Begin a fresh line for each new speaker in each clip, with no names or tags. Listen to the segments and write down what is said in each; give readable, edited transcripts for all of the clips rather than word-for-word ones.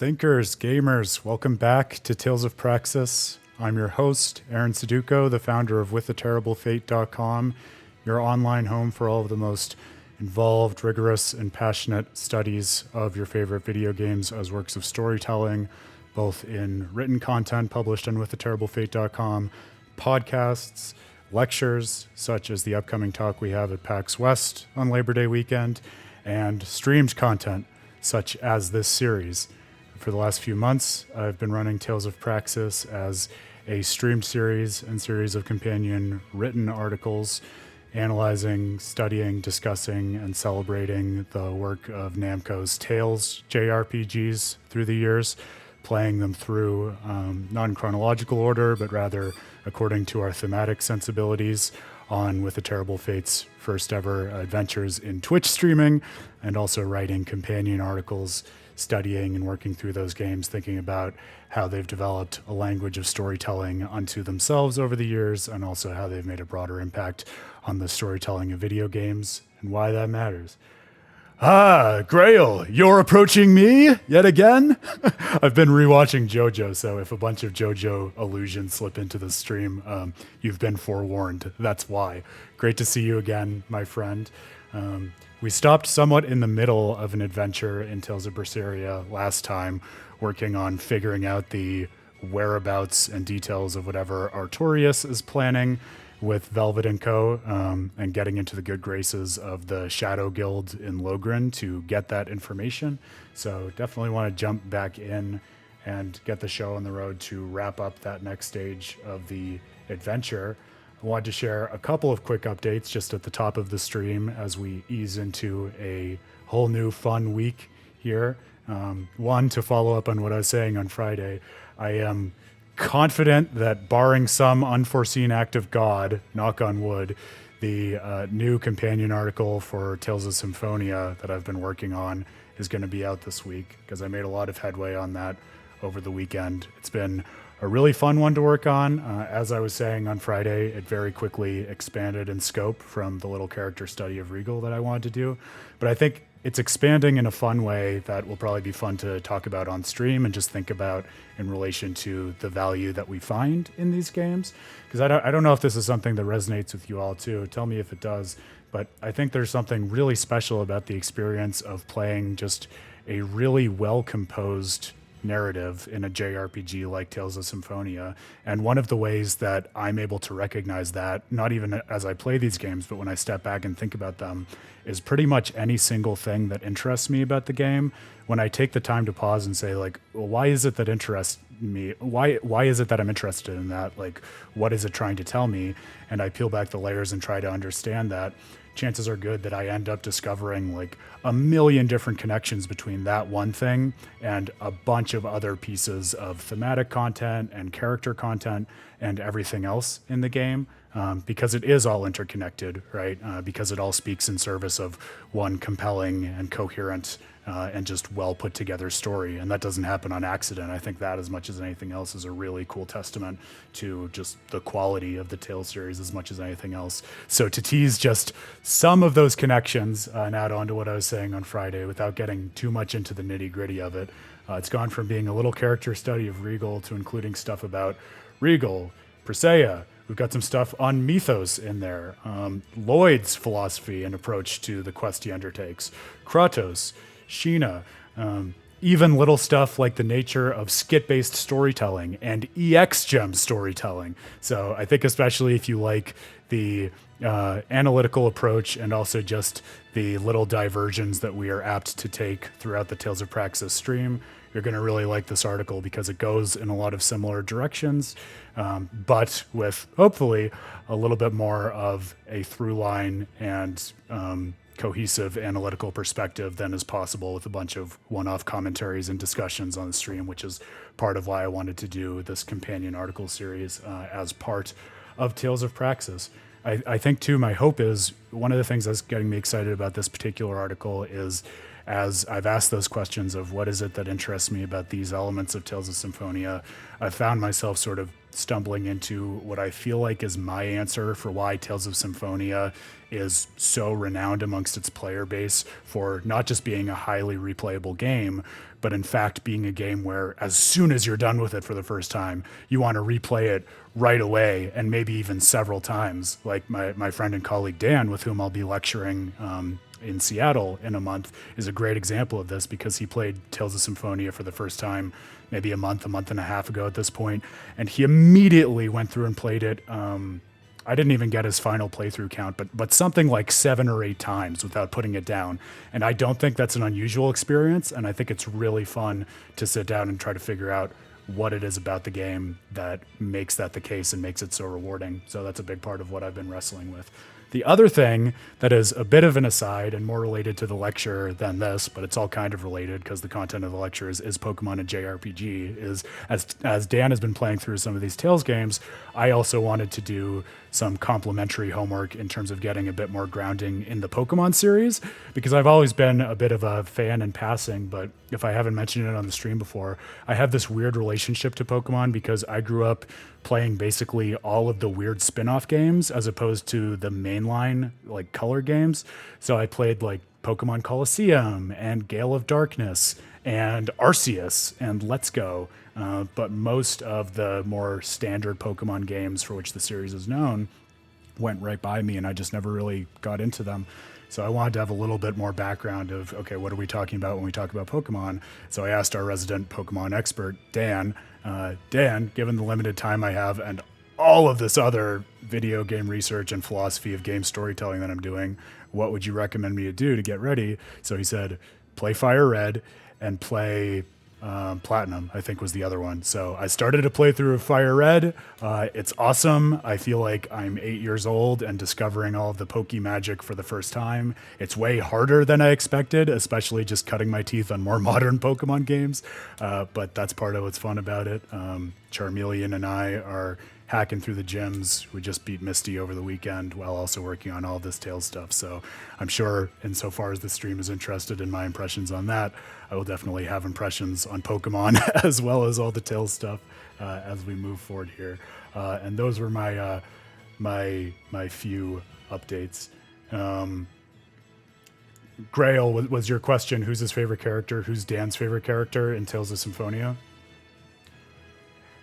thinkers, gamers, welcome back to Tales of Praxis. I'm your host, Aaron Suduko, the founder of withatterriblefate.com, your online home for all of the most involved, rigorous, and passionate studies of your favorite video games as works of storytelling, both in written content published on withatterriblefate.com, podcasts, lectures, such as the upcoming talk we have at PAX West on Labor Day weekend, and streamed content, such as this series. For the last few months, I've been running Tales of Praxis as a streamed series and series of companion written articles analyzing, studying, discussing, and celebrating the work of Namco's Tales JRPGs through the years, playing them through not in chronological order, but rather according to our thematic sensibilities on With the Terrible Fate's first ever adventures in Twitch streaming, and also writing companion articles, studying and working through those games, thinking about how they've developed a language of storytelling unto themselves over the years, and also how they've made a broader impact on the storytelling of video games and why that matters. Grail, you're approaching me yet again? I've been rewatching JoJo, so if a bunch of JoJo allusions slip into the stream, you've been forewarned. That's why. Great to see you again, my friend. We stopped somewhat in the middle of an adventure in Tales of Berseria last time, working on figuring out the whereabouts and details of whatever Artorias is planning with Velvet and Co., and getting into the good graces of the Shadow Guild in Logren to get that information. So definitely want to jump back in and get the show on the road to wrap up that next stage of the adventure. I wanted to share a couple of quick updates just at the top of the stream as we ease into a whole new fun week here. One, to follow up on what I was saying on Friday, I am confident that barring some unforeseen act of God, knock on wood, the new companion article for Tales of Symphonia that I've been working on is going to be out this week, because I made a lot of headway on that over the weekend. It's been a really fun one to work on. As I was saying on Friday, it very quickly expanded in scope from the little character study of Regal that I wanted to do. But I think it's expanding in a fun way that will probably be fun to talk about on stream and just think about in relation to the value that we find in these games. Because I don't know if this is something that resonates with you all too. Tell me if it does. But I think there's something really special about the experience of playing just a really well-composed narrative in a JRPG like Tales of Symphonia. And one of the ways that I'm able to recognize that, not even as I play these games, but when I step back and think about them, is pretty much any single thing that interests me about the game. When I take the time to pause and say, like, well, why is it that interests me? Why is it that I'm interested in that? Like, what is it trying to tell me? And I peel back the layers and try to understand that. Chances are good that I end up discovering like a million different connections between that one thing and a bunch of other pieces of thematic content and character content and everything else in the game, because it is all interconnected, right? Because it all speaks in service of one compelling and coherent and just well put together story. And that doesn't happen on accident. I think that, as much as anything else, is a really cool testament to just the quality of the Tales series as much as anything else. So to tease just some of those connections and add on to what I was saying on Friday without getting too much into the nitty gritty of it, it's gone from being a little character study of Regal to including stuff about Regal, Presea. We've got some stuff on mythos in there, Lloyd's philosophy and approach to the quest he undertakes, Kratos, Sheena, even little stuff like the nature of skit-based storytelling and EX gem storytelling. So I think especially if you like the analytical approach and also just the little diversions that we are apt to take throughout the Tales of Praxis stream, you're going to really like this article because it goes in a lot of similar directions, but with hopefully a little bit more of a through line and cohesive analytical perspective than is possible with a bunch of one-off commentaries and discussions on the stream, which is part of why I wanted to do this companion article series as part of Tales of Praxis. I think too, my hope is one of the things that's getting me excited about this particular article is as I've asked those questions of what is it that interests me about these elements of Tales of Symphonia, I found myself sort of stumbling into what I feel like is my answer for why Tales of Symphonia is so renowned amongst its player base for not just being a highly replayable game, but in fact being a game where as soon as you're done with it for the first time, you want to replay it right away and maybe even several times. Like my friend and colleague Dan, with whom I'll be lecturing in Seattle in a month, is a great example of this because he played Tales of Symphonia for the first time maybe a month and a half ago at this point, and he immediately went through and played it. I didn't even get his final playthrough count, but something like 7 or 8 times without putting it down. And I don't think that's an unusual experience, and I think it's really fun to sit down and try to figure out what it is about the game that makes that the case and makes it so rewarding. So that's a big part of what I've been wrestling with. The other thing that is a bit of an aside and more related to the lecture than this, but it's all kind of related because the content of the lecture is Pokemon and JRPG, is as Dan has been playing through some of these Tales games, I also wanted to do some complementary homework in terms of getting a bit more grounding in the Pokemon series, because I've always been a bit of a fan in passing, but if I haven't mentioned it on the stream before, I have this weird relationship to Pokemon because I grew up playing basically all of the weird spin-off games as opposed to the mainline like color games. So I played like Pokemon Colosseum and Gale of Darkness and Arceus and Let's Go. But most of the more standard Pokemon games for which the series is known went right by me, and I just never really got into them. So I wanted to have a little bit more background of, okay, what are we talking about when we talk about Pokemon? So I asked our resident Pokemon expert, Dan, given the limited time I have and all of this other video game research and philosophy of game storytelling that I'm doing, what would you recommend me to do to get ready? So he said, play Fire Red and play Platinum, I think was the other one. So I started a playthrough of Fire Red. It's awesome. I feel like I'm 8 years old and discovering all of the Poke magic for the first time. It's way harder than I expected, especially just cutting my teeth on more modern Pokemon games. But that's part of what's fun about it. Charmeleon and I are hacking through the gyms. We just beat Misty over the weekend while also working on all this Tales stuff. So I'm sure insofar as the stream is interested in my impressions on that, I will definitely have impressions on Pokemon as well as all the Tales stuff as we move forward here. And those were my my few updates. Grail, was your question, who's his favorite character? Who's Dan's favorite character in Tales of Symphonia?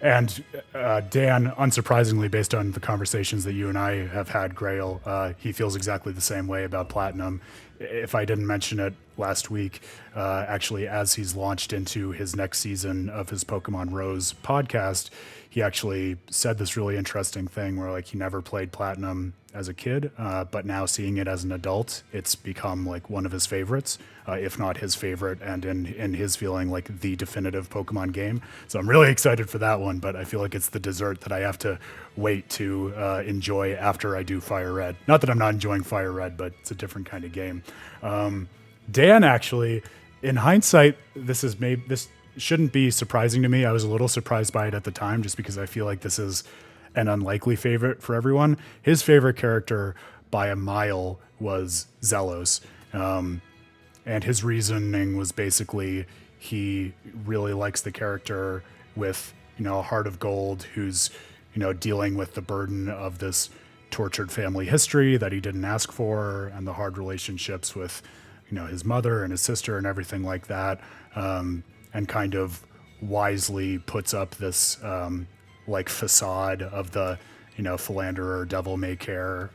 And Dan, unsurprisingly, based on the conversations that you and I have had, Grail, he feels exactly the same way about Platinum. If I didn't mention it last week, actually, as he's launched into his next season of his Pokemon Rose podcast, he actually said this really interesting thing where like he never played Platinum as a kid, but now seeing it as an adult, it's become like one of his favorites, if not his favorite, and in his feeling like the definitive Pokemon game. So I'm really excited for that one, but I feel like it's the dessert that I have to wait to enjoy after I do Fire Red. Not that I'm not enjoying Fire Red, but it's a different kind of game. Dan, actually, in hindsight, this shouldn't be surprising to me. I was a little surprised by it at the time just because I feel like this is an unlikely favorite for everyone. His favorite character by a mile was Zelos. And his reasoning was basically he really likes the character with, a heart of gold who's, dealing with the burden of this tortured family history that he didn't ask for and the hard relationships with, his mother and his sister and everything like that. And kind of wisely puts up this facade of the, philanderer, devil may care,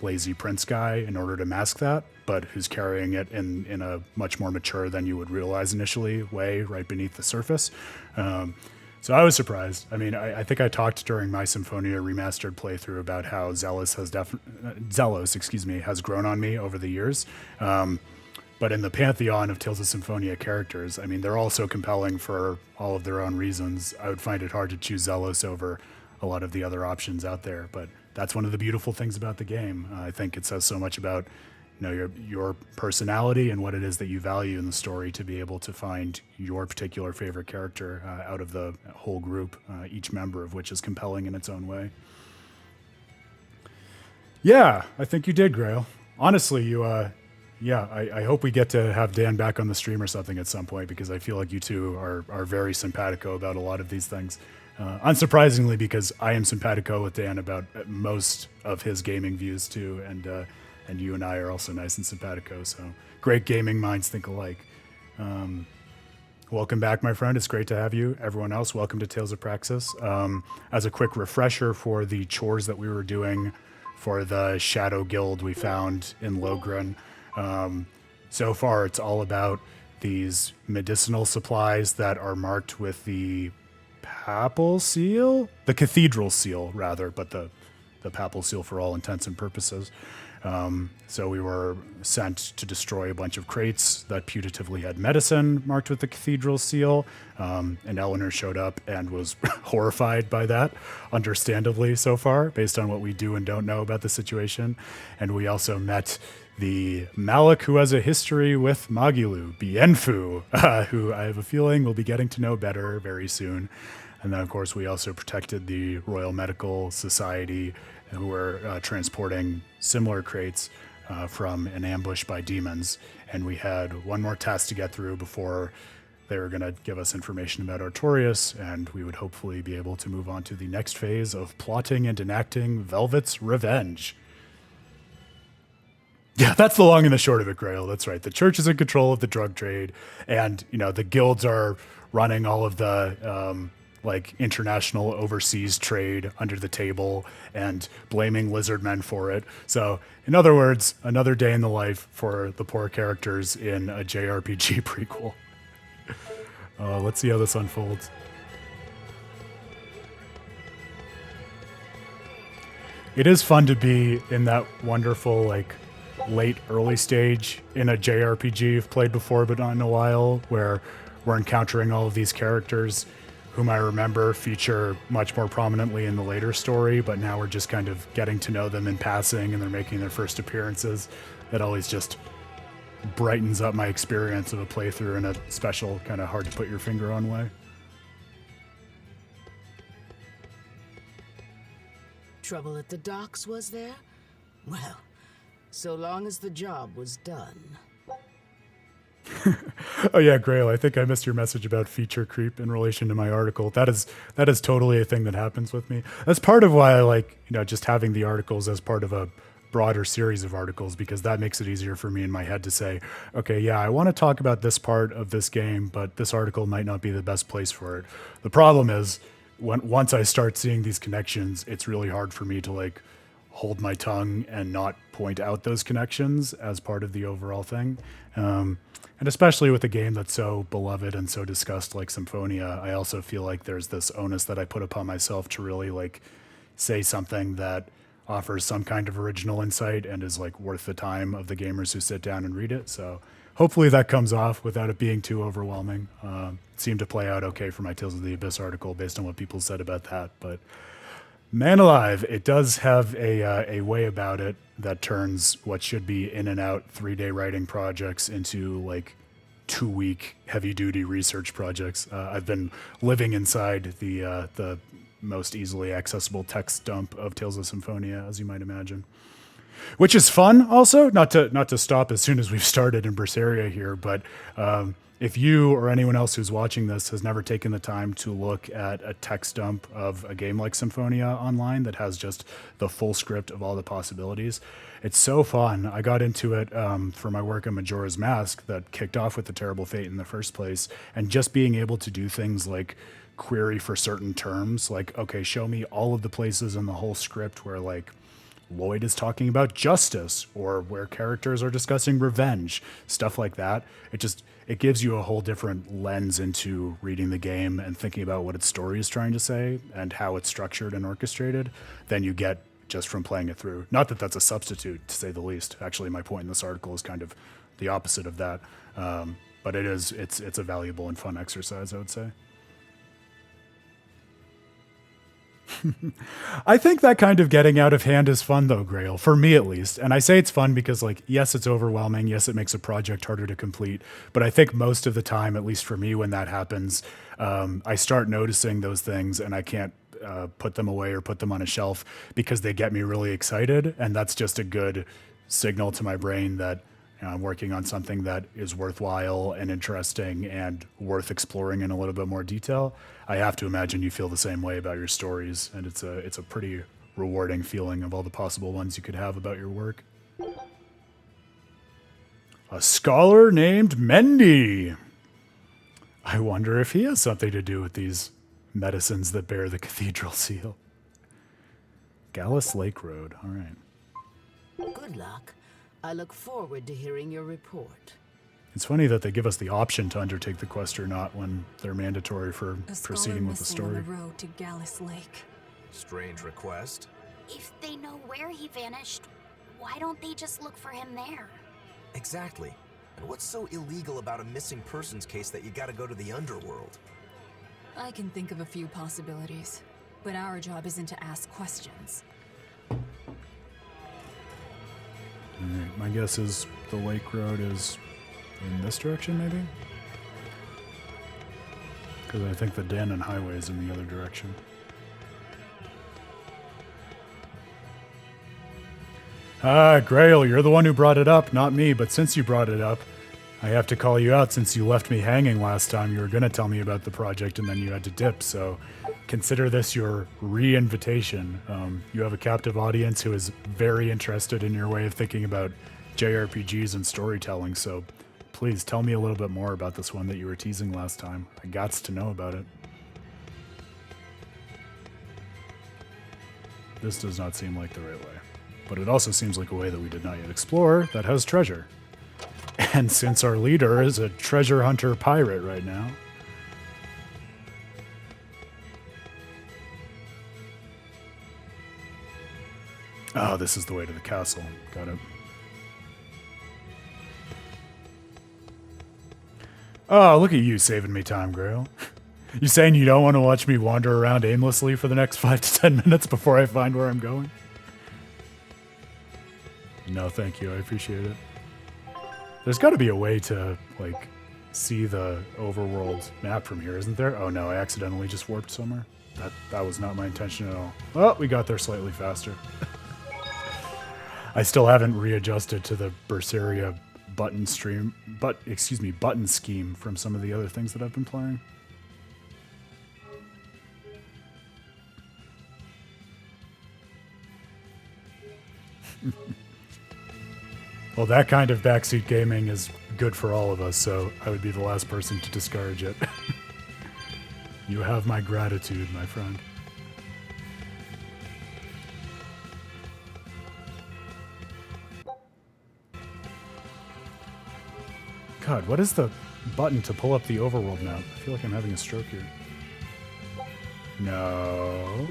lazy prince guy in order to mask that, but who's carrying it in a much more mature than you would realize initially way right beneath the surface. So I was surprised. I mean, I think I talked during my Symphonia Remastered playthrough about how Zelos has grown on me over the years. But in the pantheon of Tales of Symphonia characters, I mean, they're all so compelling for all of their own reasons. I would find it hard to choose Zelos over a lot of the other options out there. But that's one of the beautiful things about the game. I think it says so much about your personality and what it is that you value in the story to be able to find your particular favorite character out of the whole group, each member of which is compelling in its own way. Yeah, I think you did, Grail. Honestly, you Yeah, I hope we get to have Dan back on the stream or something at some point because I feel like you two are very simpatico about a lot of these things. Unsurprisingly, because I am simpatico with Dan about most of his gaming views too, and you and I are also nice and simpatico. So great gaming minds think alike. Welcome back, my friend. It's great to have you. Everyone else, welcome to Tales of Praxis. As a quick refresher for the chores that we were doing for the Shadow Guild we found in Logren. So far, it's all about these medicinal supplies that are marked with the papal seal? The cathedral seal, rather, but the papal seal for all intents and purposes. So we were sent to destroy a bunch of crates that putatively had medicine marked with the cathedral seal. And Eleanor showed up and was horrified by that, understandably so far, based on what we do and don't know about the situation. And we also met the Malik who has a history with Magilu, Bienfu, who I have a feeling we'll be getting to know better very soon. And then, of course, we also protected the Royal Medical Society, who were transporting similar crates from an ambush by demons. And we had one more task to get through before they were going to give us information about Artorias, and we would hopefully be able to move on to the next phase of plotting and enacting Velvet's Revenge. Yeah, that's the long and the short of it, Grail. That's right. The church is in control of the drug trade, and the guilds are running all of the international overseas trade under the table and blaming lizard men for it. So, in other words, another day in the life for the poor characters in a JRPG prequel. Let's see how this unfolds. It is fun to be in that wonderful, late early stage in a JRPG you've played before but not in a while, where we're encountering all of these characters whom I remember feature much more prominently in the later story, but now we're just kind of getting to know them in passing and they're making their first appearances. That always just brightens up my experience of a playthrough in a special, kind of hard to put your finger on way.
Trouble at the docks, was there? Well, so long as the job was done.
Oh yeah, Grail, I think I missed your message about feature creep in relation to my article. That is totally a thing that happens with me. That's part of why I like, just having the articles as part of a broader series of articles, because that makes it easier for me in my head to say, okay, yeah, I want to talk about this part of this game, but this article might not be the best place for it. The problem is once I start seeing these connections, it's really hard for me to hold my tongue and not point out those connections as part of the overall thing. And especially with a game that's so beloved and so discussed like Symphonia, I also feel like there's this onus that I put upon myself to really say something that offers some kind of original insight and is worth the time of the gamers who sit down and read it. So hopefully that comes off without it being too overwhelming. It seemed to play out okay for my Tales of the Abyss article based on what people said about that. But man alive, it does have a way about it that turns what should be in and out 3-day writing projects into 2-week heavy duty research projects. I've been living inside the most easily accessible text dump of Tales of Symphonia, as you might imagine. Which is fun also, not to stop as soon as we've started in Berseria here, but if you or anyone else who's watching this has never taken the time to look at a text dump of a game like Symphonia online that has just the full script of all the possibilities, it's so fun. I got into it for my work on Majora's Mask that kicked off with the Terrible Fate in the first place, and just being able to do things like query for certain terms, okay, show me all of the places in the whole script where Lloyd is talking about justice or where characters are discussing revenge, stuff like that. It gives you a whole different lens into reading the game and thinking about what its story is trying to say and how it's structured and orchestrated than you get just from playing it through. Not that that's a substitute, to say the least. Actually, my point in this article is kind of the opposite of that. But it's a valuable and fun exercise, I would say. I think that kind of getting out of hand is fun, though, Grail, for me at least. And I say it's fun because, yes, it's overwhelming. Yes, it makes a project harder to complete. But I think most of the time, at least for me, when that happens, I start noticing those things and I can't put them away or put them on a shelf because they get me really excited. And that's just a good signal to my brain that, I'm working on something that is worthwhile and interesting and worth exploring in a little bit more detail, I have to imagine you feel the same way about your stories, and it's a pretty rewarding feeling of all the possible ones you could have about your work. A scholar named Mendy. I wonder if he has something to do with these medicines that bear the cathedral seal. Gallus Lake Road. All right.
Good luck. I look forward to hearing your report.
It's funny that they give us the option to undertake the quest or not when they're mandatory for proceeding with the story.
On the road to Gallus Lake.
Strange request.
If they know where he vanished, why don't they just look for him there?
Exactly. And what's so illegal about a missing persons case that you gotta go to the underworld?
I can think of a few possibilities, but our job isn't to ask questions.
Alright, my guess is the Lake Road is in this direction, maybe? Because I think the Dannon Highway is in the other direction. Grail, you're the one who brought it up, not me, but since you brought it up, I have to call you out since you left me hanging last time. You were going to tell me about the project and then you had to dip, so consider this your re-invitation. You have a captive audience who is very interested in your way of thinking about JRPGs and storytelling, so please tell me a little bit more about this one that you were teasing last time. I gots to know about it. This does not seem like the right way. But it also seems like a way that we did not yet explore that has treasure. And since our leader is a treasure hunter pirate right now... Oh, this is the way to the castle. Got it. Oh, look at you saving me time, Grail. You saying you don't want to watch me wander around aimlessly for the next 5 to 10 minutes before I find where I'm going? No, thank you. I appreciate it. There's got to be a way to, like, see the overworld map from here, isn't there? Oh no, I accidentally just warped somewhere. That was not my intention at all. Well, we got there slightly faster. I still haven't readjusted to the Berseria button scheme from some of the other things that I've been playing. Well, that kind of backseat gaming is good for all of us, so I would be the last person to discourage it. You have my gratitude, my friend. God, what is the button to pull up the overworld map? I feel like I'm having a stroke here. No.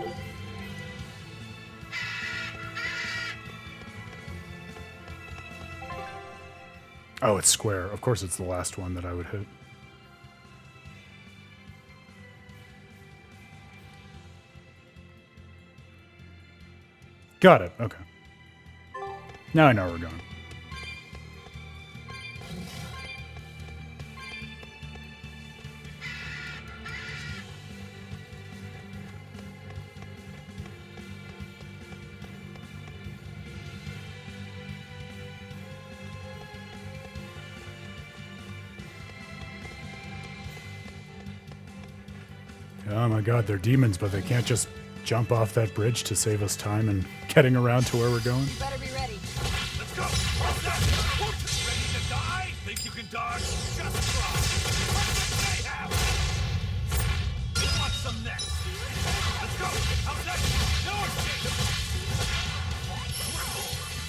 Oh, it's square. Of course it's the last one that I would hit. Got it. Okay. Now I know where we're going. Oh my god, they're demons, but they can't just jump off that bridge to save us time and getting around to where we're going.
You better be ready.
Let's go! What's that? Ready to die? Think you can dodge? Just try! What do they have? What's some next? Let's go! How's that? No escape!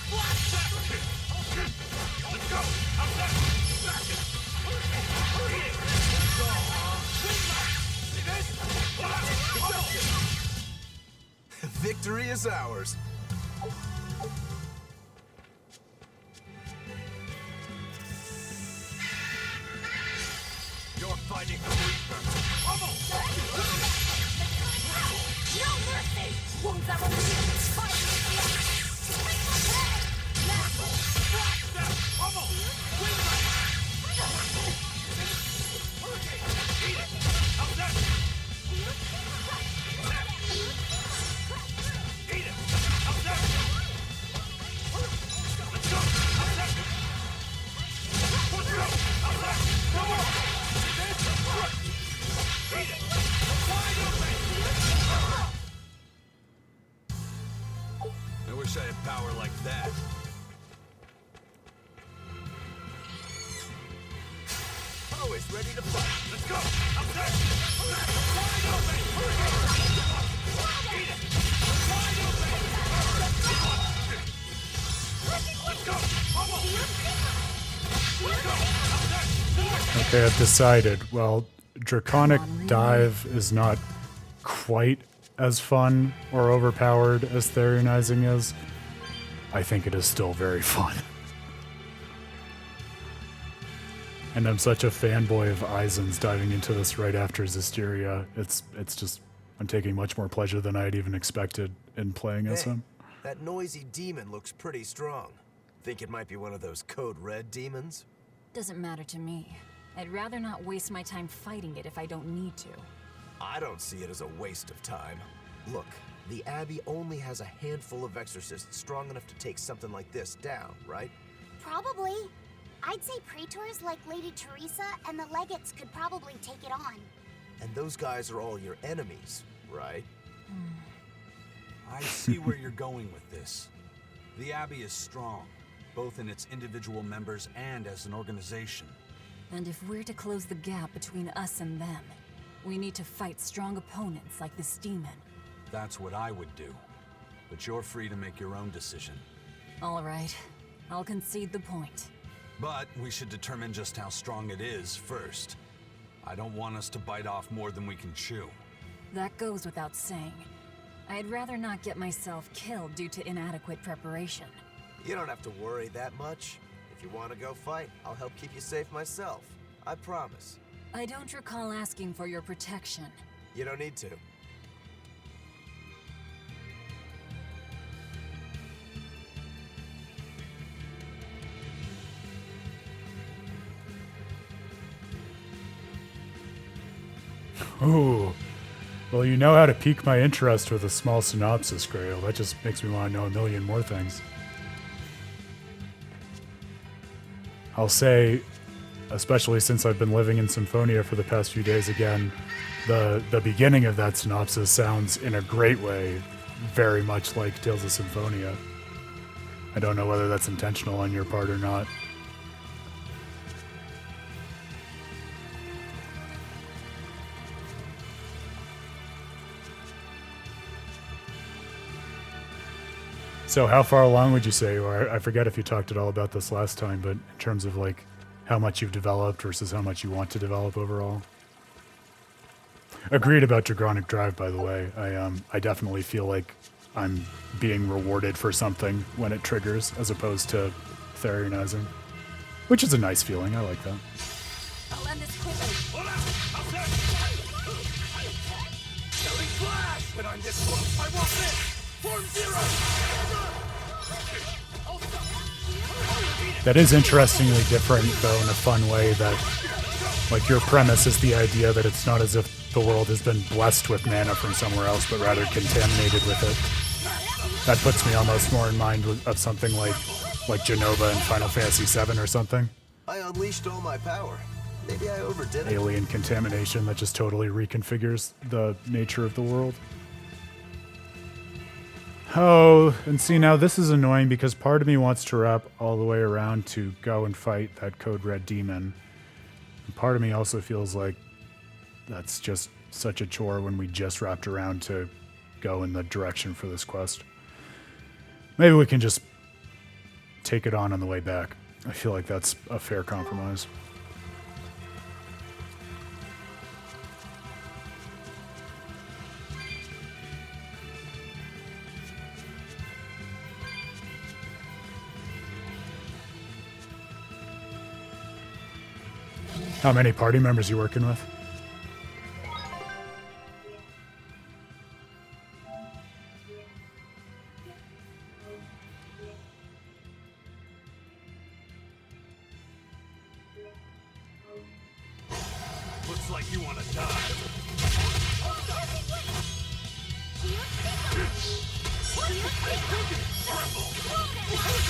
What's that? Let's go! How's that? Back it! Eat it! Let's go! See this?
Victory is ours.
You're fighting the Reaper. Almost!
No mercy! Wounds that will be
Eat it! How's that? Eat it! How's that? Let's go! How's that? wish I had power like that.
Always ready to fight.
Let's go! Up there! Wide open! Eat it! Wide open! Let's go! Let's go! Up there!
Okay, I've decided. Well, Draconic Dive is not quite as fun or overpowered as Therionizing is. I think it is still very fun. And I'm such a fanboy of Eisen's diving into this right after Zisteria. It's just, I'm taking much more pleasure than I had even expected in playing as him.
That noisy demon looks pretty strong. Think it might be one of those Code Red demons?
Doesn't matter to me. I'd rather not waste my time fighting it if I don't need to.
I don't see it as a waste of time. Look, the Abbey only has a handful of exorcists strong enough to take something like this down, right?
Probably. I'd say praetors like Lady Teresa and the legates could probably take it on.
And those guys are all your enemies, right?
I see where you're going with this. The Abbey is strong, both in its individual members and as an organization.
And if we're to close the gap between us and them, we need to fight strong opponents like this demon.
That's what I would do. But you're free to make your own decision.
All right, I'll concede the point.
But we should determine just how strong it is first. I don't want us to bite off more than we can chew.
That goes without saying. I'd rather not get myself killed due to inadequate preparation.
You don't have to worry that much. If you want to go fight, I'll help keep you safe myself. I promise.
I don't recall asking for your protection.
You don't need to.
Ooh. Well, you know how to pique my interest with a small synopsis, Grail. That just makes me want to know a million more things. I'll say, especially since I've been living in Symphonia for the past few days again, the beginning of that synopsis sounds in a great way very much like Tales of Symphonia. I don't know whether that's intentional on your part or not. So how far along would you say you are? I forget if you talked at all about this last time, but in terms of like how much you've developed versus how much you want to develop overall. Agreed about Draconic Drive, by the way. I definitely feel like I'm being rewarded for something when it triggers, as opposed to Therionizing, which is a nice feeling. I like that.
I'll end this quickly.
Hold out! Up there! Killing flash! But I'm this close. I want this! Form zero!
That is interestingly different, though, in a fun way, that, like, your premise is the idea that it's not as if the world has been blessed with mana from somewhere else, but rather contaminated with it. That puts me almost more in mind of something like Genova in Final Fantasy VII or something.
I unleashed all my power. Maybe I overdid it.
Alien contamination that just totally reconfigures the nature of the world. Oh, and see, now this is annoying because part of me wants to wrap all the way around to go and fight that Code Red demon. And part of me also feels like that's just such a chore when we just wrapped around to go in the direction for this quest. Maybe we can just take it on the way back. I feel like that's a fair compromise. How many party members are you working with?
Looks like you want to die.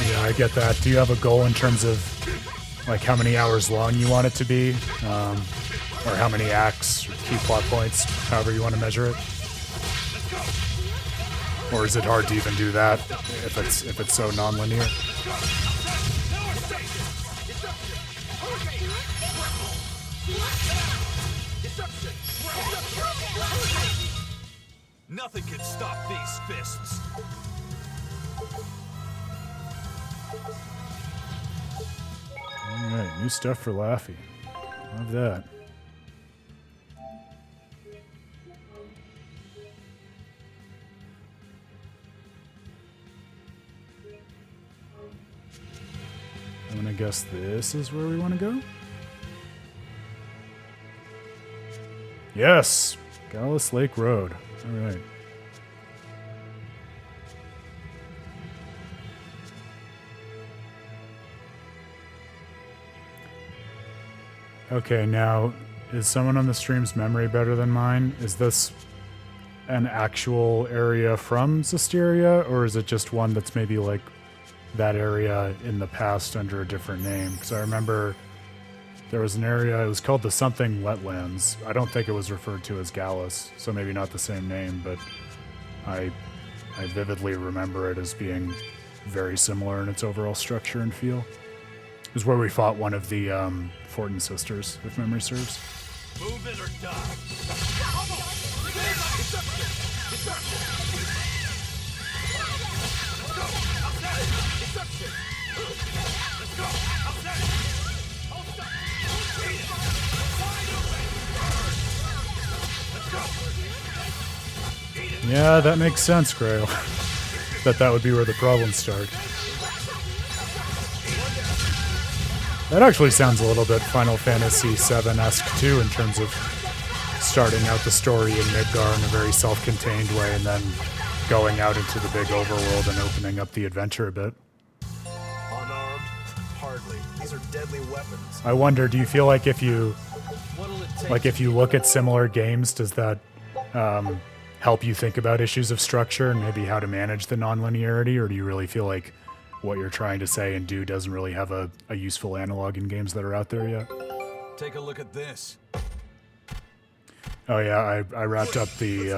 Yeah, I get that. Do you have a goal in terms of like how many hours long you want it to be, or how many acts or key plot points, however you want to measure it? Or is it hard to even do that if it's so non-linear?
Nothing can stop these fists.
Alright, new stuff for Laffy. Love that. I'm gonna guess this is where we want to go? Yes! Gallus Lake Road. Alright. Okay, now, is someone on the stream's memory better than mine? Is this an actual area from Zisteria, or is it just one that's maybe like that area in the past under a different name? Because I remember there was an area, it was called the something wetlands. I don't think it was referred to as Gallus, so maybe not the same name, but I vividly remember it as being very similar in its overall structure and feel. It was where we fought one of the Fortin sisters, if memory serves.
Move it or die.
Yeah, that makes sense, Grail. that would be where the problems start. That actually sounds a little bit Final Fantasy VII-esque too, in terms of starting out the story in Midgar in a very self-contained way and then going out into the big overworld and opening up the adventure a bit.
Unarmed? Hardly. These are deadly weapons.
I wonder, do you feel like if you look at similar games, does that help you think about issues of structure and maybe how to manage the non-linearity, or do you really feel like what you're trying to say and do doesn't really have a useful analog in games that are out there yet?
Take a look at this.
Oh yeah, I wrapped up the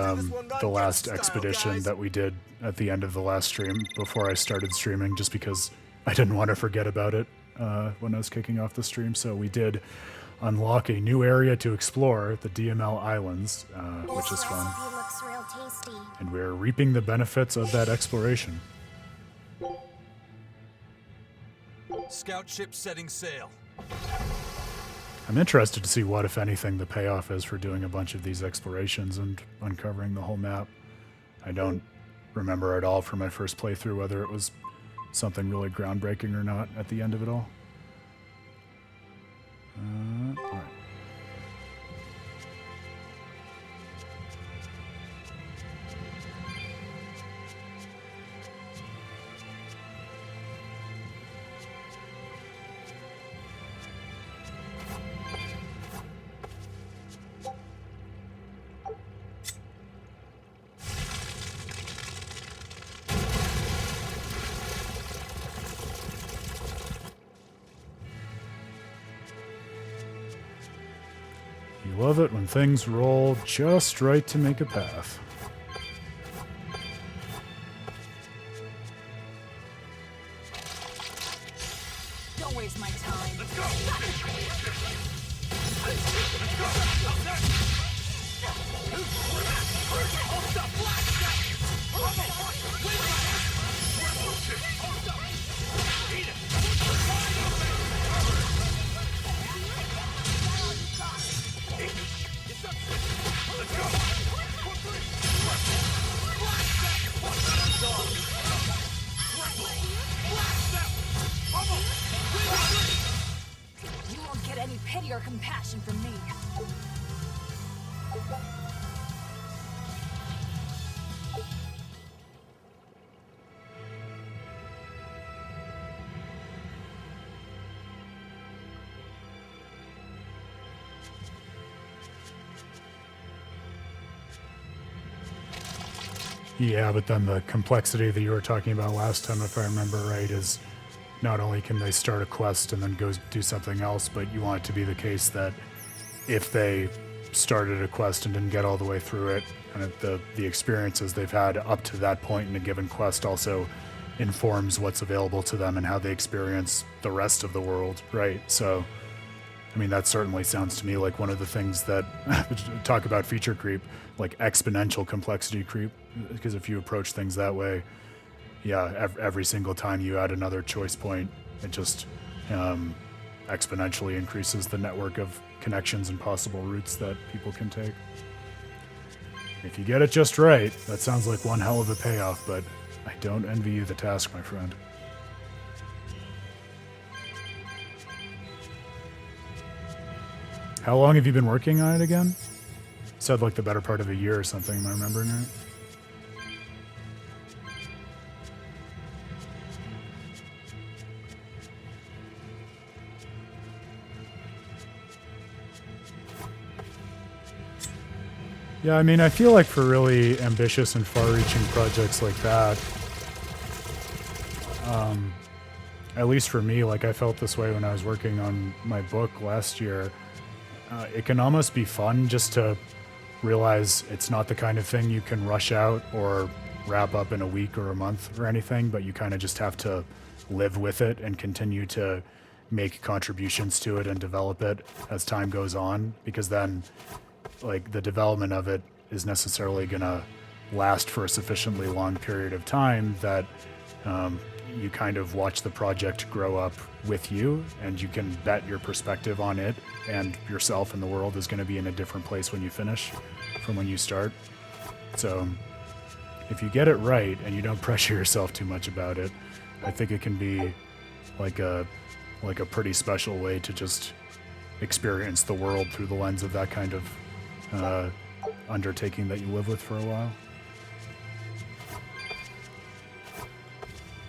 last expedition that we did at the end of the last stream before I started streaming, just because I didn't want to forget about it when I was kicking off the stream. So we did unlock a new area to explore, the DML Islands, which is fun.
Looks real tasty.
And we're reaping the benefits of that exploration.
Scout ship setting sail.
I'm interested to see what, if anything, the payoff is for doing a bunch of these explorations and uncovering the whole map. I don't remember at all from my first playthrough whether it was something really groundbreaking or not at the end of it all. All right. You love it when things roll just right to make a path.
Don't waste my time.
Let's go!
You won't get any pity or compassion from me.
Yeah, but then the complexity that you were talking about last time, if I remember right, is not only can they start a quest and then go do something else, but you want it to be the case that if they started a quest and didn't get all the way through it, and the experiences they've had up to that point in a given quest also informs what's available to them and how they experience the rest of the world, right? So, I mean, that certainly sounds to me like one of the things that talk about feature creep, like exponential complexity creep, because if you approach things that way, yeah, every single time you add another choice point, it just exponentially increases the network of connections and possible routes that people can take. If you get it just right, that sounds like one hell of a payoff, but I don't envy you the task, my friend. How long have you been working on it again? Said like the better part of a year or something, am I remembering right? Yeah, I mean, I feel like for really ambitious and far-reaching projects like that, at least for me, like I felt this way when I was working on my book last year, it can almost be fun just to realize it's not the kind of thing you can rush out or wrap up in a week or a month or anything, but you kind of just have to live with it and continue to make contributions to it and develop it as time goes on, because then like the development of it is necessarily going to last for a sufficiently long period of time that you kind of watch the project grow up with you, and you can bet your perspective on it and yourself and the world is going to be in a different place when you finish from when you start. So if you get it right and you don't pressure yourself too much about it, I think it can be like a pretty special way to just experience the world through the lens of that kind of undertaking that you live with for a while.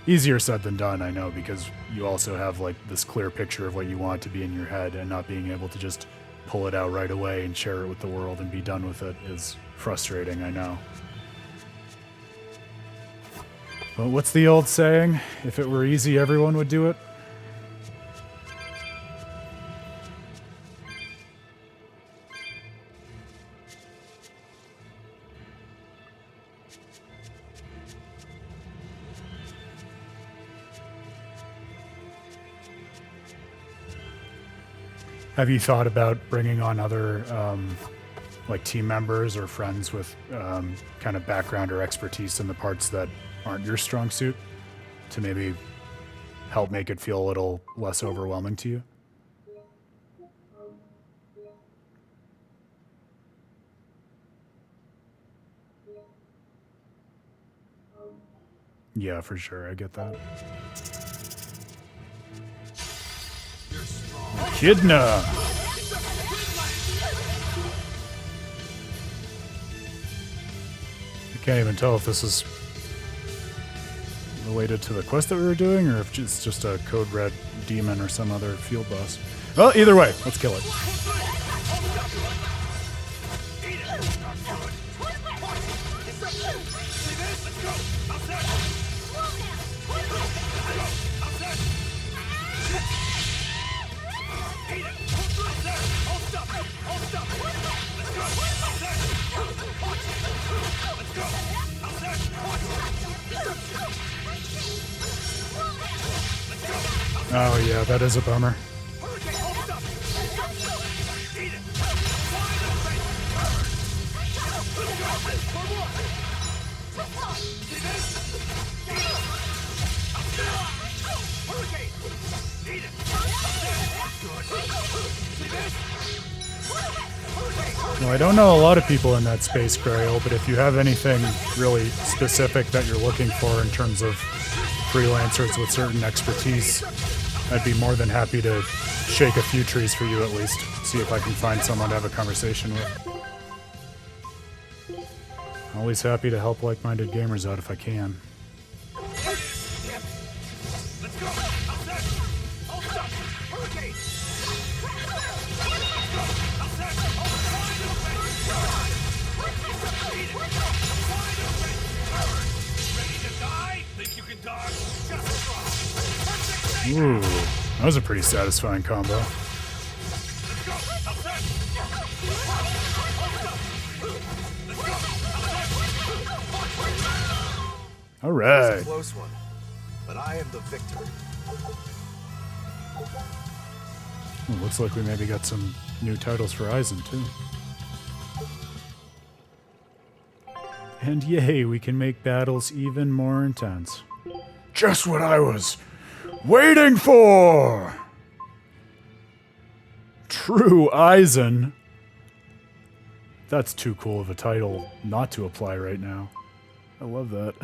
Easier said than done, I know, because you also have like this clear picture of what you want to be in your head, and not being able to just pull it out right away and share it with the world and be done with it is frustrating, I know. But what's the old saying? If it were easy, everyone would do it. Have you thought about bringing on other like team members or friends with kind of background or expertise in the parts that aren't your strong suit to maybe help make it feel a little less overwhelming to you? Yeah, for sure. I get that. Echidna! I can't even tell if this is related to the quest that we were doing, or if it's just a code red demon or some other field boss. Well, either way, let's kill it. Oh yeah, that is a bummer. Well, I don't know a lot of people in that space, Grail, but if you have anything really specific that you're looking for in terms of freelancers with certain expertise, I'd be more than happy to shake a few trees for you at least. See if I can find someone to have a conversation with. Always happy to help like-minded gamers out if I can. Ooh, that was a pretty satisfying combo. All
It was
right.
a close one, but I am the victor.
Well, looks like we maybe got some new titles for Eisen, too. And yay, we can make battles even more intense. Just what I was waiting for! True Eisen. That's too cool of a title not to apply right now. I love that.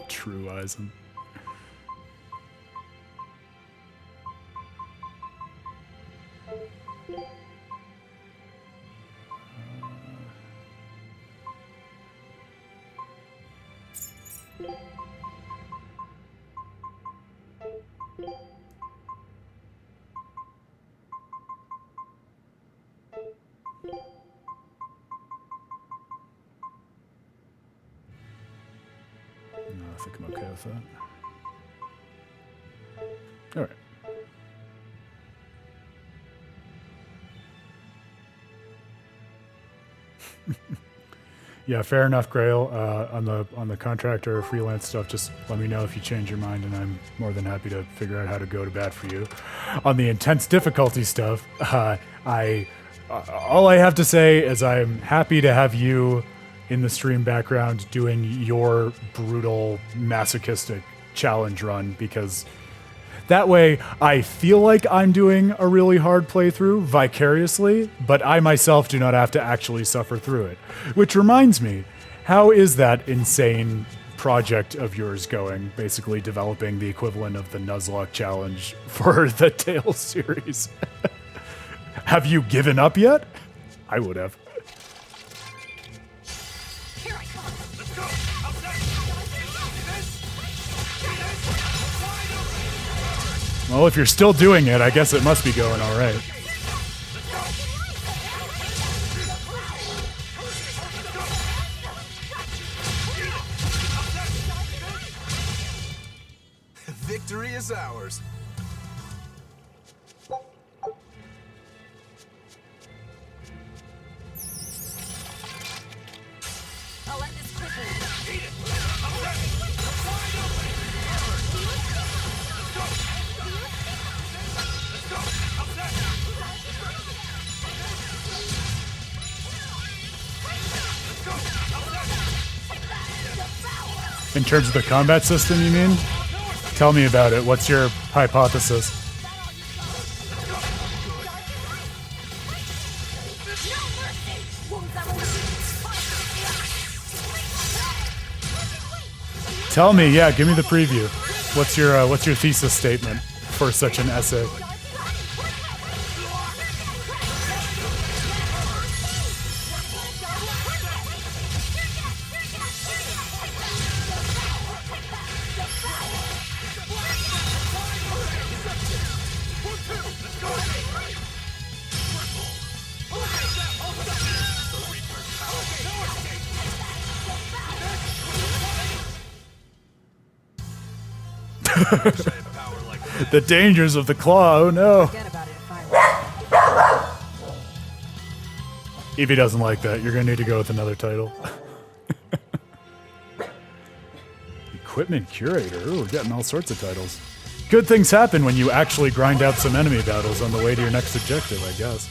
True Eisen. No, I think I'm okay with that. All right. Yeah, fair enough, Grail. On the contractor or freelance stuff, just let me know if you change your mind, and I'm more than happy to figure out how to go to bat for you. On the intense difficulty stuff, all I have to say is I'm happy to have you in the stream background doing your brutal masochistic challenge run, because that way I feel like I'm doing a really hard playthrough vicariously, but I myself do not have to actually suffer through it. Which reminds me, how is that insane project of yours going? Basically developing the equivalent of the Nuzlocke challenge for the Tales series. Have you given up yet? I would have.
Let's go! How's that? See this? See this?
Well, if you're still doing it, I guess it must be going all right.
Victory is ours.
I'll end this quickly.
In terms of the combat system, you mean? Tell me about it. What's your hypothesis? Tell me, yeah, give me the preview. What's your thesis statement for such an essay? The dangers of the claw, oh no.
Forget about it if I were.
If he doesn't like that, you're gonna need to go with another title. Equipment Curator, ooh, we're getting all sorts of titles. Good things happen when you actually grind out some enemy battles on the way to your next objective, I guess.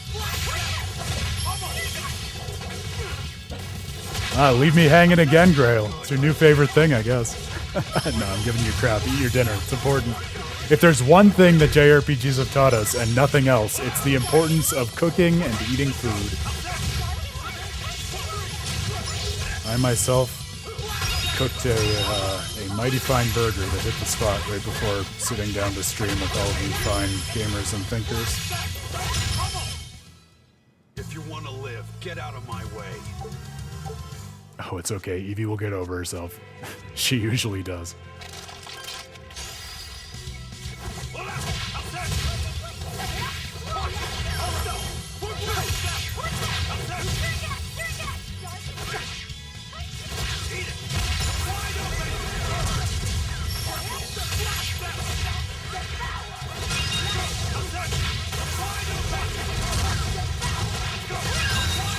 Ah, leave me hanging again, Grail. It's your new favorite thing, I guess. No, I'm giving you crap. Eat your dinner. It's important. If there's one thing that JRPGs have taught us, and nothing else, it's the importance of cooking and eating food. I myself cooked a mighty fine burger that hit the spot right before sitting down to stream with all of you fine gamers and thinkers.
If you want to live, get out of my way.
Oh, it's okay. Evie will get over herself. She usually does.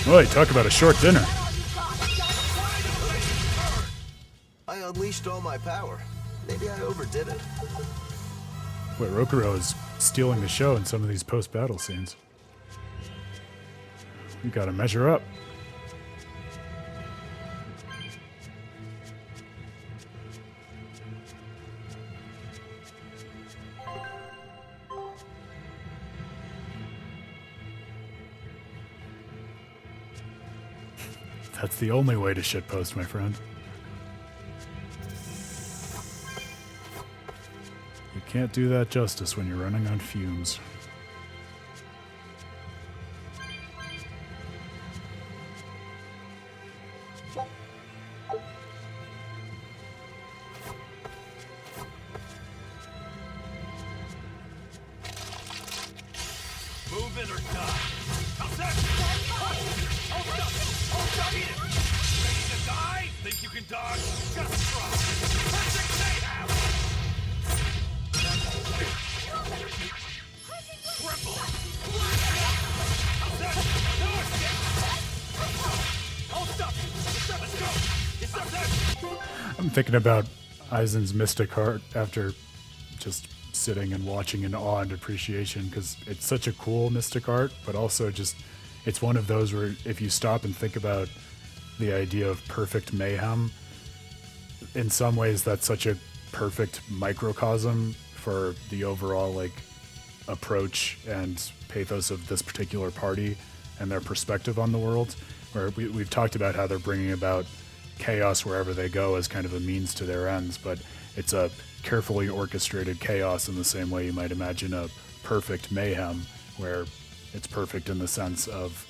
Boy, talk about a short dinner.
I unleashed all my power. Maybe I overdid it.
Wait, Rokuro is stealing the show in some of these post-battle scenes. We gotta measure up. That's the only way to shitpost, my friend. You can't do that justice when you're running on fumes.
Move it or die. How's that? Hold up! Eat it! Ready to die? Think you can dodge? Just try! Perfect mayhem! Tremble! How's that? No escape! Hold up! Let's go! How's that?
I'm thinking about Aizen's Mystic Heart after just sitting and watching in awe and appreciation, because it's such a cool Mystic Art, but also just it's one of those where if you stop and think about the idea of perfect mayhem, in some ways that's such a perfect microcosm for the overall like approach and pathos of this particular party and their perspective on the world, where we've talked about how they're bringing about chaos wherever they go as kind of a means to their ends, but it's a carefully orchestrated chaos in the same way you might imagine a perfect mayhem, where it's perfect in the sense of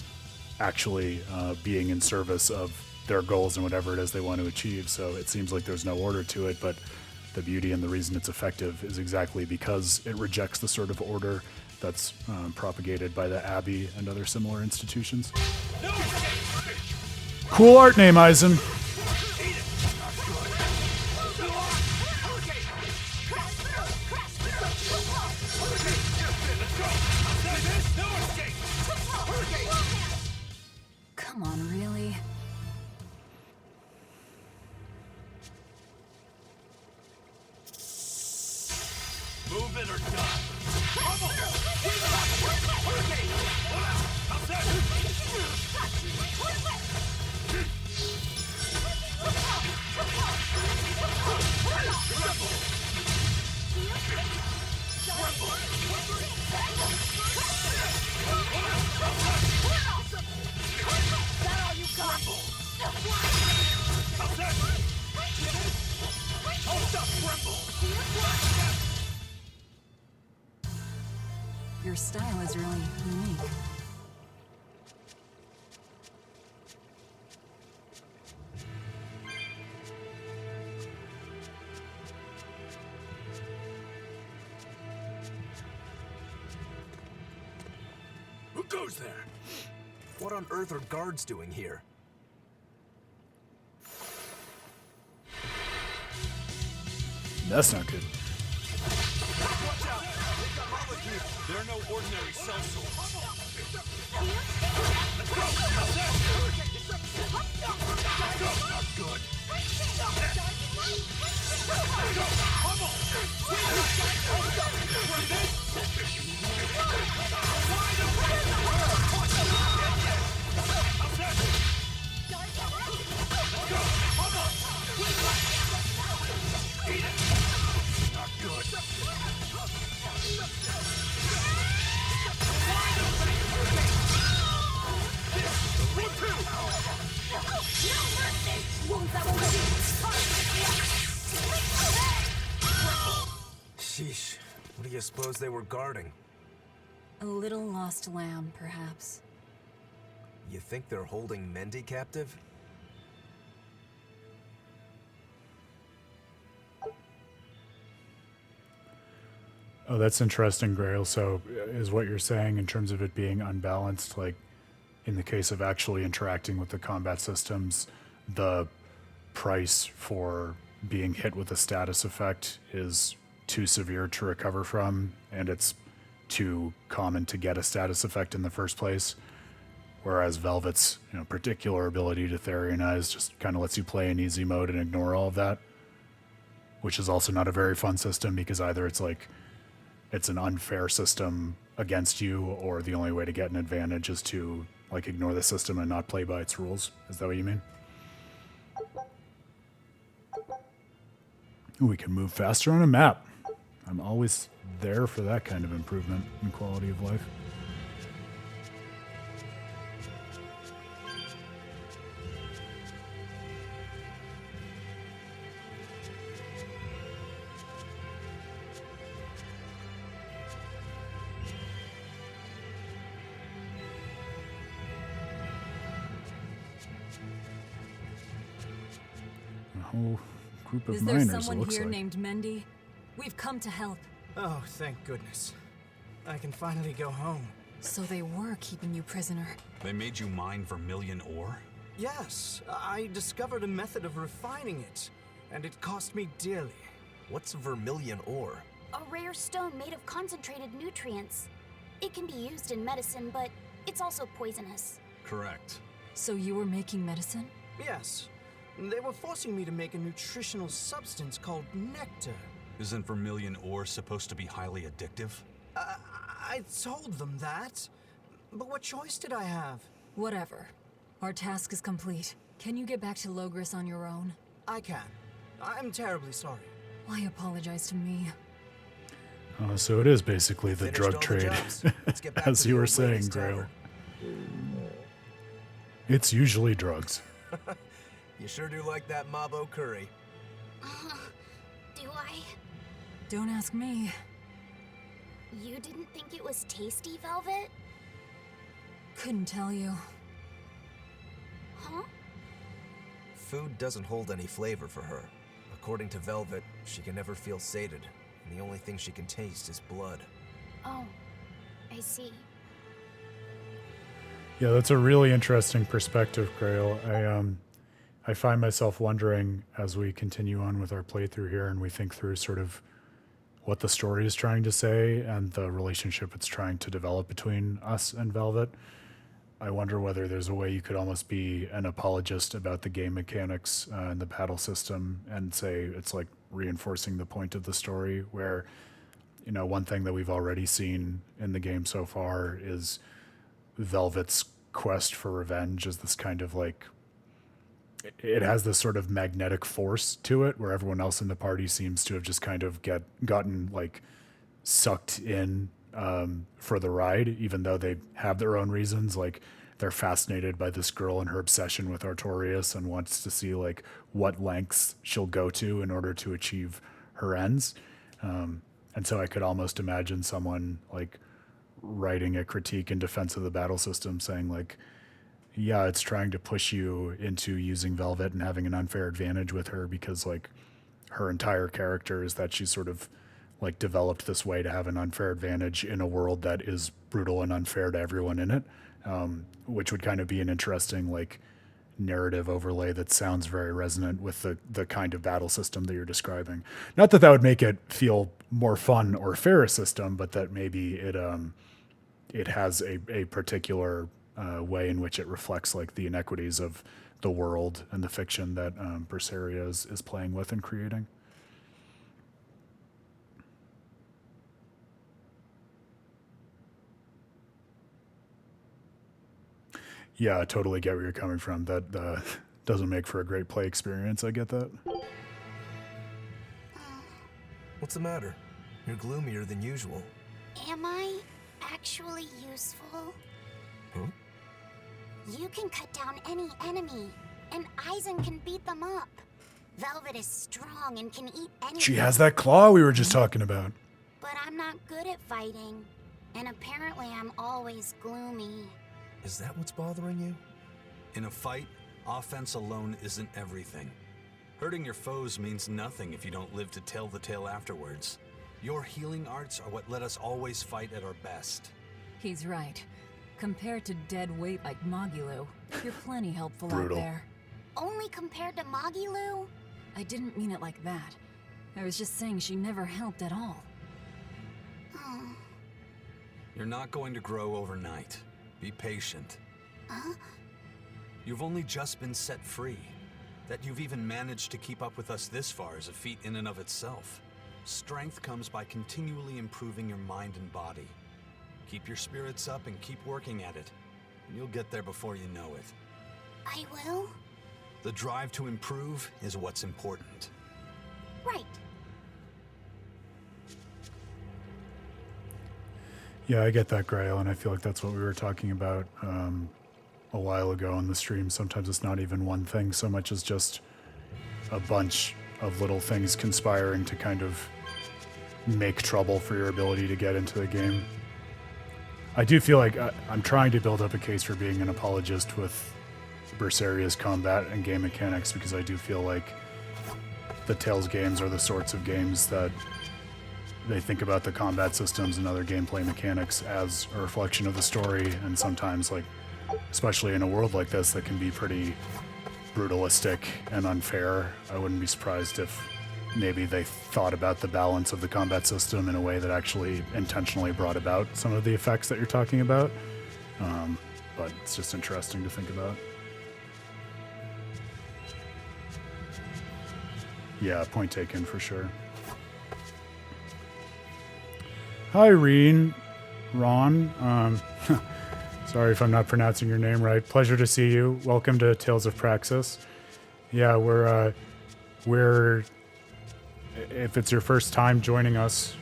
actually being in service of their goals and whatever it is they want to achieve. So it seems like there's no order to it, but the beauty and the reason it's effective is exactly because it rejects the sort of order that's propagated by the Abbey and other similar institutions. Cool art name, Aizen.
Come on, really?
Move it or die. Trouble! Hurricane! How's that?
Your style is really unique.
Who goes there?
What on earth are guards doing here?
That's not good.
Watch out! They've got molecules. They're no ordinary cell sorts. Let's go! How's that? Not good. Let's go! Pummel! How's that? Let's go! Pummel! Eat it! Not good.
Sheesh. What do you suppose they were guarding?
A little lost lamb, perhaps.
You think they're holding Mendy captive?
Oh, that's interesting, Grail. So is what you're saying in terms of it being unbalanced, like in the case of actually interacting with the combat systems, the price for being hit with a status effect is too severe to recover from, and it's too common to get a status effect in the first place. Whereas Velvet's particular ability to Therianize just kind of lets you play in easy mode and ignore all of that, which is also not a very fun system because either it's an unfair system against you, or the only way to get an advantage is to ignore the system and not play by its rules. Is that what you mean? We can move faster on a map. I'm always there for that kind of improvement in quality of life. Whole group of
Is there
miners,
someone
it looks
here
like.
named Mendy? We've come to help.
Oh, thank goodness. I can finally go home.
So they were keeping you prisoner.
They made you mine vermilion ore?
Yes, I discovered a method of refining it, and it cost me dearly.
What's vermilion ore?
A rare stone made of concentrated nutrients. It can be used in medicine, but it's also poisonous.
Correct.
So you were making medicine?
Yes, they were forcing me to make a nutritional substance called nectar.
Isn't vermilion ore supposed to be highly addictive?
I told them that, but what choice did I have?
Whatever. Our task is complete. Can you get back to Logris on your own?
I can. I'm terribly sorry.
Why apologize to me?
So it is basically the
Finished
drug
all the
trade,
jobs. Let's get back
as
to
you
the
were
old
saying,
ladies'
Grail.
tavern.
It's usually drugs.
You sure do like that Mabo curry.
Do I?
Don't ask me.
You didn't think it was tasty, Velvet?
Couldn't tell you.
Huh?
Food doesn't hold any flavor for her. According to Velvet, she can never feel sated, and the only thing she can taste is blood.
Oh, I see.
Yeah, that's a really interesting perspective, Grail. I find myself wondering as we continue on with our playthrough here and we think through sort of what the story is trying to say and the relationship it's trying to develop between us and Velvet. I wonder whether there's a way you could almost be an apologist about the game mechanics and the battle system and say it's like reinforcing the point of the story where, one thing that we've already seen in the game so far is Velvet's quest for revenge is this kind of it has this sort of magnetic force to it where everyone else in the party seems to have just kind of gotten sucked in for the ride, even though they have their own reasons. They're fascinated by this girl and her obsession with Artorias and wants to see what lengths she'll go to in order to achieve her ends. And so I could almost imagine someone writing a critique in defense of the battle system saying yeah, it's trying to push you into using Velvet and having an unfair advantage with her because her entire character is that she's sort of developed this way to have an unfair advantage in a world that is brutal and unfair to everyone in it, which would kind of be an interesting narrative overlay that sounds very resonant with the kind of battle system that you're describing. Not that would make it feel more fun or fair a system, but that maybe it has a particular way in which it reflects the inequities of the world and the fiction that Berseria is playing with and creating. Yeah, I totally get where you're coming from. That doesn't make for a great play experience. I get that.
What's the matter? You're gloomier than usual.
Am I actually useful?
Huh?
You can cut down any enemy, and Eisen can beat them up. Velvet is strong and can eat anything.
She has that claw we were just talking about.
But I'm not good at fighting, and apparently I'm always gloomy.
Is that what's bothering you?
In a fight, offense alone isn't everything. Hurting your foes means nothing if you don't live to tell the tale afterwards. Your healing arts are what let us always fight at our best.
He's right. Compared to dead weight like Magilu, you're plenty helpful
Brutal.
out there.
Only compared to Magilu?
I didn't mean it like that. I was just saying she never helped at all.
You're not going to grow overnight. Be patient. You've only just been set free. That you've even managed to keep up with us this far is a feat in and of itself. Strength comes by continually improving your mind and body. Keep your spirits up and keep working at it, and you'll get there before you know it.
I will?
The drive to improve is what's important.
Right.
Yeah, I get that, Grail, and I feel like that's what we were talking about a while ago on the stream. Sometimes it's not even one thing so much as just a bunch of little things conspiring to kind of make trouble for your ability to get into the game. I do feel like I'm trying to build up a case for being an apologist with Berseria's combat and game mechanics, because I do feel like the Tales games are the sorts of games that they think about the combat systems and other gameplay mechanics as a reflection of the story, and sometimes, like, especially in a world like this that can be pretty brutalistic and unfair, I wouldn't be surprised if maybe they thought about the balance of the combat system in a way that actually intentionally brought about some of the effects that you're talking about. But it's just interesting to think about. Yeah, point taken for sure. Hi, Ron. Sorry if I'm not pronouncing your name right. Pleasure to see you. Welcome to Tales of Praxis. Yeah, we're if it's your first time joining us,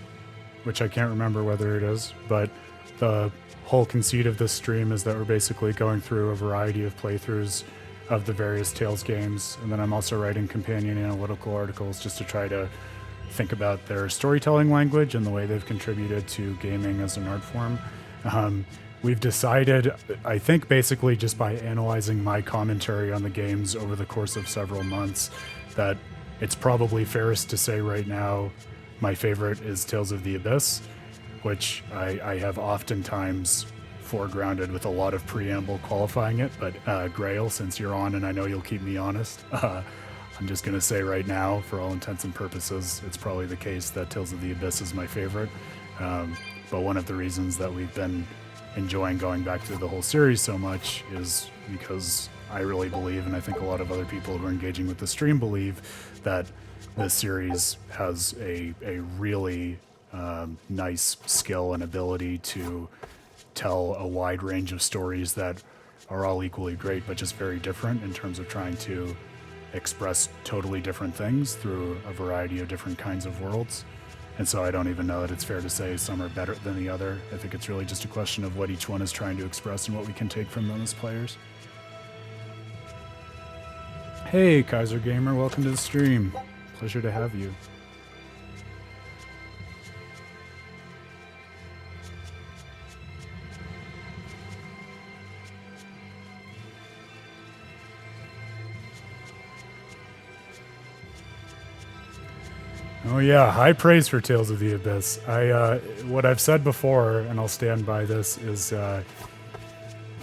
which I can't remember whether it is, but the whole conceit of this stream is that we're basically going through a variety of playthroughs of the various Tales games, and then I'm also writing companion analytical articles just to try to think about their storytelling language and the way they've contributed to gaming as an art form. We've decided, I think basically just by analyzing my commentary on the games over the course of several months, that it's probably fairest to say right now my favorite is Tales of the Abyss, which I have oftentimes foregrounded with a lot of preamble qualifying it. But Grail, since you're on and I know you'll keep me honest, I'm just going to say right now, for all intents and purposes, it's probably the case that Tales of the Abyss is my favorite. But one of the reasons that we've been enjoying going back through the whole series so much is because I really believe, and I think a lot of other people who are engaging with the stream believe, that this series has a really nice skill and ability to tell a wide range of stories that are all equally great, but just very different in terms of trying to express totally different things through a variety of different kinds of worlds. And so I don't even know that it's fair to say some are better than the other. I think it's really just a question of what each one is trying to express and what we can take from them as players. Hey, Kaiser Gamer, welcome to the stream. Pleasure to have you. Oh yeah, high praise for Tales of the Abyss. What I've said before, and I'll stand by this, is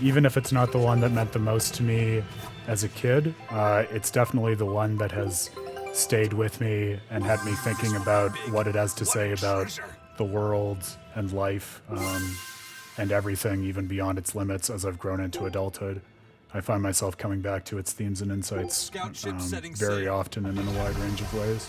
even if it's not the one that meant the most to me as a kid, it's definitely the one that has stayed with me and had me thinking about what it has to say about the world and life and everything, even beyond its limits as I've grown into adulthood. I find myself coming back to its themes and insights very often and in a wide range of ways.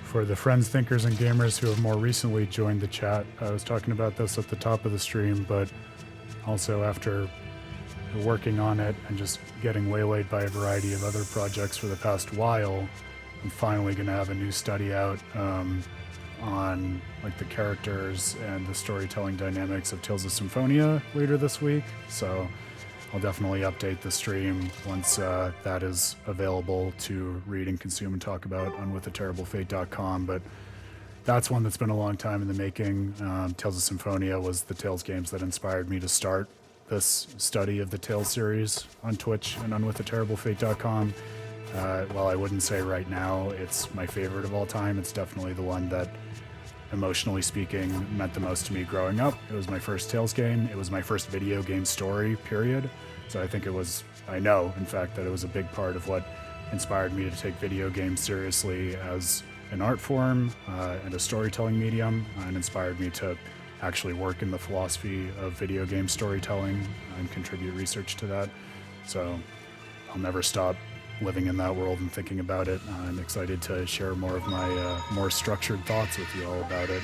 For the friends, thinkers, and gamers who have more recently joined the chat, I was talking about this at the top of the stream, but also after working on it and just getting waylaid by a variety of other projects for the past while, I'm finally going to have a new study out on like the characters and the storytelling dynamics of Tales of Symphonia later this week. So I'll definitely update the stream once that is available to read and consume and talk about on withaterriblefate.com. But that's one that's been a long time in the making. Tales of Symphonia was the Tales games that inspired me to start this study of the Tales series on Twitch and on withaterriblefate.com. While I wouldn't say right now it's my favorite of all time, it's definitely the one that, emotionally speaking, meant the most to me growing up. It was my first Tales game. It was my first video game story, period. So I think I know, in fact, that it was a big part of what inspired me to take video games seriously as an art form and a storytelling medium, and inspired me to actually work in the philosophy of video game storytelling and contribute research to that. So I'll never stop living in that world and thinking about it. I'm excited to share more of my more structured thoughts with you all about it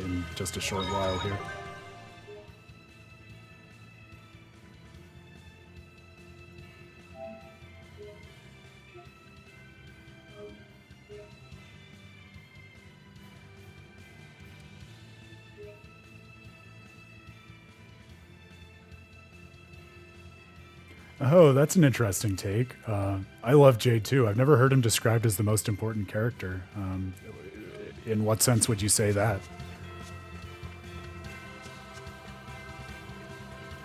in just a short while here. Oh, that's an interesting take. I love Jade too. I've never heard him described as the most important character. In what sense would you say that?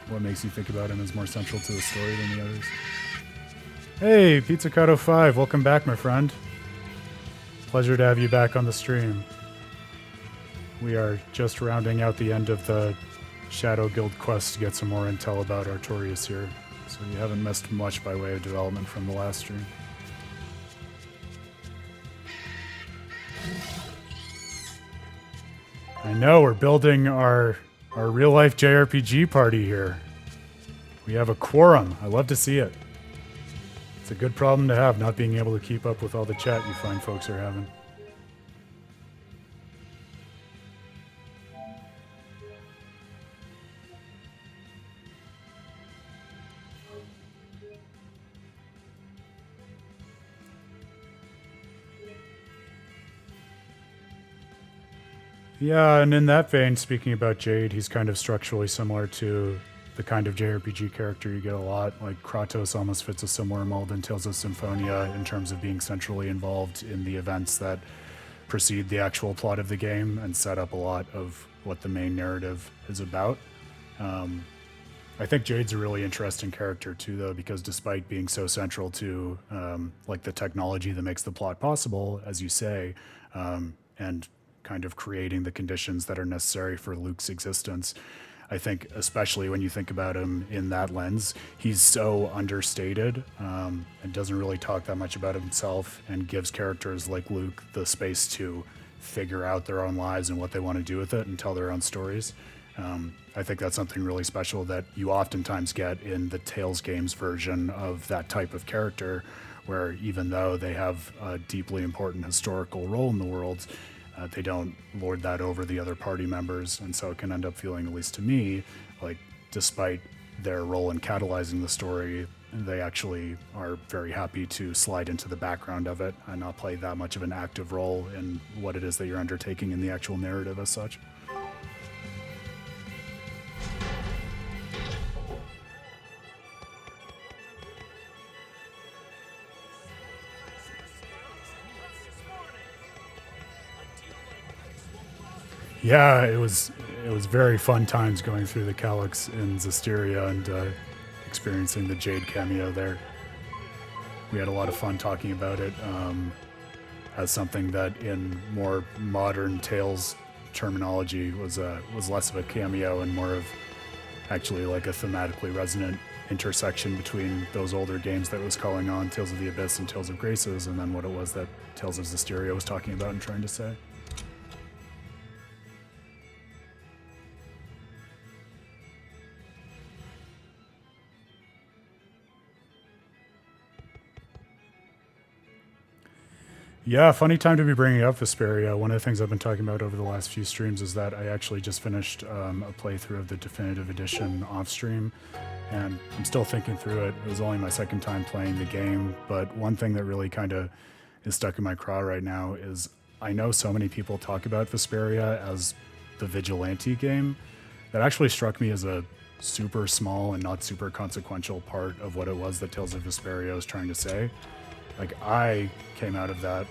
What makes you think about him as more central to the story than the others? Hey, Pizzicato 5, welcome back, my friend. Pleasure to have you back on the stream. We are just rounding out the end of the Shadow Guild quest to get some more intel about Artorias here. So you haven't missed much by way of development from the last stream. I know, we're building our real-life JRPG party here. We have a quorum. I love to see it. It's a good problem to have, not being able to keep up with all the chat you find folks are having. Yeah, and in that vein, speaking about Jade, he's kind of structurally similar to the kind of JRPG character you get a lot. Like Kratos almost fits a similar mold in Tales of Symphonia in terms of being centrally involved in the events that precede the actual plot of the game and set up a lot of what the main narrative is about. I think Jade's a really interesting character too, though, because despite being so central to like the technology that makes the plot possible, as you say, and kind of creating the conditions that are necessary for Luke's existence, I think, especially when you think about him in that lens, he's so understated and doesn't really talk that much about himself, and gives characters like Luke the space to figure out their own lives and what they want to do with it and tell their own stories. I think that's something really special that you oftentimes get in the Tales games version of that type of character, where even though they have a deeply important historical role in the world, they don't lord that over the other party members, and so it can end up feeling, at least to me, like despite their role in catalyzing the story, they actually are very happy to slide into the background of it and not play that much of an active role in what it is that you're undertaking in the actual narrative as such. Yeah, it was very fun times going through the Calyx in Zestiria and experiencing the Jade cameo there. We had a lot of fun talking about it as something that, in more modern Tales terminology, was less of a cameo and more of actually like a thematically resonant intersection between those older games that was calling on Tales of the Abyss and Tales of Graces, and then what it was that Tales of Zestiria was talking about and trying to say. Yeah, funny time to be bringing up Vesperia. One of the things I've been talking about over the last few streams is that I actually just finished a playthrough of the definitive edition off stream, and I'm still thinking through it. It was only my second time playing the game, but one thing that really kind of is stuck in my craw right now is I know so many people talk about Vesperia as the vigilante game. That actually struck me as a super small and not super consequential part of what it was that Tales of Vesperia was trying to say. Like, I came out of that,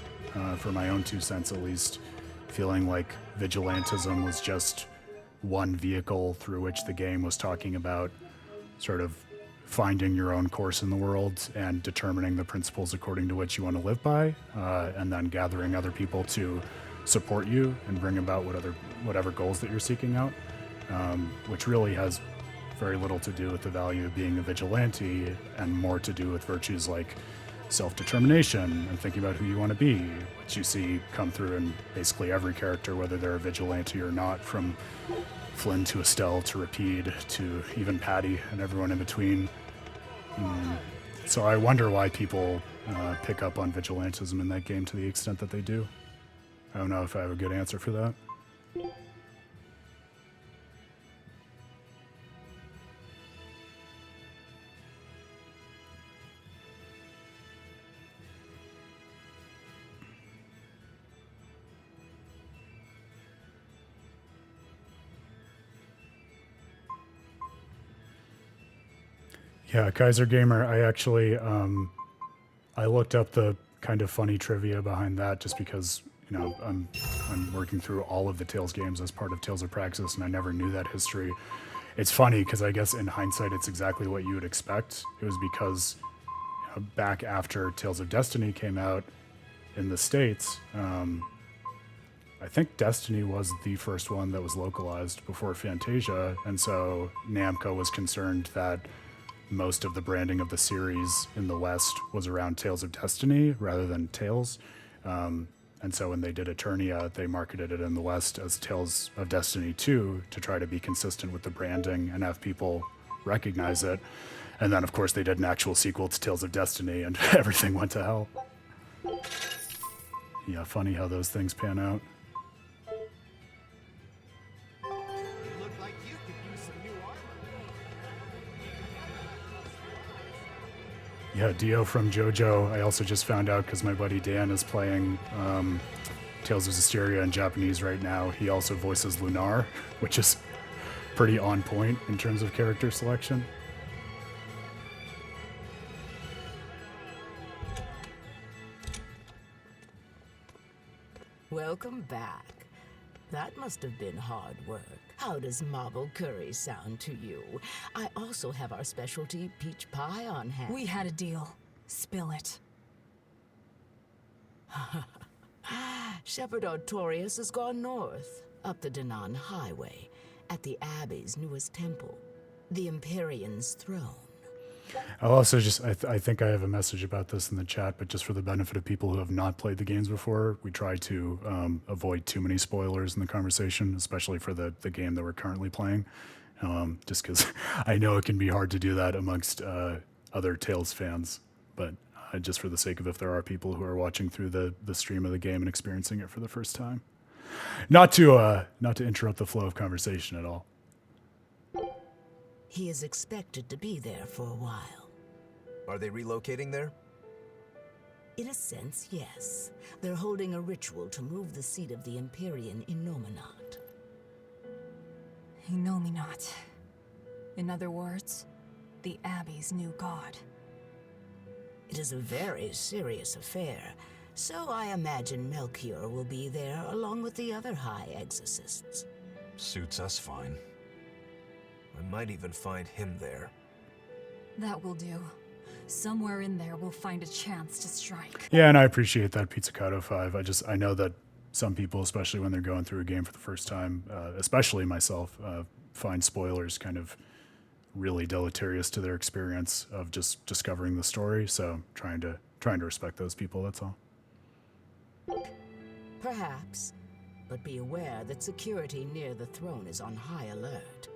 for my own 2 cents at least, feeling like vigilantism was just one vehicle through which the game was talking about sort of finding your own course in the world and determining the principles according to which you want to live by, and then gathering other people to support you and bring about whatever goals that you're seeking out, which really has very little to do with the value of being a vigilante and more to do with virtues like self-determination and thinking about who you want to be, which you see come through in basically every character, whether they're a vigilante or not, from Flynn to Estelle to Rapide to even Patty and everyone in between. So I wonder why people pick up on vigilantism in that game to the extent that they do. I don't know if I have a good answer for that. Yeah, Kaiser Gamer, I actually, I looked up the kind of funny trivia behind that just because, you know, I'm working through all of the Tales games as part of Tales of Praxis, and I never knew that history. It's funny because I guess in hindsight, it's exactly what you would expect. It was because back after Tales of Destiny came out in the States, I think Destiny was the first one that was localized before Fantasia, and so Namco was concerned that most of the branding of the series in the West was around Tales of Destiny rather than Tales. And so when they did Eternia, they marketed it in the West as Tales of Destiny 2 to try to be consistent with the branding and have people recognize it. And then, of course, they did an actual sequel to Tales of Destiny, and everything went to hell. Yeah, funny how those things pan out. Yeah, Dio from JoJo. I also just found out because my buddy Dan is playing Tales of Symphonia in Japanese right now. He also voices Lunar, which is pretty on point in terms of character selection.
Welcome back. That must have been hard work. How does marble curry sound to you? I also have our specialty peach pie on hand.
We had a deal. Spill it.
Shepherd Artorias has gone north, up the Danan Highway, at the Abbey's newest temple, the Empyrean's throne.
I'll also just, I think I have a message about this in the chat, but just for the benefit of people who have not played the games before, we try to avoid too many spoilers in the conversation, especially for the game that we're currently playing, just because I know it can be hard to do that amongst other Tales fans, but just for the sake of if there are people who are watching through the stream of the game and experiencing it for the first time. Not to interrupt the flow of conversation at all.
He is expected to be there for a while.
Are they relocating there?
In a sense, yes. They're holding a ritual to move the seat of the Empyrean in Nominat.
Nominat. In other words, the Abbey's new god.
It is a very serious affair, so I imagine Melchior will be there along with the other high exorcists.
Suits us fine.
I might even find him there.
That will do. Somewhere in there we'll find a chance to strike.
Yeah, and I appreciate that, Pizzicato 5. I know that some people, especially when they're going through a game for the first time, especially myself, find spoilers kind of really deleterious to their experience of just discovering the story. So trying to respect those people, that's all.
Perhaps, but be aware that security near the throne is on high alert.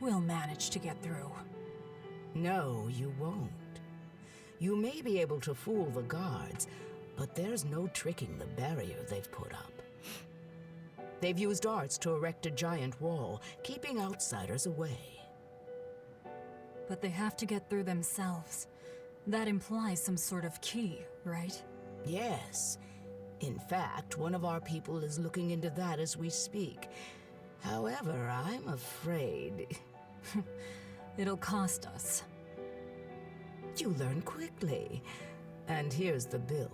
We'll manage to get through.
No, you won't. You may be able to fool the guards, but there's no tricking the barrier they've put up. They've used arts to erect a giant wall, keeping outsiders away.
But they have to get through themselves. That implies some sort of key, right?
Yes. In fact, one of our people is looking into that as we speak. However, I'm afraid...
It'll cost us.
You learn quickly. And here's the bill.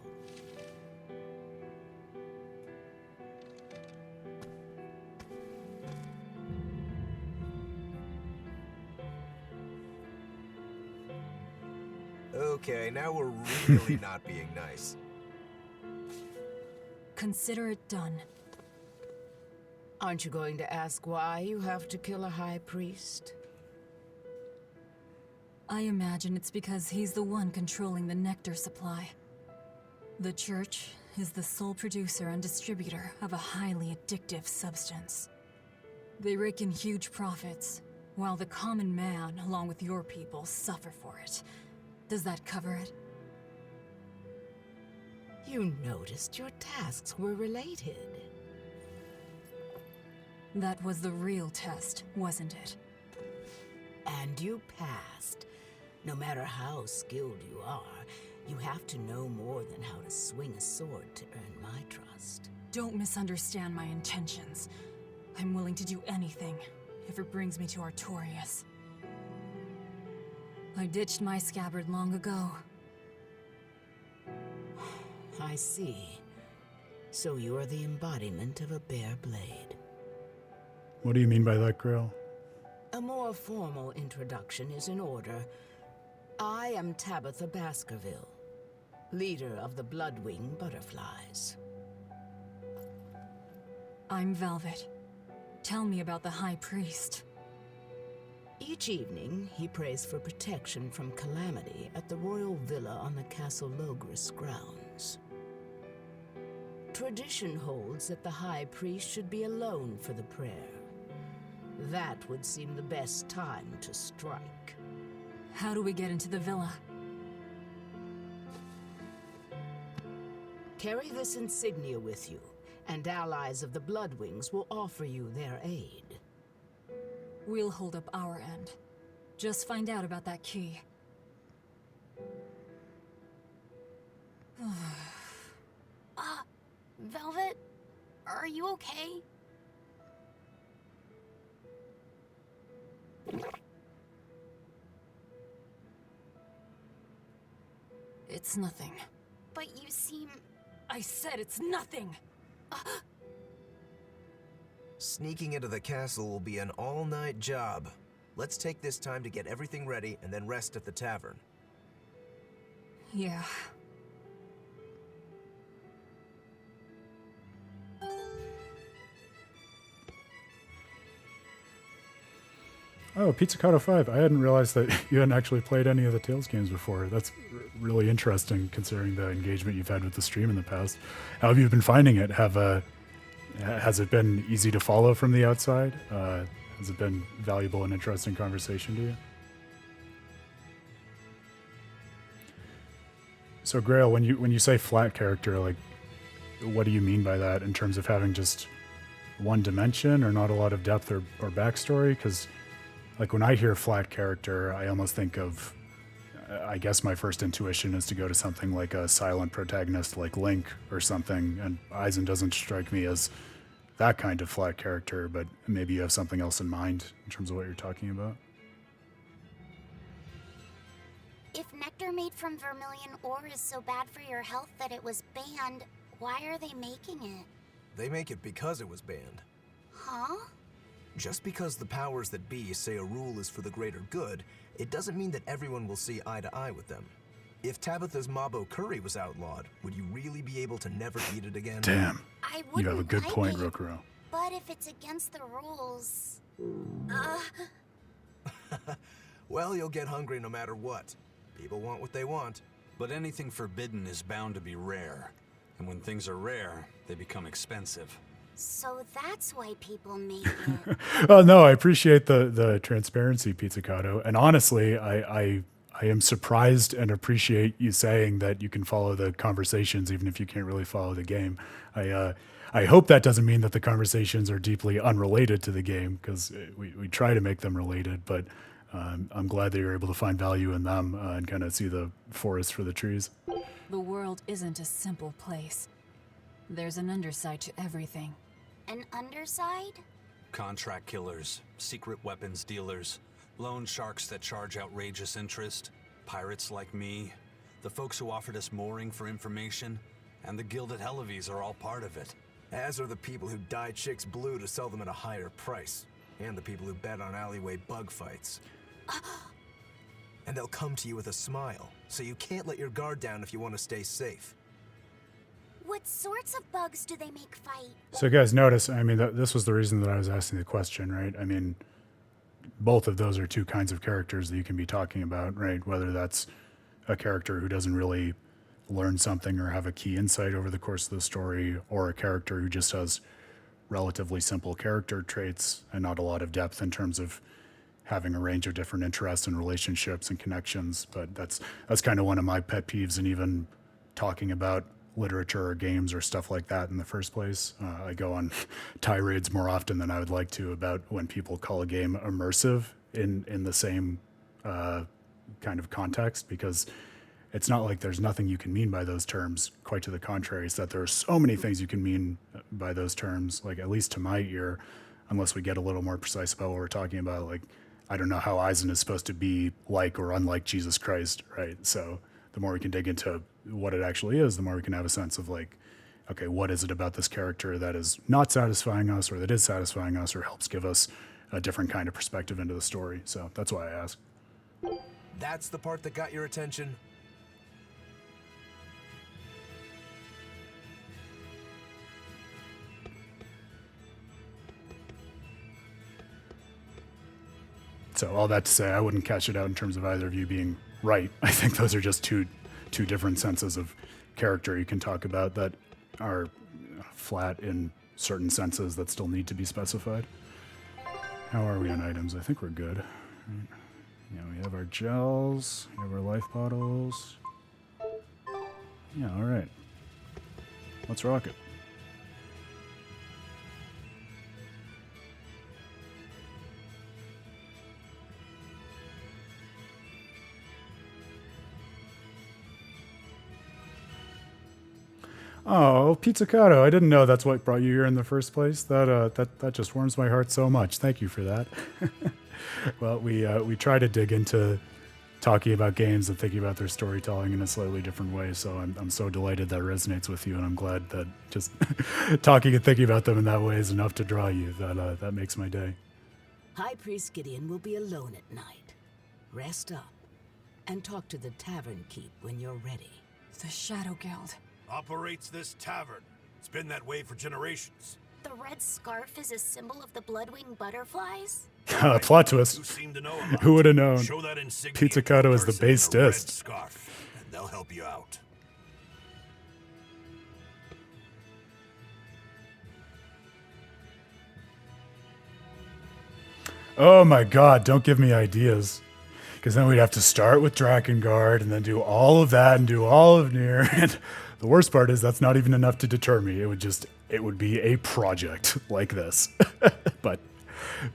Okay, now we're really not being nice.
Consider it done.
Aren't you going to ask why you have to kill a High Priest?
I imagine it's because he's the one controlling the nectar supply. The Church is the sole producer and distributor of a highly addictive substance. They rake in huge profits, while the common man, along with your people, suffer for it. Does that cover it?
You noticed your tasks were related.
That was the real test, wasn't it?
And you passed. No matter how skilled you are, you have to know more than how to swing a sword to earn my trust.
Don't misunderstand my intentions. I'm willing to do anything, if it brings me to Artorias. I ditched my scabbard long ago.
I see. So you're the embodiment of a bare blade.
What do you mean by that, Grail?
A more formal introduction is in order. I am Tabitha Baskerville, leader of the Bloodwing Butterflies.
I'm Velvet. Tell me about the High Priest.
Each evening, he prays for protection from calamity at the royal villa on the Castle Logris grounds. Tradition holds that the High Priest should be alone for the prayer. That would seem the best time to strike.
How do we get into the villa?
Carry this insignia with you, and allies of the Bloodwings will offer you their aid.
We'll hold up our end. Just find out about that key.
Velvet? Are you okay?
It's nothing.
But you seem...
I said it's nothing!
Sneaking into the castle will be an all-night job. Let's take this time to get everything ready and then rest at the tavern.
Yeah.
Oh, Pizzicato 5. I hadn't realized that you hadn't actually played any of the Tales games before. That's really interesting considering the engagement you've had with the stream in the past. How have you been finding it? Has it been easy to follow from the outside? Has it been valuable and interesting conversation to you? So Grail, when you say flat character, like, what do you mean by that in terms of having just one dimension or not a lot of depth or backstory? Because like when I hear flat character, I almost think of, I guess my first intuition is to go to something like a silent protagonist like Link or something, and Eisen doesn't strike me as that kind of flat character, but maybe you have something else in mind in terms of what you're talking about.
If nectar made from vermilion ore is so bad for your health that it was banned, why are they making it?
They make it because it was banned.
Huh?
Just because the powers that be say a rule is for the greater good, it doesn't mean that everyone will see eye to eye with them. If Tabitha's Mabo curry was outlawed, would you really be able to never eat it again?
Damn.
I
You
wouldn't
have a good
like
point,
it,
Rokuro.
But if it's against the rules...
Well, you'll get hungry no matter what. People want what they want.
But anything forbidden is bound to be rare. And when things are rare, they become expensive.
So that's why people make it.
Oh no, I appreciate the transparency, Pizzicato. And honestly, I am surprised and appreciate you saying that you can follow the conversations even if you can't really follow the game. I hope that doesn't mean that the conversations are deeply unrelated to the game, because we try to make them related, but I'm glad that you're able to find value in them and kind of see the forest for the trees.
The world isn't a simple place. There's an underside to everything.
An underside?
Contract killers, secret weapons dealers, loan sharks that charge outrageous interest, pirates like me, the folks who offered us mooring for information, and the guild at Helives are all part of it.
As are the people who dye chicks blue to sell them at a higher price. And the people who bet on alleyway bug fights. and they'll come to you with a smile, so you can't let your guard down if you want to stay safe.
What sorts of bugs do they make fight?
So guys, notice, I mean, this was the reason that I was asking the question, right? I mean, both of those are two kinds of characters that you can be talking about, right? Whether that's a character who doesn't really learn something or have a key insight over the course of the story, or a character who just has relatively simple character traits and not a lot of depth in terms of having a range of different interests and relationships and connections. But that's kind of one of my pet peeves, and even talking about literature or games or stuff like that in the first place. I go on tirades more often than I would like to about when people call a game immersive in the same kind of context, because it's not like there's nothing you can mean by those terms. Quite to the contrary, it's that there are so many things you can mean by those terms, like at least to my ear, unless we get a little more precise about what we're talking about. Like, I don't know how Eisen is supposed to be like or unlike Jesus Christ, right? So the more we can dig into what it actually is, the more we can have a sense of like, okay, what is it about this character that is not satisfying us, or that is satisfying us, or helps give us a different kind of perspective into the story. So that's why I ask.
That's the part that got your attention?
So all that to say, I wouldn't catch it out in terms of either of you being right. I think those are just two different senses of character you can talk about that are flat in certain senses that still need to be specified. How are we on items? I think we're good. Right. Yeah, we have our gels, we have our life bottles. Yeah, all right. Let's rock it. Oh, Pizzicato, I didn't know that's what brought you here in the first place. That just warms my heart so much. Thank you for that. Well, we try to dig into talking about games and thinking about their storytelling in a slightly different way. So I'm so delighted that resonates with you, and I'm glad that just talking and thinking about them in that way is enough to draw you. That makes my day.
High Priest Gideon will be alone at night. Rest up and talk to the tavern keep when you're ready.
The Shadow Guild.
Operates this tavern. It's been that way for generations.
The red scarf is a symbol of the Bloodwing Butterflies?
Plot twist.
You seem to know about.
Who would have known?
Show that insignia
Pizzicato is the
person in
base
a red
dist.
scarf, and they'll help you out.
Oh my god, don't give me ideas. Because then we'd have to start with Drakengard and then do all of that and do all of Nier. And the worst part is that's not even enough to deter me. It would be a project like this. But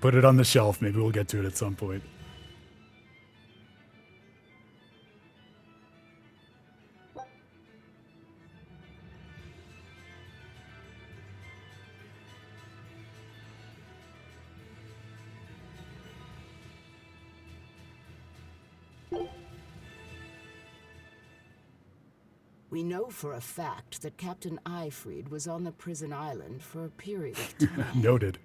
put it on the shelf. Maybe we'll get to it at some point.
We know for a fact that Captain Eyfried was on the prison island for a period of time.
Noted.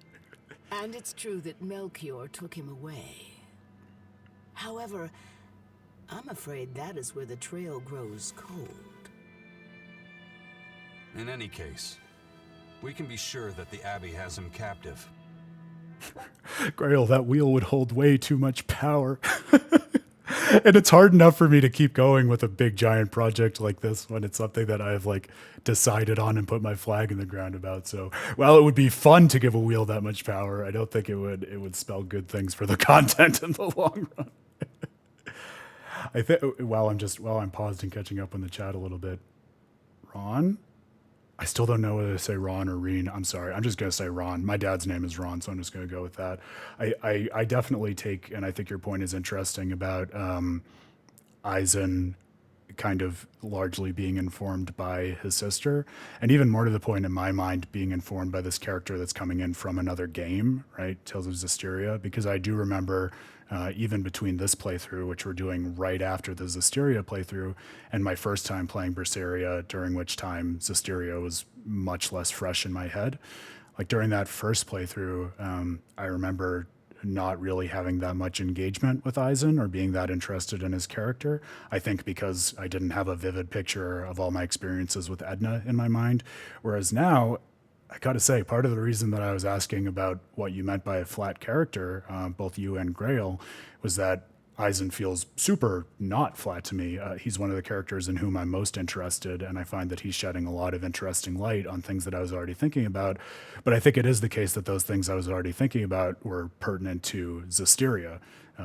And it's true that Melchior took him away. However, I'm afraid that is where the trail grows cold.
In any case, we can be sure that the Abbey has him captive.
Grail, that wheel would hold way too much power. And it's hard enough for me to keep going with a big giant project like this when it's something that I've like decided on and put my flag in the ground about. So while it would be fun to give a wheel that much power, I don't think it would spell good things for the content in the long run. I think while I'm paused and catching up on the chat a little bit, Ron? I still don't know whether to say Ron or Reen. I'm sorry. I'm just going to say Ron. My dad's name is Ron, so I'm just going to go with that. I definitely take, and I think your point is interesting about Eisen kind of largely being informed by his sister, and even more to the point in my mind, being informed by this character that's coming in from another game, right? Tales of Symphonia, because I do remember even between this playthrough, which we're doing right after the Symphonia playthrough, and my first time playing Berseria, during which time Symphonia was much less fresh in my head. Like during that first playthrough, I remember not really having that much engagement with Eisen or being that interested in his character. I think because I didn't have a vivid picture of all my experiences with Edna in my mind. Whereas now, I gotta say, part of the reason that I was asking about what you meant by a flat character, both you and Grail, was that Eisen feels super not flat to me. He's one of the characters in whom I'm most interested, and I find that he's shedding a lot of interesting light on things that I was already thinking about. But I think it is the case that those things I was already thinking about were pertinent to Zestiria.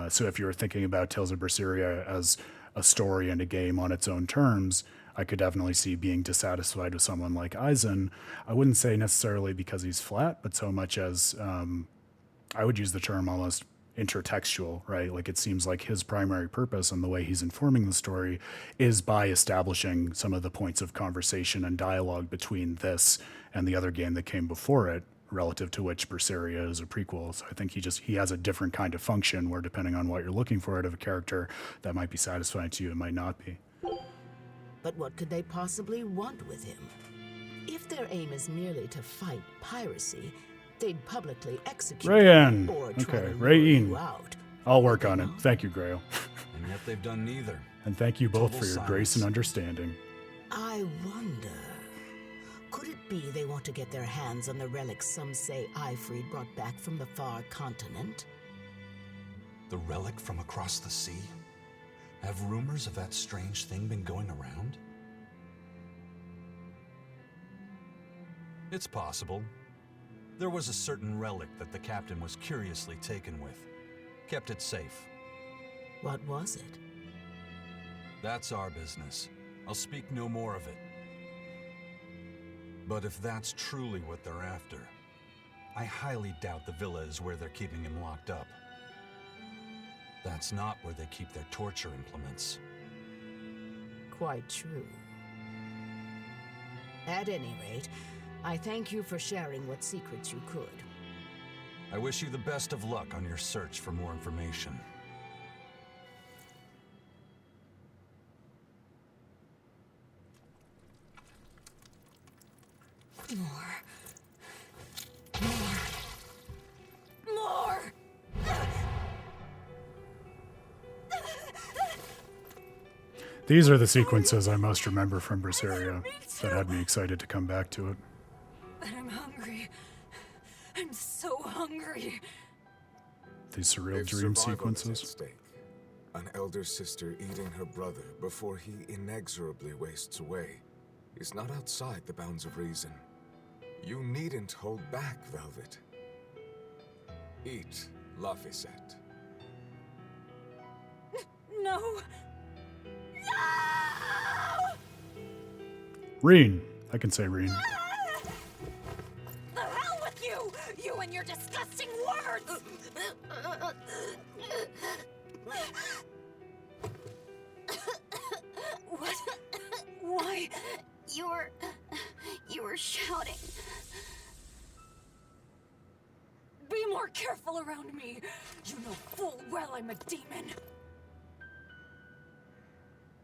So if you were thinking about Tales of Berseria as a story and a game on its own terms, I could definitely see being dissatisfied with someone like Eisen. I wouldn't say necessarily because he's flat, but so much as I would use the term almost intertextual, right? Like it seems like his primary purpose and the way he's informing the story is by establishing some of the points of conversation and dialogue between this and the other game that came before it, relative to which Berseria is a prequel. So I think he has a different kind of function where depending on what you're looking for out of a character, that might be satisfying to you, it might not be.
But what could they possibly want with him? If their aim is merely to fight piracy, they'd publicly execute
Rayan.
or try
Okay,
to lure you
Rayan.
out.
I'll work on it. Thank you, Grail.
And yet they've done neither.
And thank you both
Total
for your
silence.
grace and understanding.
I wonder, could it be they want to get their hands on the relics some say Ifrid brought back from the far continent?
The relic from across the sea? Have rumors of that strange thing been going around? It's possible. There was a certain relic that the captain was curiously taken with. Kept it safe.
What was it?
That's our business. I'll speak no more of it. But if that's truly what they're after, I highly doubt the villa is where they're keeping him locked up. That's not where they keep their torture implements.
Quite true. At any rate, I thank you for sharing what secrets you could.
I wish you the best of luck on your search for more information.
More.
These are the sequences I most remember from Berseria that had me excited to come back to it.
I'm hungry. I'm so hungry.
These surreal
If
dream
survival is at
sequences.
stake, an elder sister eating her brother before he inexorably wastes away is not outside the bounds of reason. You needn't hold back, Velvet. Eat, Laphicet.
No. No!
Reen. I can say Reen.
The hell with you! You and your disgusting words! What? Why?
You were shouting.
Be more careful around me. You know full well I'm a demon.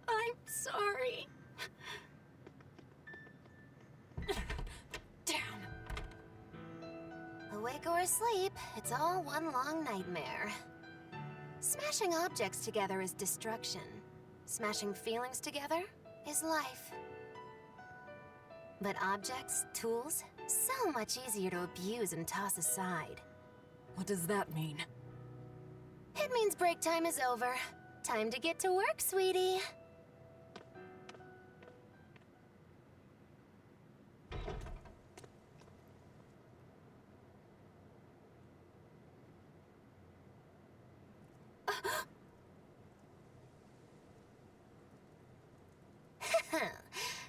I'm sorry.
Damn.
Awake or asleep, it's all one long nightmare. Smashing objects together is destruction. Smashing feelings together is life. But objects, tools, so much easier to abuse and toss aside.
What does that mean?
It means break time is over. Time to get to work, sweetie.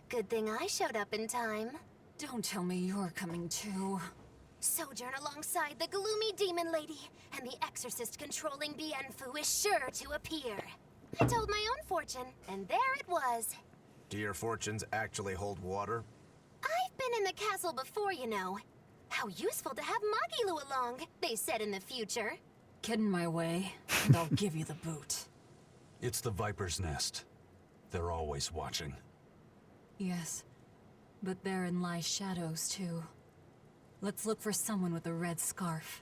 Good thing I showed up in time.
Don't tell me you're coming too.
Sojourn alongside the gloomy demon lady, and the exorcist controlling Bienfu is sure to appear. I told my own fortune, and there it was.
Do your fortunes actually hold water?
I've been in the castle before, you know. How useful to have Magilu along, they said in the future.
Get in my way, and I'll give you the boot.
It's the Viper's Nest. They're always watching.
Yes, but therein lie shadows too. Let's look for someone with a red scarf.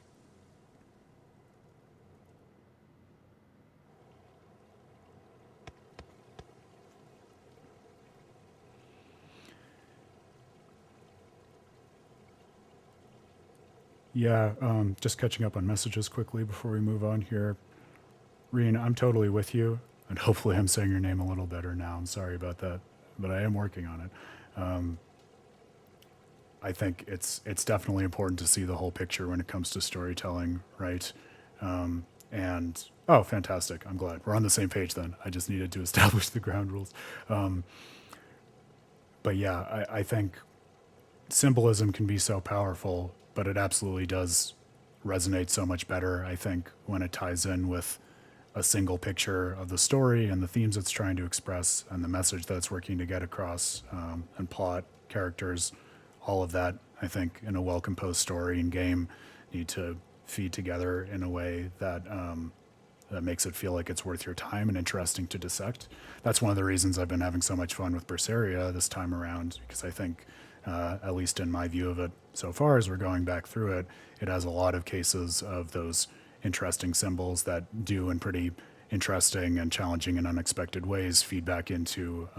Yeah, just catching up on messages quickly before we move on here. Reen, I'm totally with you, and hopefully I'm saying your name a little better now. I'm sorry about that, but I am working on it. I think it's definitely important to see the whole picture when it comes to storytelling, right? And oh, fantastic! I'm glad we're on the same page. Then I just needed to establish the ground rules. But yeah, I think symbolism can be so powerful, but it absolutely does resonate so much better, I think, when it ties in with a single picture of the story and the themes it's trying to express and the message that it's working to get across, and plot, characters, all of that, I think, in a well-composed story and game need to feed together in a way that that makes it feel like it's worth your time and interesting to dissect. That's one of the reasons I've been having so much fun with Berseria this time around, because I think, at least in my view of it so far, as we're going back through it, it has a lot of cases of those interesting symbols that do, in pretty interesting and challenging and unexpected ways, feed back into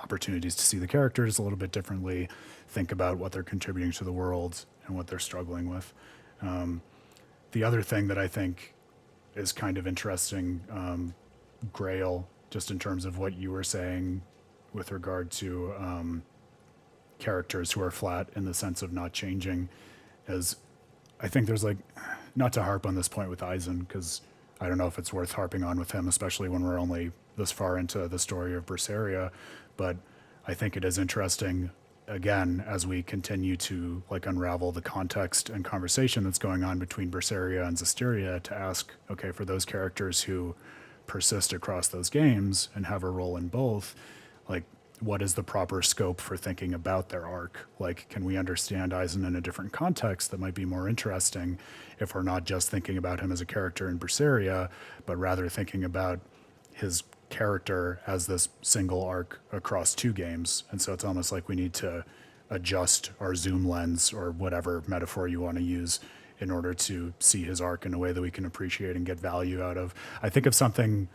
opportunities to see the characters a little bit differently, think about what they're contributing to the world and what they're struggling with. The other thing that I think is kind of interesting, Grail, just in terms of what you were saying with regard to characters who are flat in the sense of not changing, is I think there's like, not to harp on this point with Eisen, because I don't know if it's worth harping on with him, especially when we're only this far into the story of Berseria, but I think it is interesting, again, as we continue to like unravel the context and conversation that's going on between Berseria and Zestiria, to ask, okay, for those characters who persist across those games and have a role in both, like, what is the proper scope for thinking about their arc? Like, can we understand Eisen in a different context that might be more interesting if we're not just thinking about him as a character in Berseria, but rather thinking about his character as this single arc across two games? And so it's almost like we need to adjust our zoom lens, or whatever metaphor you want to use, in order to see his arc in a way that we can appreciate and get value out of. I think of something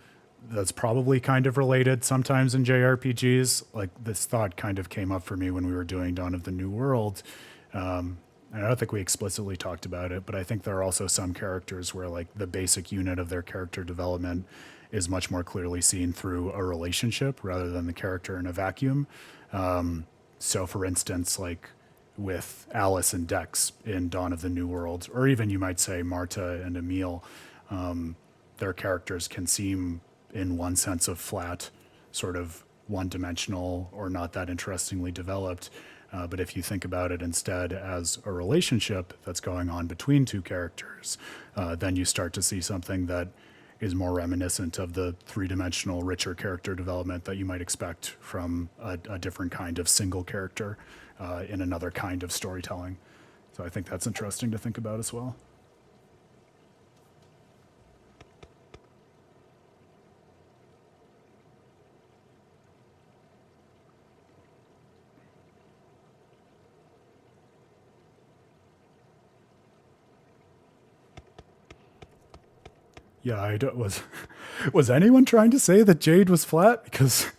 that's probably kind of related sometimes in JRPGs. Like, this thought kind of came up for me when we were doing Dawn of the New World. And I don't think we explicitly talked about it, but I think there are also some characters where like the basic unit of their character development is much more clearly seen through a relationship rather than the character in a vacuum. So for instance, like with Alice and Dex in Dawn of the New World, or even you might say Marta and Emil, their characters can seem in one sense of flat, sort of one-dimensional or not that interestingly developed. But if you think about it instead as a relationship that's going on between two characters, then you start to see something that is more reminiscent of the three-dimensional, richer character development that you might expect from a different kind of single character in another kind of storytelling. So I think that's interesting to think about as well. Yeah, was anyone trying to say that Jade was flat? Because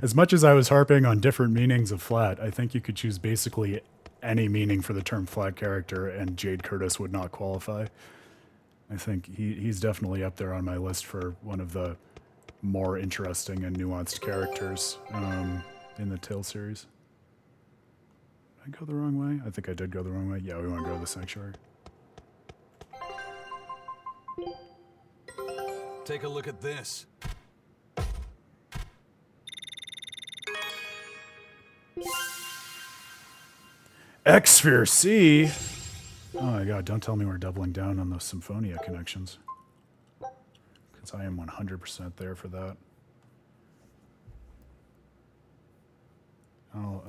as much as I was harping on different meanings of flat, I think you could choose basically any meaning for the term flat character and Jade Curtis would not qualify. I think he's definitely up there on my list for one of the more interesting and nuanced characters in the Tales series. Did I go the wrong way? I think I did go the wrong way. Yeah, we want to go to the Sanctuary.
Take a look at this.
X-Sphere C. Oh my god, don't tell me we're doubling down on those Symphonia connections. Because I am 100% there for that. I'll,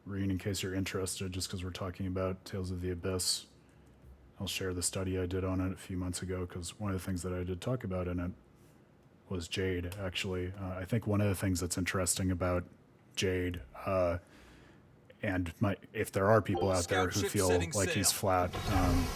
Reen, in case you're interested, just because we're talking about Tales of the Abyss, I'll share the study I did on it a few months ago, because one of the things that I did talk about in it was Jade, actually. I think one of the things that's interesting about Jade, and if there are people out there who feel like he's flat,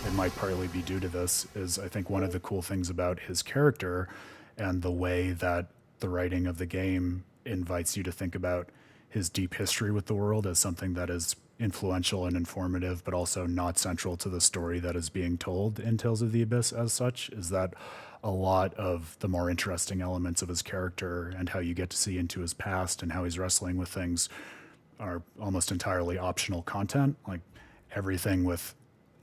it might partly be due to this, is I think one of the cool things about his character and the way that the writing of the game invites you to think about his deep history with the world as something that is influential and informative, but also not central to the story that is being told in Tales of the Abyss as such, is that a lot of the more interesting elements of his character and how you get to see into his past and how he's wrestling with things are almost entirely optional content. Like everything with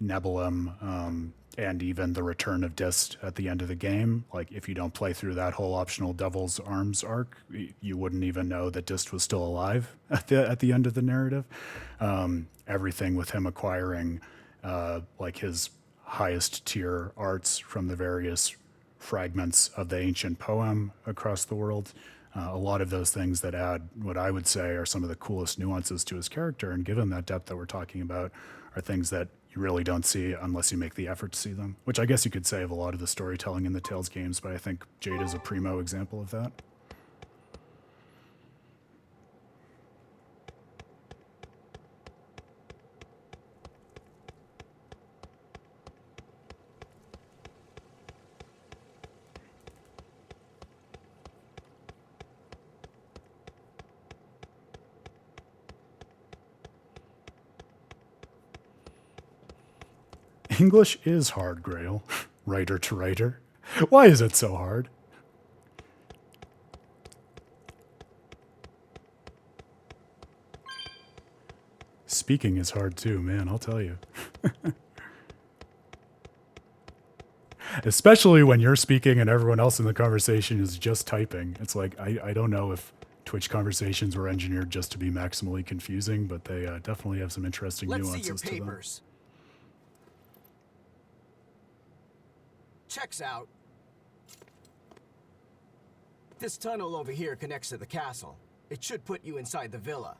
Nebulum, and even the return of Dist at the end of the game. Like if you don't play through that whole optional Devil's Arms arc, you wouldn't even know that Dist was still alive at the end of the narrative. Everything with him acquiring like his highest tier arts from the various fragments of the ancient poem across the world. A lot of those things that add what I would say are some of the coolest nuances to his character, and give him that depth that we're talking about, are things that you really don't see unless you make the effort to see them, which I guess you could say of a lot of the storytelling in the Tales games, but I think Jade is a primo example of that. English is hard, Grail. Writer to writer. Why is it so hard? Speaking is hard too, man, I'll tell you. Especially when you're speaking and everyone else in the conversation is just typing. It's like, I don't know if Twitch conversations were engineered just to be maximally confusing, but they definitely have some interesting nuances to them.
Let's see your papers. Checks out. This tunnel over here connects to the castle. It should put you inside the villa.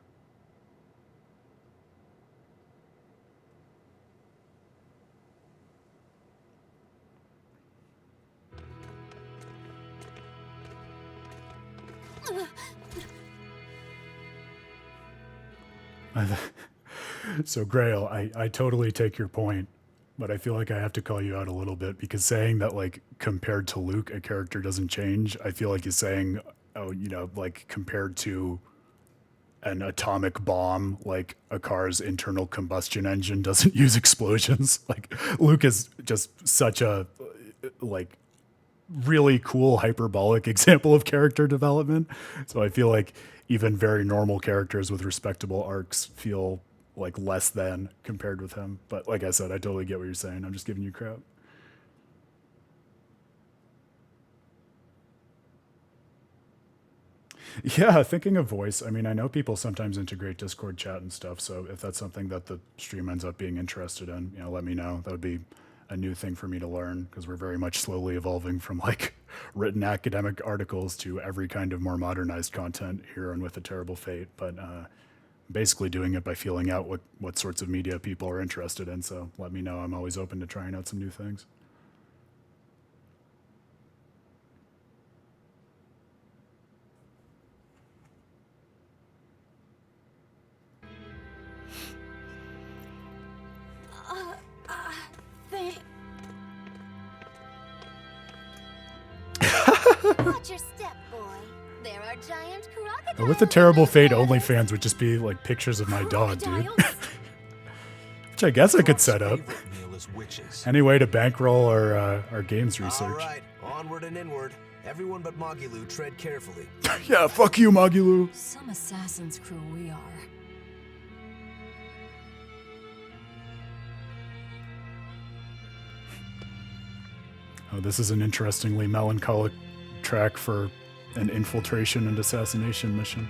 So Grail, I totally take your point, but I feel like I have to call you out a little bit, because saying that, like, compared to Luke, a character doesn't change, I feel like you're saying, oh, you know, like, compared to an atomic bomb, like, a car's internal combustion engine doesn't use explosions. Like, Luke is just such a, like, really cool hyperbolic example of character development. So I feel like even very normal characters with respectable arcs feel like less than compared with him. But like I said, I totally get what you're saying. I'm just giving you crap. Yeah, thinking of voice, I mean, I know people sometimes integrate Discord chat and stuff, so if that's something that the stream ends up being interested in, you know, let me know. That would be a new thing for me to learn, because we're very much slowly evolving from, like, written academic articles to every kind of more modernized content here on With a Terrible Fate. But basically doing it by feeling out what sorts of media people are interested in, so let me know. I'm always open to trying out some new things.
Watch your step, boy. There are giant crocodiles.
With the Terrible Fate OnlyFans would just be like pictures of my dog, dude. Which I guess I could set up. Any way to bankroll our games research.
All right, onward and inward. Everyone but Magilu, tread carefully.
Yeah, fuck you, Magilu.
Some assassin's crew we are.
Oh, this is an interestingly melancholic track for an infiltration and assassination mission.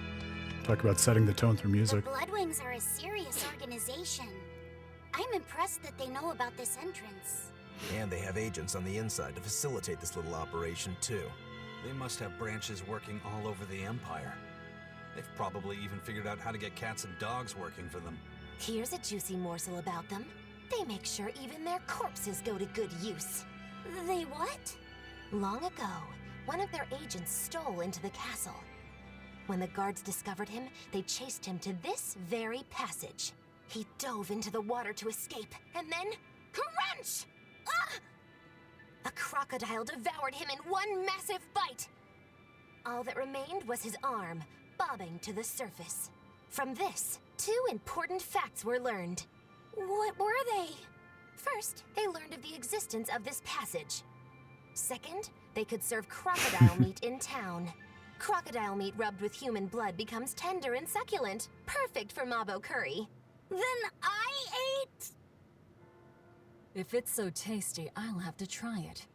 Talk about setting the tone through music.
The Bloodwings are a serious organization. I'm impressed that they know about this entrance.
And they have agents on the inside to facilitate this little operation, too.
They must have branches working all over the Empire. They've probably even figured out how to get cats and dogs working for them.
Here's a juicy morsel about them. They make sure even their corpses go to good use. They what? Long ago, one of their agents stole into the castle. When the guards discovered him, they chased him to this very passage. He dove into the water to escape, and then crunch! Ah! A crocodile devoured him in one massive bite. All that remained was his arm, bobbing to the surface. From this, 2 important facts were learned. What were they? First, they learned of the existence of this passage. Second, they could serve crocodile meat in town. Crocodile meat rubbed with human blood becomes tender and succulent, perfect for Mabo curry. Then I ate...
If it's so tasty, I'll have to try it.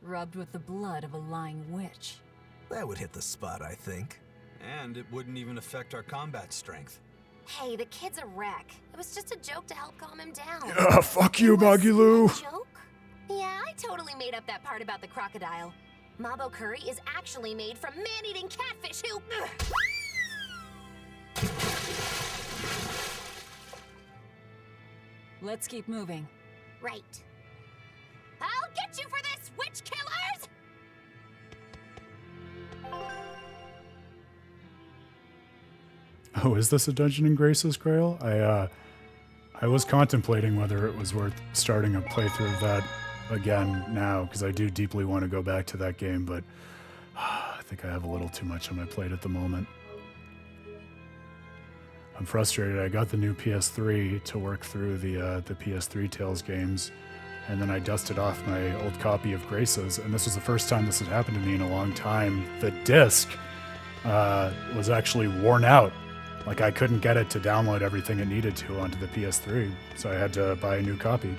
Rubbed with the blood of a lying witch.
That would hit the spot, I think.
And it wouldn't even affect our combat strength.
Hey, the kid's a wreck. It was just a joke to help calm him down.
Fuck you, Magilu.
Joke? Yeah, I totally made up that part about the crocodile. Mabo curry is actually made from man-eating catfish who...
Let's keep moving.
Right. I'll get you for this, witch killers!
Oh, is this a Dungeon and Graces, Grail? I was contemplating whether it was worth starting a playthrough of that again now, because I do deeply want to go back to that game, but I think I have a little too much on my plate at the moment. I'm frustrated. I got the new PS3 to work through the PS3 Tales games, and then I dusted off my old copy of Graces, and this was the first time this had happened to me in a long time. The disc was actually worn out. Like, I couldn't get it to download everything it needed to onto the PS3, so I had to buy a new copy.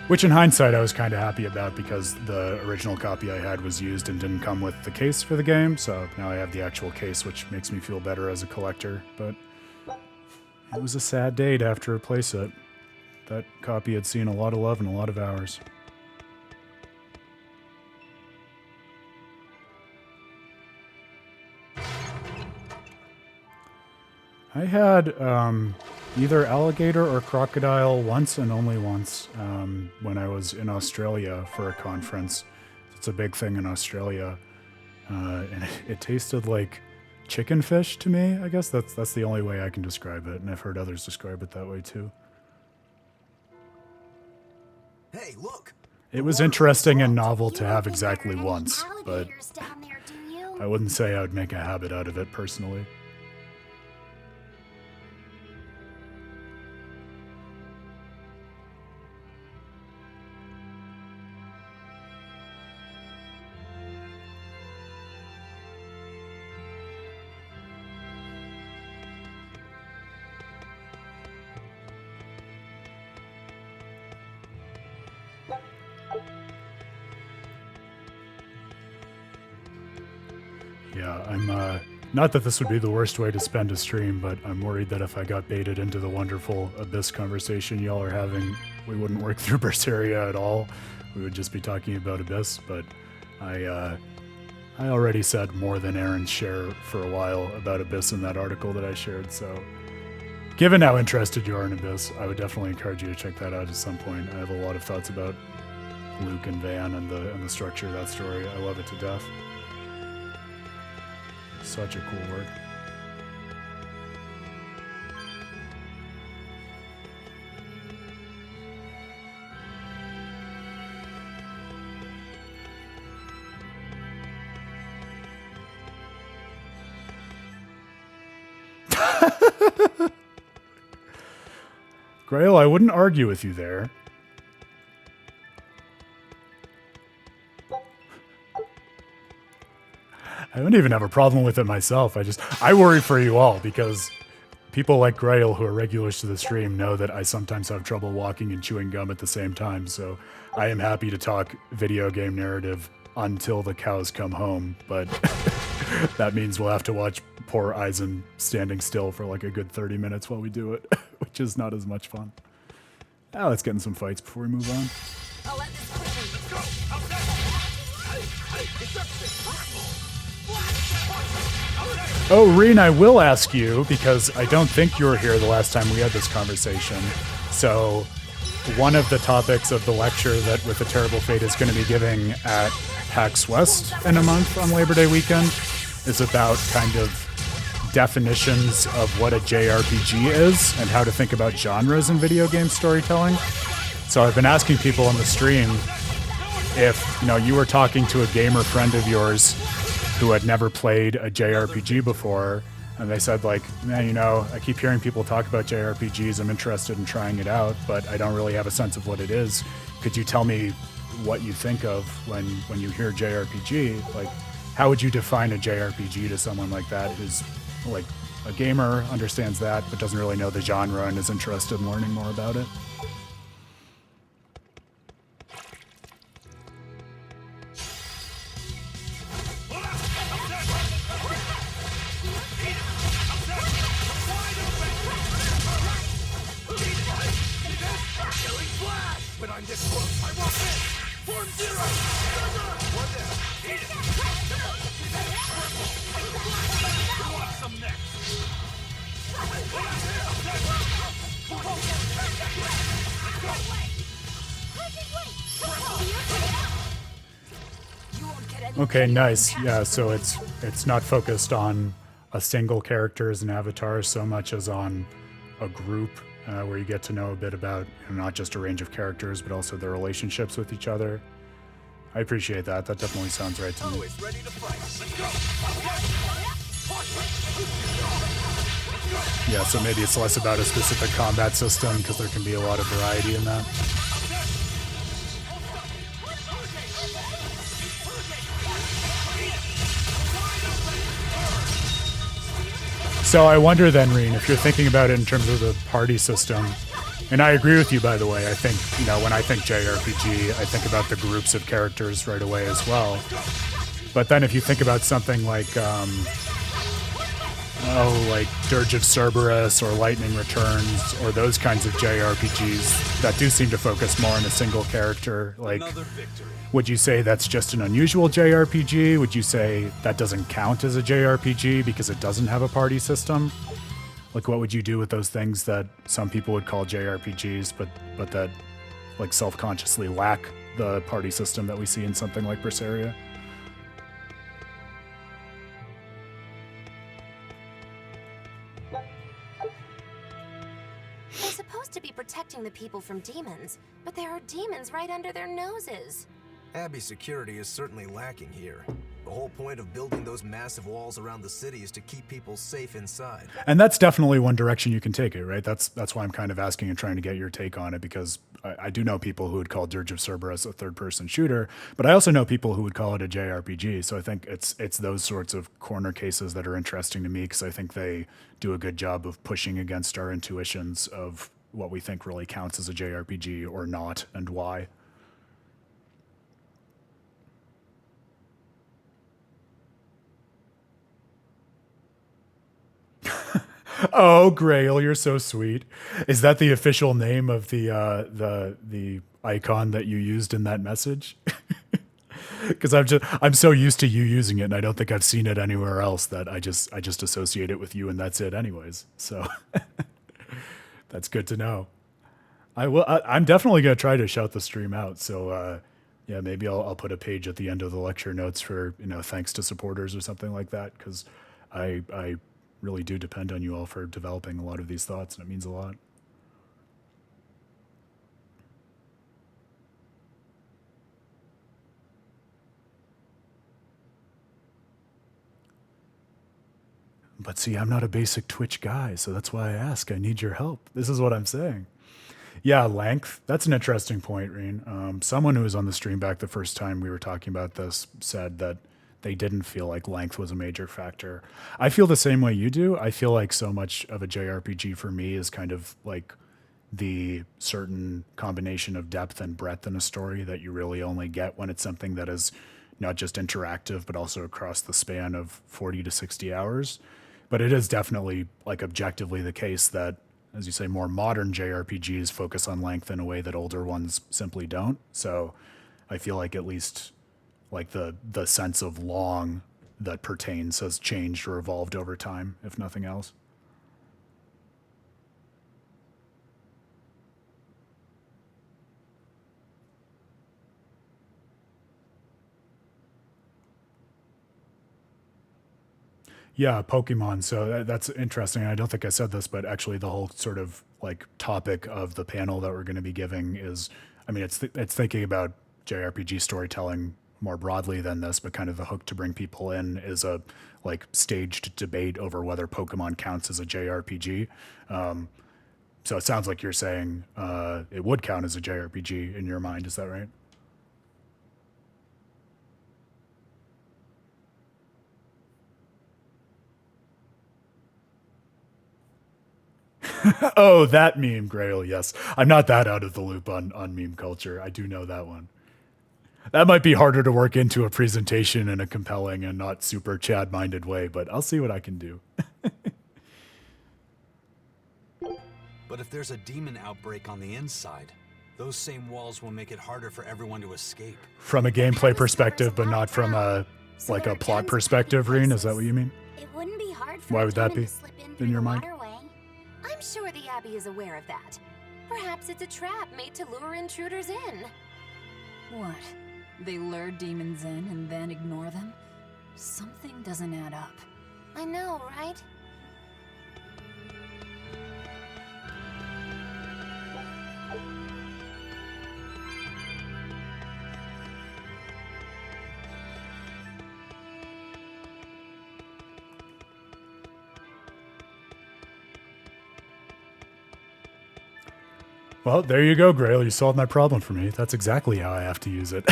Which in hindsight I was kind of happy about, because the original copy I had was used and didn't come with the case for the game, so now I have the actual case, which makes me feel better as a collector. But it was a sad day to have to replace it. That copy had seen a lot of love and a lot of hours. I had either alligator or crocodile once and only once when I was in Australia for a conference. It's a big thing in Australia. And it tasted like chicken fish to me, I guess. That's the only way I can describe it, and I've heard others describe it that way too.
Hey, look!
It was interesting and novel to have exactly once, but I wouldn't say I would make a habit out of it personally. Yeah, I'm, not that this would be the worst way to spend a stream, but I'm worried that if I got baited into the wonderful Abyss conversation y'all are having, we wouldn't work through Berseria at all. We would just be talking about Abyss, but I already said more than Aaron's share for a while about Abyss in that article that I shared, so given how interested you are in Abyss, I would definitely encourage you to check that out at some point. I have a lot of thoughts about Luke and Van and the structure of that story. I love it to death. Such a cool word. Grail, I wouldn't argue with you there. I don't even have a problem with it myself. I worry for you all, because people like Grail who are regulars to the stream know that I sometimes have trouble walking and chewing gum at the same time, so I am happy to talk video game narrative until the cows come home, but that means we'll have to watch poor Eisen standing still for like a good 30 minutes while we do it, which is not as much fun. Now let's get in some fights before we move on.
I'll let this quickly.
Let's go!
Oh, Reen, I will ask you, because I don't think you were here the last time we had this conversation. So one of the topics of the lecture that With a Terrible Fate is going to be giving at PAX West in a month on Labor Day weekend is about kind of definitions of what a JRPG is and how to think about genres in video game storytelling. So I've been asking people on the stream if, you were talking to a gamer friend of yours who had never played a JRPG before, And they said, like, man, you know, I keep hearing people talk about JRPGs. I'm interested in trying it out, but I don't really have a sense of what it is. Could you tell me what you think of when you hear JRPG? Like, how would you define a JRPG to someone like that who's like a gamer, understands that, but doesn't really know the genre and is interested in learning more about it? Okay, nice. Yeah, so it's not focused on a single character as an avatar so much as on a group where you get to know a bit about, you know, not just a range of characters, but also their relationships with each other. I appreciate that. That definitely sounds right to me.
Always ready to fight.
Yeah, so maybe it's less about a specific combat system because there can be a lot of variety in that. So I wonder then, Reen, if you're thinking about it in terms of the party system, and I agree with you, by the way. I think, you know, when I think JRPG, I think about the groups of characters right away as well. But then if you think about something like, like Dirge of Cerberus or Lightning Returns or those kinds of JRPGs that do seem to focus more on a single character, like, would you say that's just an unusual JRPG? Would you say that doesn't count as a JRPG because it doesn't have a party system? Like, what would you do with those things that some people would call JRPGs, but that, like, self-consciously lack the party system that we see in something like Berseria?
They're supposed to be protecting the people from demons, but there are demons right under their noses.
Abbey's security is certainly lacking here. The whole point of building those massive walls around the city is to keep people safe inside.
And that's definitely one direction you can take it, right? That's why I'm kind of asking and trying to get your take on it, because I do know people who would call Dirge of Cerberus a third-person shooter, but I also know people who would call it a JRPG. So I think it's those sorts of corner cases that are interesting to me, because I think they do a good job of pushing against our intuitions of what we think really counts as a JRPG or not, and why. Oh, Grail, you're so sweet. Is that the official name of the icon that you used in that message? Because I'm so used to you using it, and I don't think I've seen it anywhere else, that I just associate it with you, and that's it, anyways. So that's good to know. I'm definitely gonna try to shout the stream out. So yeah, maybe I'll put a page at the end of the lecture notes for, you know, thanks to supporters or something like that, because I really do depend on you all for developing a lot of these thoughts, and it means a lot. But see, I'm not a basic Twitch guy, so that's why I ask. I need your help. This is what I'm saying. Yeah, length. That's an interesting point, Reen. Someone who was on the stream back the first time we were talking about this said that they didn't feel like length was a major factor. I feel the same way you do. I feel like so much of a JRPG for me is kind of like the certain combination of depth and breadth in a story that you really only get when it's something that is not just interactive, but also across the span of 40 to 60 hours. But it is definitely, like, objectively the case that, as you say, more modern JRPGs focus on length in a way that older ones simply don't. So I feel like at least, like, the sense of long that pertains has changed or evolved over time, if nothing else. Yeah, Pokemon. So that's interesting. I don't think I said this, but actually the whole sort of, like, topic of the panel that we're going to be giving is, I mean, it's thinking about JRPG storytelling more broadly than this, but kind of the hook to bring people in is a like staged debate over whether Pokemon counts as a JRPG. So it sounds like you're saying it would count as a JRPG in your mind. Is that right? Oh, that meme, Grail. Yes. I'm not that out of the loop on meme culture. I do know that one. That might be harder to work into a presentation in a compelling and not super Chad-minded way, but I'll see what I can do.
But if there's a demon outbreak on the inside, those same walls will make it harder for everyone to escape.
From a gameplay perspective, but not from a like a plot perspective, Reen? Is that what you mean?
It wouldn't be hard for
Why would that be
in
your mind?
Waterway. I'm sure the Abbey is aware of that. Perhaps it's a trap made to lure intruders in.
What? They lure demons in and then ignore them? Something doesn't add up.
I know, right?
Well, there you go, Grail. You solved my problem for me. That's exactly how I have to use it.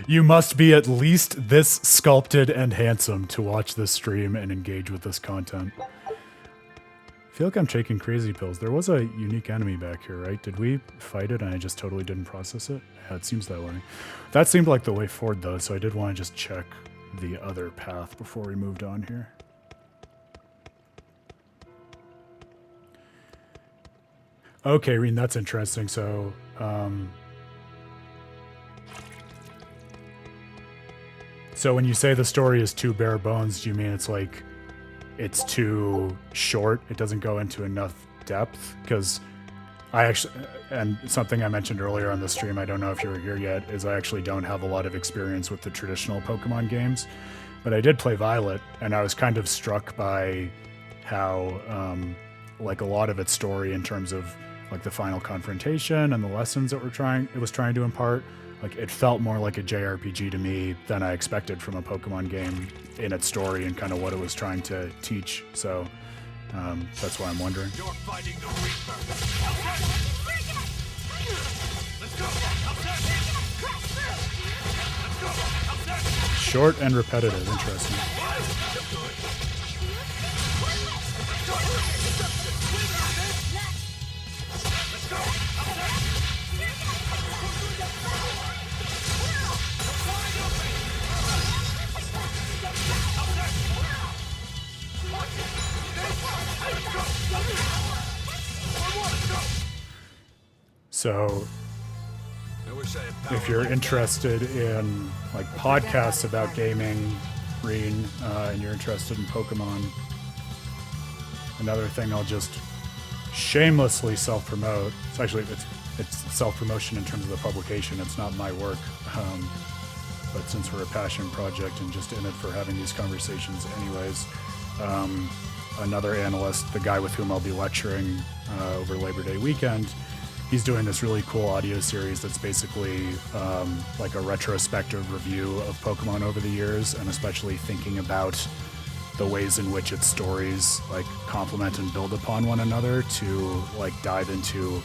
You must be at least this sculpted and handsome to watch this stream and engage with this content. I feel like I'm taking crazy pills. There was a unique enemy back here, right? Did we fight it and I just totally didn't process it? Yeah, it seems that way. That seemed like the way forward, though, so I did want to just check the other path before we moved on here. Okay, Reen, that's interesting. So, so when you say the story is too bare bones, do you mean it's like it's too short? It doesn't go into enough depth? Because I actually, and something I mentioned earlier on the stream, I don't know if you were here yet, is I actually don't have a lot of experience with the traditional Pokemon games, but I did play Violet, and I was kind of struck by how, like a lot of its story in terms of like the final confrontation and the lessons that it was trying to impart, like it felt more like a JRPG to me than I expected from a Pokemon game in its story and kind of what it was trying to teach. So that's why I'm wondering.
You're fighting the Reaper. Let's go.
Short and repetitive. Interesting. So if you're interested in like podcasts about gaming, Reen, and you're interested in Pokemon, another thing I'll just shamelessly self-promote. It's actually, it's self-promotion in terms of the publication. It's not my work. But since we're a passion project and just in it for having these conversations anyways, another analyst, the guy with whom I'll be lecturing over Labor Day weekend, he's doing this really cool audio series that's basically like a retrospective review of Pokemon over the years, and especially thinking about the ways in which its stories like complement and build upon one another to like dive into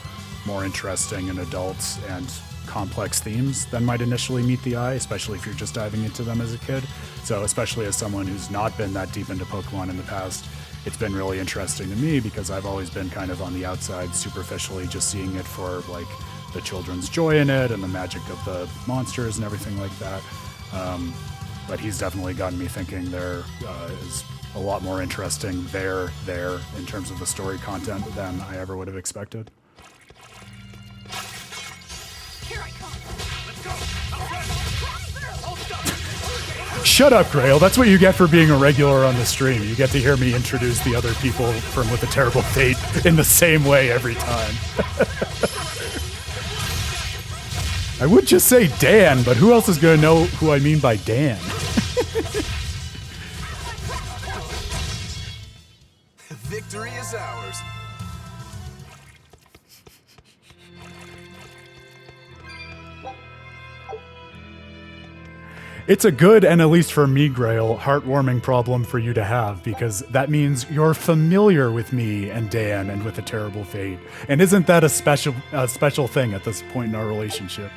more interesting and adult and complex themes than might initially meet the eye, especially if you're just diving into them as a kid. So especially as someone who's not been that deep into Pokemon in the past, it's been really interesting to me because I've always been kind of on the outside, superficially just seeing it for like the children's joy in it and the magic of the monsters and everything like that. But he's definitely gotten me thinking there is a lot more interesting there in terms of the story content than I ever would have expected.
Here I come. Let's go.
Shut up, Grail. That's what you get for being a regular on the stream. You get to hear me introduce the other people from With a Terrible Fate in the same way every time. I would just say Dan, but who else is going to know who I mean by Dan?
Victory is ours.
It's a good, and at least for me, Grail, heartwarming problem for you to have, because that means you're familiar with me and Dan and with A Terrible Fate. And isn't that a special thing at this point in our relationship?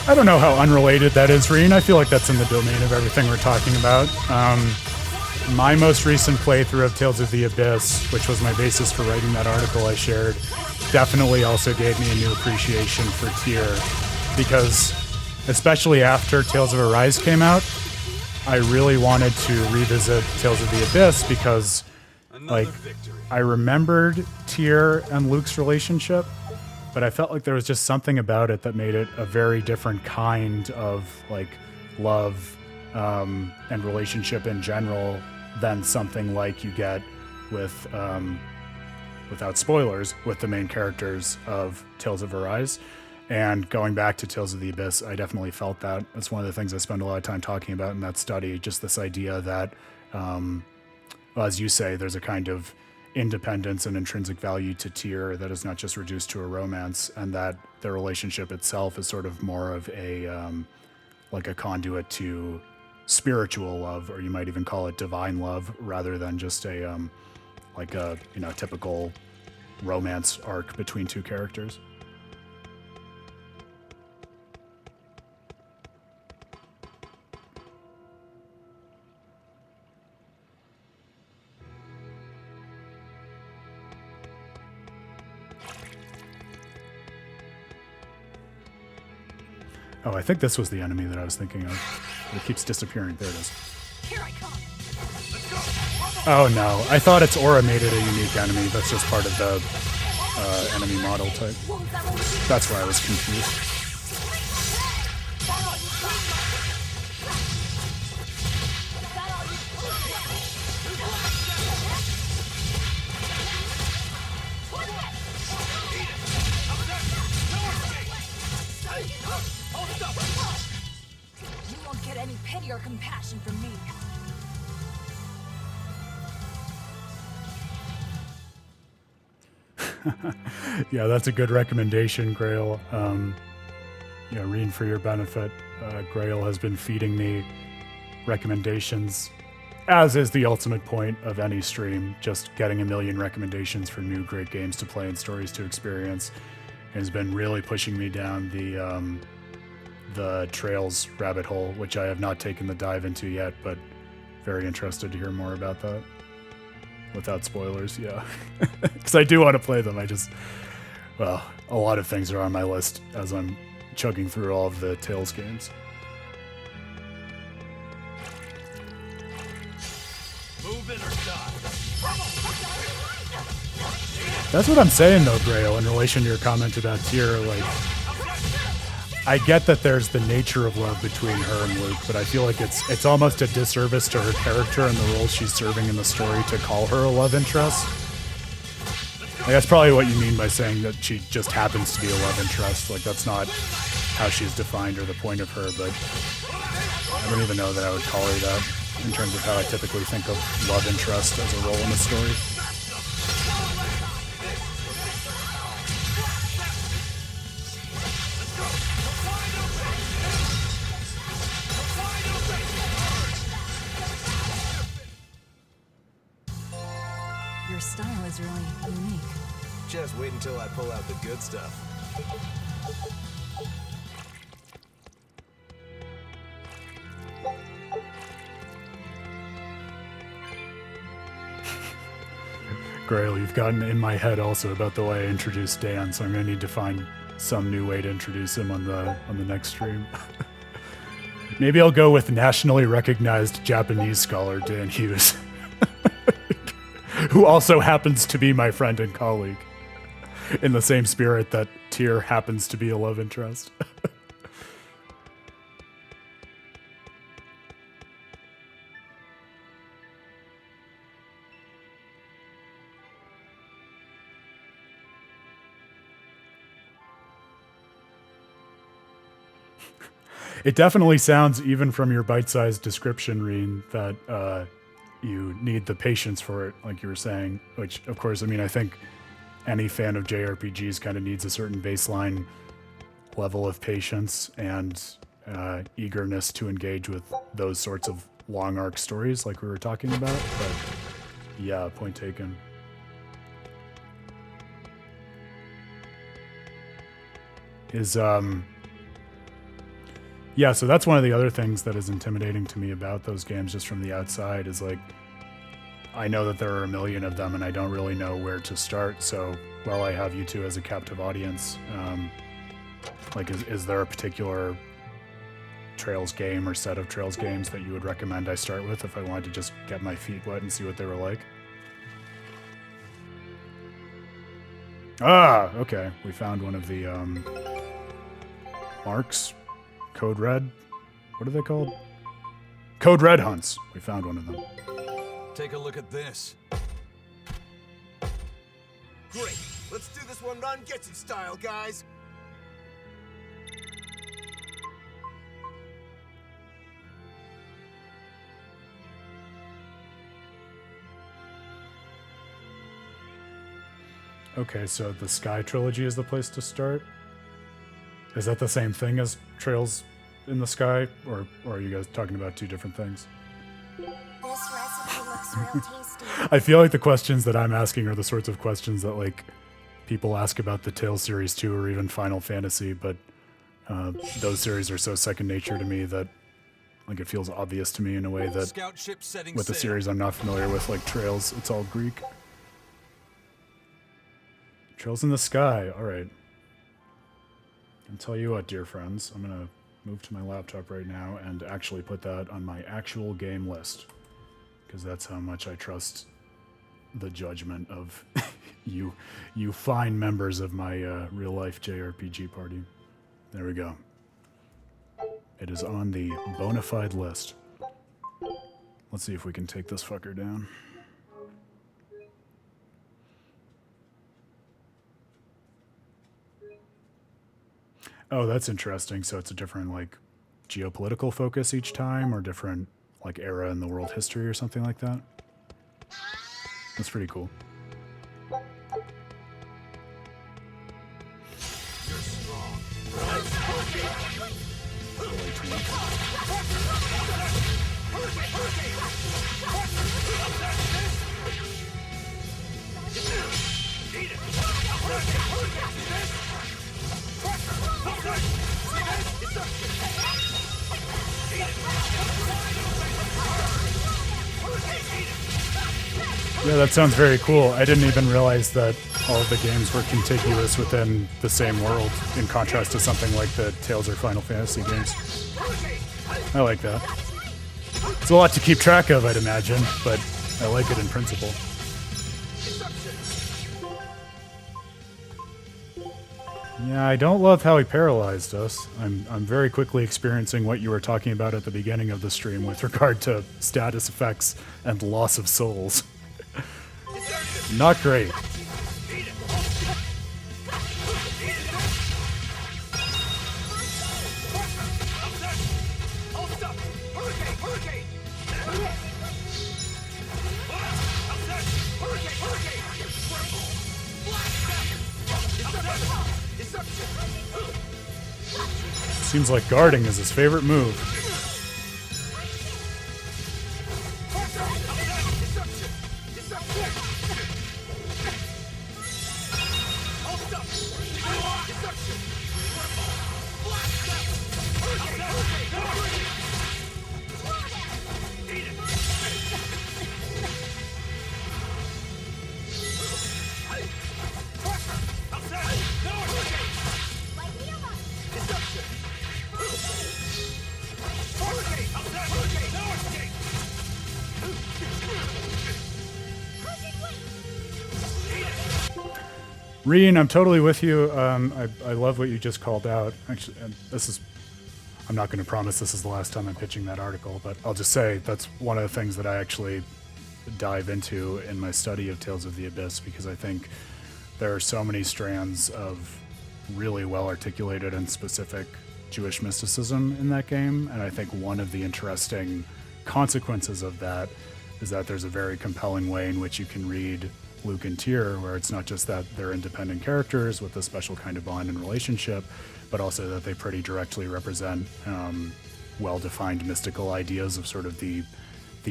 I don't know how unrelated that is, Reen. I feel like that's in the domain of everything we're talking about. My most recent playthrough of Tales of the Abyss, which was my basis for writing that article I shared, definitely also gave me a new appreciation for Tyr, because especially after Tales of Arise came out, I really wanted to revisit Tales of the Abyss because, like, I remembered Tyr and Luke's relationship, but I felt like there was just something about it that made it a very different kind of, like, love and relationship in general than something like you get with, without spoilers, with the main characters of Tales of Arise. And going back to Tales of the Abyss, I definitely felt that. That's one of the things I spend a lot of time talking about in that study, just this idea that, well, as you say, there's a kind of independence and intrinsic value to Tyr that is not just reduced to a romance, and that the relationship itself is sort of more of a like a conduit to spiritual love, or you might even call it divine love, rather than just a like a, you know, typical romance arc between two characters. Oh, I think this was the enemy that I was thinking of. It keeps disappearing. There it is.
Here I come.
Oh no, I thought its aura made it a unique enemy. That's just part of the enemy model type. That's why I was confused.
You won't get any pity or compassion from me.
Yeah, that's a good recommendation, Grail. Yeah, Reen, for your benefit, Grail has been feeding me recommendations, as is the ultimate point of any stream, just getting a million recommendations for new great games to play and stories to experience. And has been really pushing me down the Trails rabbit hole, which I have not taken the dive into yet, but very interested to hear more about that. Without spoilers, yeah. Because I do want to play them. Well, a lot of things are on my list as I'm chugging through all of the Tales games.
Move it or die.
That's what I'm saying, though, Grail, in relation to your comment about Tyr. Like, I get that there's the nature of love between her and Luke, but I feel like it's almost a disservice to her character and the role she's serving in the story to call her a love interest. Like, that's probably what you mean by saying that she just happens to be a love interest. Like, that's not how she's defined or the point of her, but I don't even know that I would call her that in terms of how I typically think of love interest as a role in a story.
Your style is really unique.
Just wait until I pull out the good stuff.
Grail, you've gotten in my head also about the way I introduced Dan, so I'm going to need to find some new way to introduce him on the next stream. Maybe I'll go with nationally recognized Japanese scholar Dan Hughes, who also happens to be my friend and colleague, in the same spirit that Tyr happens to be a love interest. It definitely sounds, even from your bite-sized description, Reen, that you need the patience for it, like you were saying, which, of course, I mean, I think any fan of JRPGs kind of needs a certain baseline level of patience and eagerness to engage with those sorts of long arc stories like we were talking about. But yeah, point taken. Yeah, so that's one of the other things that is intimidating to me about those games just from the outside is like, I know that there are a million of them and I don't really know where to start. So while I have you two as a captive audience, like is there a particular Trails game or set of Trails games that you would recommend I start with if I wanted to just get my feet wet and see what they were like? Ah, okay. We found one of the marks. Code Red. What are they called? Code Red hunts. We found one of them.
Take a look at this.
Great. Let's do this one Ron gets it style, guys.
Okay, so the Sky Trilogy is the place to start? Is that the same thing as Trails in the Sky? Or are you guys talking about two different things?
This recipe looks real tasty.
I feel like the questions that I'm asking are the sorts of questions that, like, people ask about the Tales series too, or even Final Fantasy, but those series are so second nature to me that, like, it feels obvious to me in a way that
Scout ship setting
with the
sail.
series I'm not familiar with, like Trails, it's all Greek. Trails in the Sky, all right. I'll tell you what, dear friends, I'm going to move to my laptop right now and actually put that on my actual game list, because that's how much I trust the judgment of you fine members of my real-life JRPG party. There we go. It is on the bona fide list. Let's see if we can take this fucker down. Oh, that's interesting. So it's a different, like, geopolitical focus each time, or different, like, era in the world history or something like that? That's pretty cool. Yeah, that sounds very cool. I didn't even realize that all of the games were contiguous within the same world, in contrast to something like the Tales or Final Fantasy games. I like that. It's a lot to keep track of, I'd imagine, but I like it in principle. Yeah, I don't love how he paralyzed us. I'm very quickly experiencing what you were talking about at the beginning of the stream with regard to status effects and loss of souls. Not great. Seems like guarding is his favorite move. Reen, I'm totally with you. I love what you just called out. Actually, I'm not going to promise this is the last time I'm pitching that article, but I'll just say that's one of the things that I actually dive into in my study of Tales of the Abyss, because I think there are so many strands of really well articulated and specific Jewish mysticism in that game. And I think one of the interesting consequences of that is that there's a very compelling way in which you can read Luke and Tyr, where it's not just that they're independent characters with a special kind of bond and relationship, but also that they pretty directly represent well-defined mystical ideas of sort of the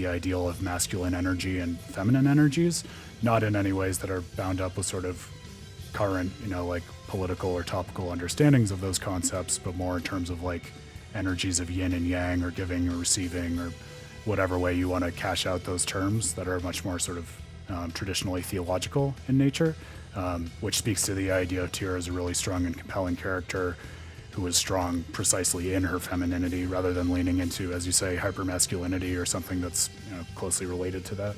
ideal of masculine energy and feminine energies, not in any ways that are bound up with sort of current, like political or topical understandings of those concepts, but more in terms of like energies of yin and yang, or giving or receiving, or whatever way you want to cash out those terms that are much more sort of traditionally theological in nature, which speaks to the idea of Tyr as a really strong and compelling character who is strong precisely in her femininity rather than leaning into, as you say, hypermasculinity or something that's closely related to that.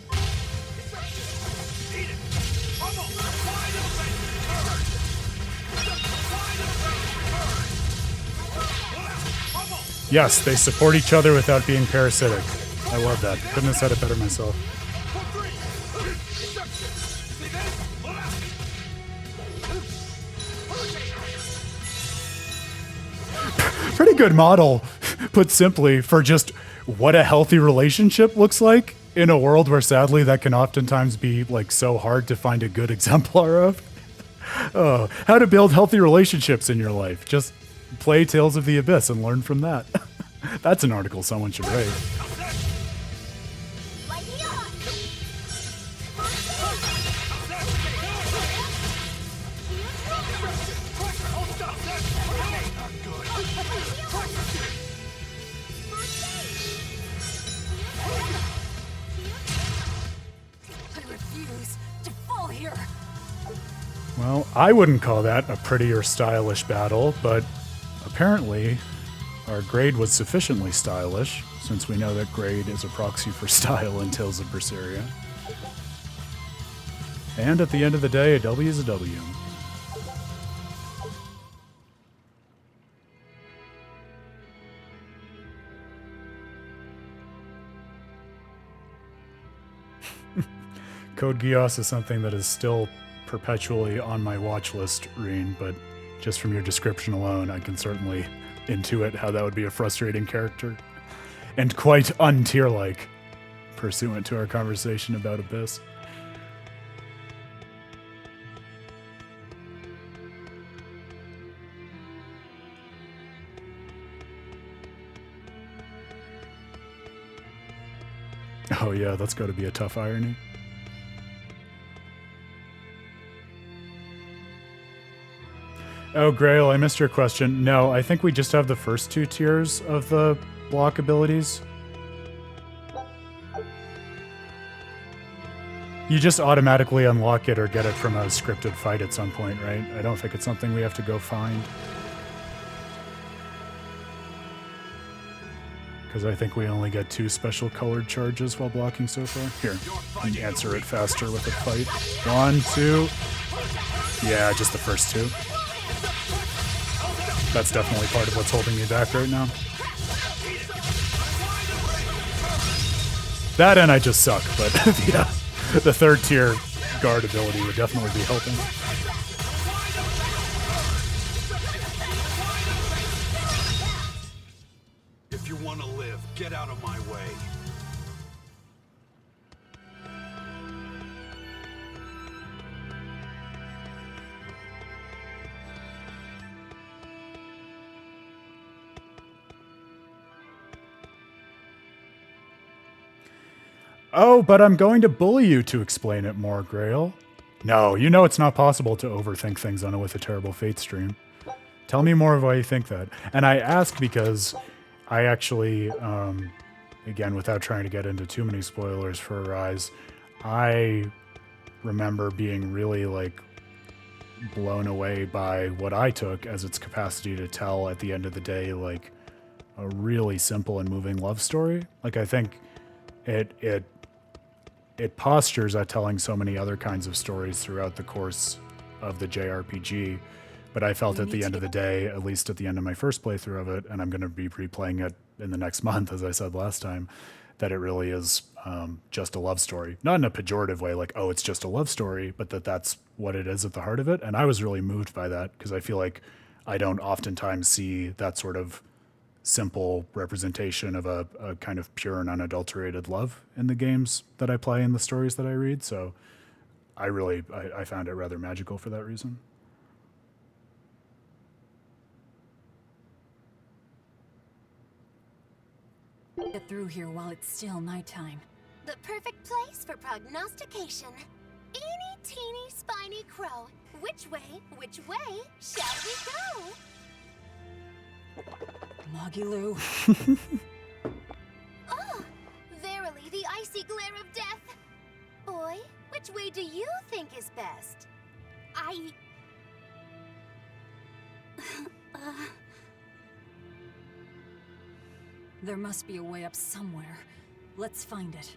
Yes, they support each other without being parasitic. I love that. Couldn't have said it better myself. Pretty good model, put simply, for just what a healthy relationship looks like in a world where sadly that can oftentimes be like so hard to find a good exemplar of. Oh, how to build healthy relationships in your life. Just play Tales of the Abyss and learn from that. That's an article someone should write. Well, I wouldn't call that a pretty or stylish battle, but apparently our grade was sufficiently stylish, since we know that grade is a proxy for style in Tales of Berseria. And at the end of the day, a W is a W. Code Geass is something that is still perpetually on my watch list, Reen, but just from your description alone, I can certainly intuit how that would be a frustrating character. And quite un-Tyr-like, pursuant to our conversation about Abyss. Oh yeah, that's got to be a tough irony. Oh, Grail, I missed your question. No, I think we just have the first two tiers of the block abilities. You just automatically unlock it or get it from a scripted fight at some point, right? I don't think it's something we have to go find. Because I think we only get 2 special colored charges while blocking so far. Here, let me answer it faster with a fight. 1, 2. Yeah, just the first 2. That's definitely part of what's holding me back right now. That and I just suck, but yeah, the 3rd tier guard ability would definitely be helping.
If you want to live, get out of my way.
Oh, but I'm going to bully you to explain it more, Grail. No, you know it's not possible to overthink things on a With a Terrible Fate stream. Tell me more of why you think that. And I ask because I actually, again, without trying to get into too many spoilers for Arise, I remember being really, like, blown away by what I took as its capacity to tell, at the end of the day, like, a really simple and moving love story. Like, I think it postures at telling so many other kinds of stories throughout the course of the JRPG, but I felt at the end of the day, at least at the end of my first playthrough of it, and I'm going to be replaying it in the next month, as I said last time, that it really is just a love story. Not in a pejorative way, like, oh, it's just a love story, but that's what it is at the heart of it. And I was really moved by that, because I feel like I don't oftentimes see that sort of simple representation of a kind of pure and unadulterated love in the games that I play and the stories that I read. So I found it rather magical for that reason.
Get through here while it's still nighttime.
The perfect place for prognostication. Eeny, teeny, spiny crow. Which way shall we go?
Moggy-Loo.
Oh, verily the icy glare of death. Boy, which way do you think is best?
There must be a way up somewhere. Let's find it.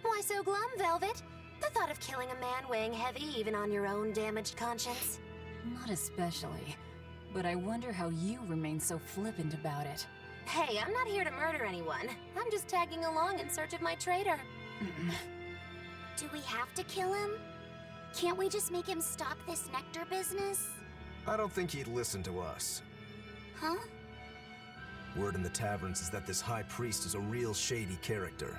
Why so glum, Velvet? The thought of killing a man weighing heavy even on your own damaged conscience?
Not especially. But I wonder how you remain so flippant about it.
Hey, I'm not here to murder anyone. I'm just tagging along in search of my traitor. Do we have to kill him? Can't we just make him stop this nectar business?
I don't think he'd listen to us.
Huh?
Word in the taverns is that this High Priest is a real shady character.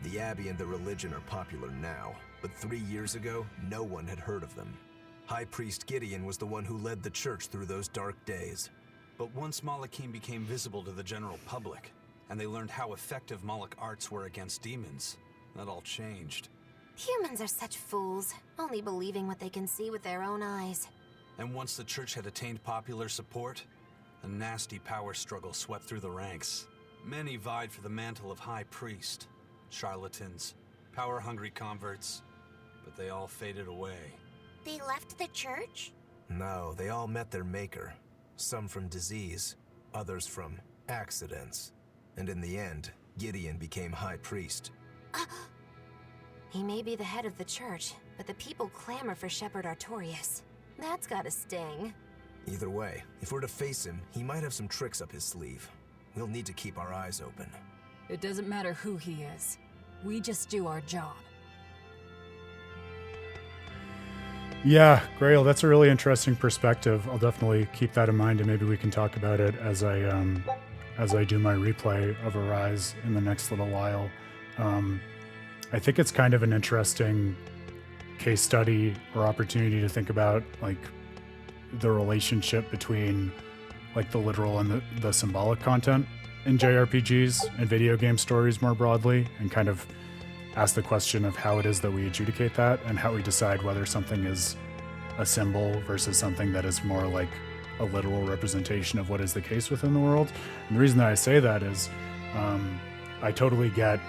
The Abbey and the religion are popular now, but 3 years ago, no one had heard of them. High Priest Gideon was the one who led the church through those dark days.
But once Malachim became visible to the general public, and they learned how effective Moloch arts were against demons, that all changed.
Humans are such fools, only believing what they can see with their own eyes.
And once the church had attained popular support, a nasty power struggle swept through the ranks. Many vied for the mantle of High Priest. Charlatans, power-hungry converts, but they all faded away.
They left the church?
No, they all met their maker. Some from disease, others from accidents. And in the end, Gideon became High Priest.
He may be the head of the church, but the people clamor for Shepherd Artorius. That's gotta sting.
Either way, if we're to face him, he might have some tricks up his sleeve. We'll need to keep our eyes open.
It doesn't matter who he is. We just do our job.
Yeah, Grail, that's a really interesting perspective. I'll definitely keep that in mind, and maybe we can talk about it as I do my replay of Arise in the next little while. I think it's kind of an interesting case study or opportunity to think about, like, the relationship between, like, the literal and the symbolic content in JRPGs and video game stories more broadly, and kind of ask the question of how it is that we adjudicate that and how we decide whether something is a symbol versus something that is more like a literal representation of what is the case within the world. And the reason that I say that is I totally get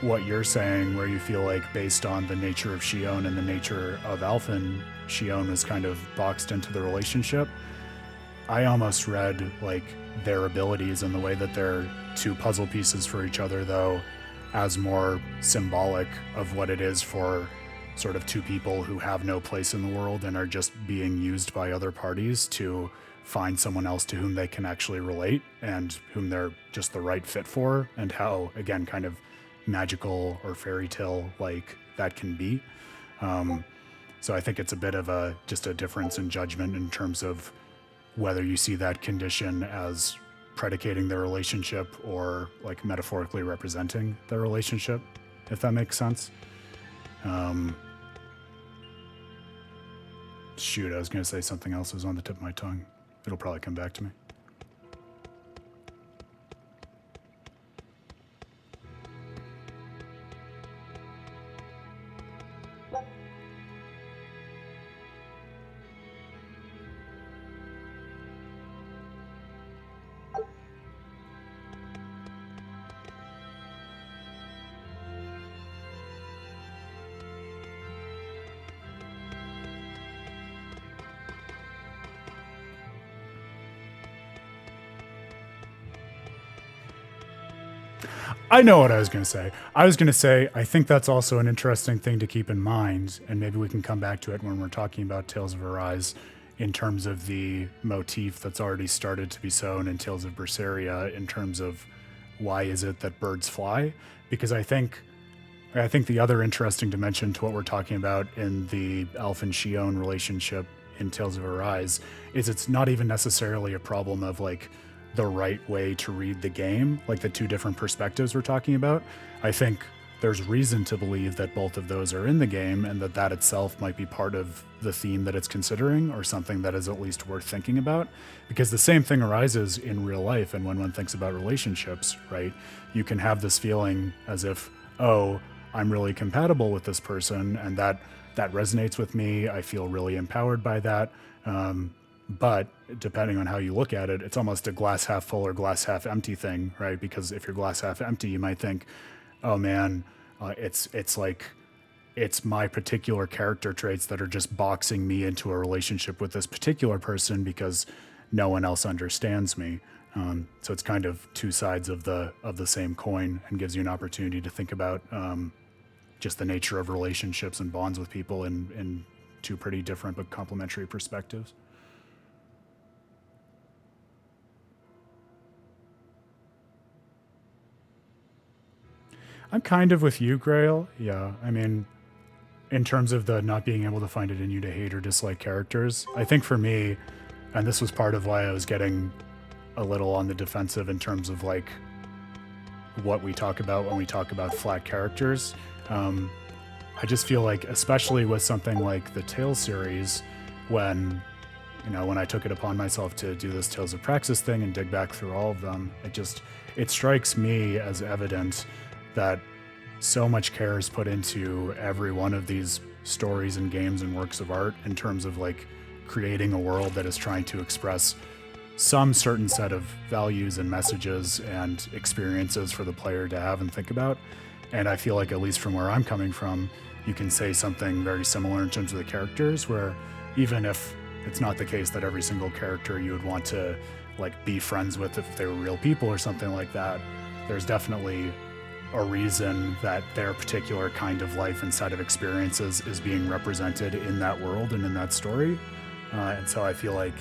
what you're saying, where you feel like based on the nature of Shion and the nature of Alphen, Shion is kind of boxed into the relationship. I almost read like their abilities and the way that they're two puzzle pieces for each other, though, as more symbolic of what it is for sort of two people who have no place in the world and are just being used by other parties to find someone else to whom they can actually relate and whom they're just the right fit for, and how, again, kind of magical or fairy tale like that can be. So I think it's a bit of just a difference in judgment in terms of whether you see that condition as predicating their relationship or like metaphorically representing their relationship, if that makes sense. Shoot, I was going to say something else. It was on the tip of my tongue. It'll probably come back to me. I know what I was going to say. I was going to say, I think that's also an interesting thing to keep in mind, and maybe we can come back to it when we're talking about Tales of Arise, in terms of the motif that's already started to be sown in Tales of Berseria, in terms of why is it that birds fly? Because I think the other interesting dimension to what we're talking about in the Elf and Shion relationship in Tales of Arise is it's not even necessarily a problem of like the right way to read the game, like the two different perspectives we're talking about. I think there's reason to believe that both of those are in the game and that itself might be part of the theme that it's considering or something that is at least worth thinking about, because the same thing arises in real life. And when one thinks about relationships, right, you can have this feeling as if, oh, I'm really compatible with this person and that resonates with me. I feel really empowered by that. But depending on how you look at it, it's almost a glass half full or glass half empty thing, right? Because if you're glass half empty, you might think, oh man, it's like it's my particular character traits that are just boxing me into a relationship with this particular person because no one else understands me. So it's kind of two sides of the same coin and gives you an opportunity to think about just the nature of relationships and bonds with people in two pretty different but complementary perspectives. I'm kind of with you, Grail. Yeah, I mean, in terms of the not being able to find it in you to hate or dislike characters, I think for me, and this was part of why I was getting a little on the defensive in terms of like what we talk about when we talk about flat characters. I just feel like, especially with something like the Tales series, when I took it upon myself to do this Tales of Praxis thing and dig back through all of them, it strikes me as evident that so much care is put into every one of these stories and games and works of art in terms of like creating a world that is trying to express some certain set of values and messages and experiences for the player to have and think about. And I feel like, at least from where I'm coming from, you can say something very similar in terms of the characters, where even if it's not the case that every single character you would want to like be friends with if they were real people or something like that, there's definitely a reason that their particular kind of life and set of experiences is being represented in that world and in that story. And so I feel like,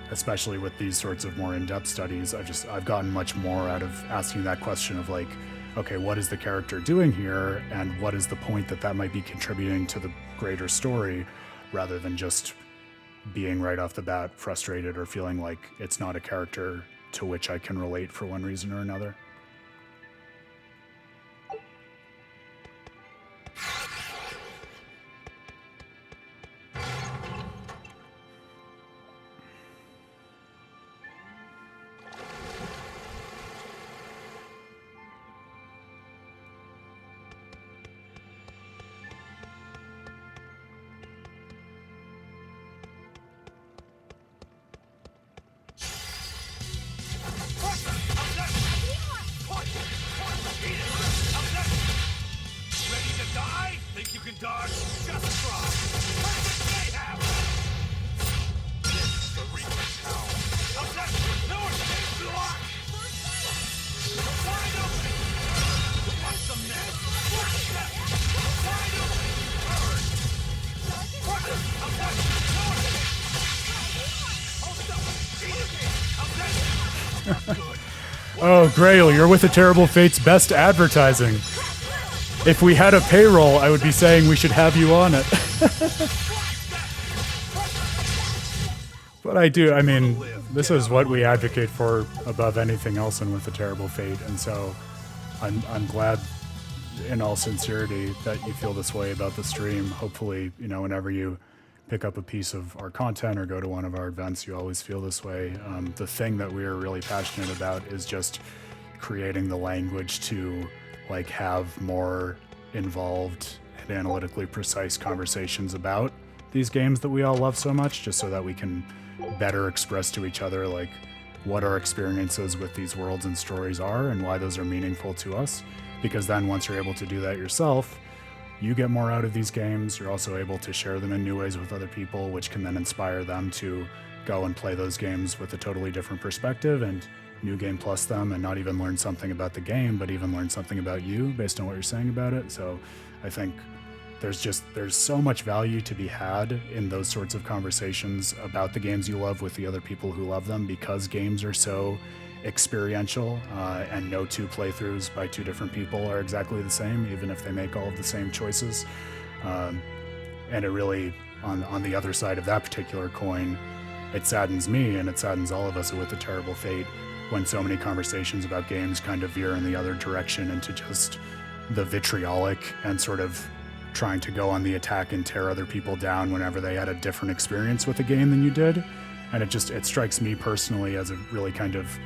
especially with these sorts of more in-depth studies, I've gotten much more out of asking that question of like, okay, what is the character doing here, and what is the point that might be contributing to the greater story, rather than just being right off the bat frustrated or feeling like it's not a character to which I can relate for one reason or another. Oh, Grail, you're with the Terrible Fate's best advertising. If we had a payroll, I would be saying we should have you on it. But I mean, this is what we advocate for above anything else in With the Terrible Fate, and so I'm glad, in all sincerity, that you feel this way about the stream. Hopefully, whenever you pick up a piece of our content or go to one of our events, you always feel this way. The thing that we are really passionate about is just creating the language to like have more involved and analytically precise conversations about these games that we all love so much, just so that we can better express to each other like what our experiences with these worlds and stories are and why those are meaningful to us. Because then once you're able to do that yourself, you get more out of these games. You're also able to share them in new ways with other people, which can then inspire them to go and play those games with a totally different perspective and New Game Plus them, and not even learn something about the game, but even learn something about you based on what you're saying about it. So I think there's so much value to be had in those sorts of conversations about the games you love with the other people who love them, because games are so experiential, and no two playthroughs by two different people are exactly the same, even if they make all of the same choices. And it really, on the other side of that particular coin, it saddens me and it saddens all of us with the terrible fate when so many conversations about games kind of veer in the other direction into just the vitriolic and sort of trying to go on the attack and tear other people down whenever they had a different experience with a game than you did. And it strikes me personally as a really kind of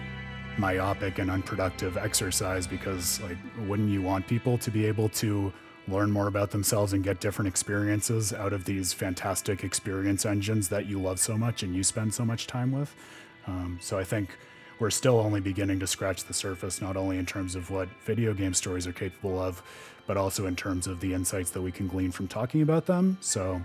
myopic and unproductive exercise, because like, wouldn't you want people to be able to learn more about themselves and get different experiences out of these fantastic experience engines that you love so much and you spend so much time with? So I think we're still only beginning to scratch the surface, not only in terms of what video game stories are capable of, but also in terms of the insights that we can glean from talking about them. So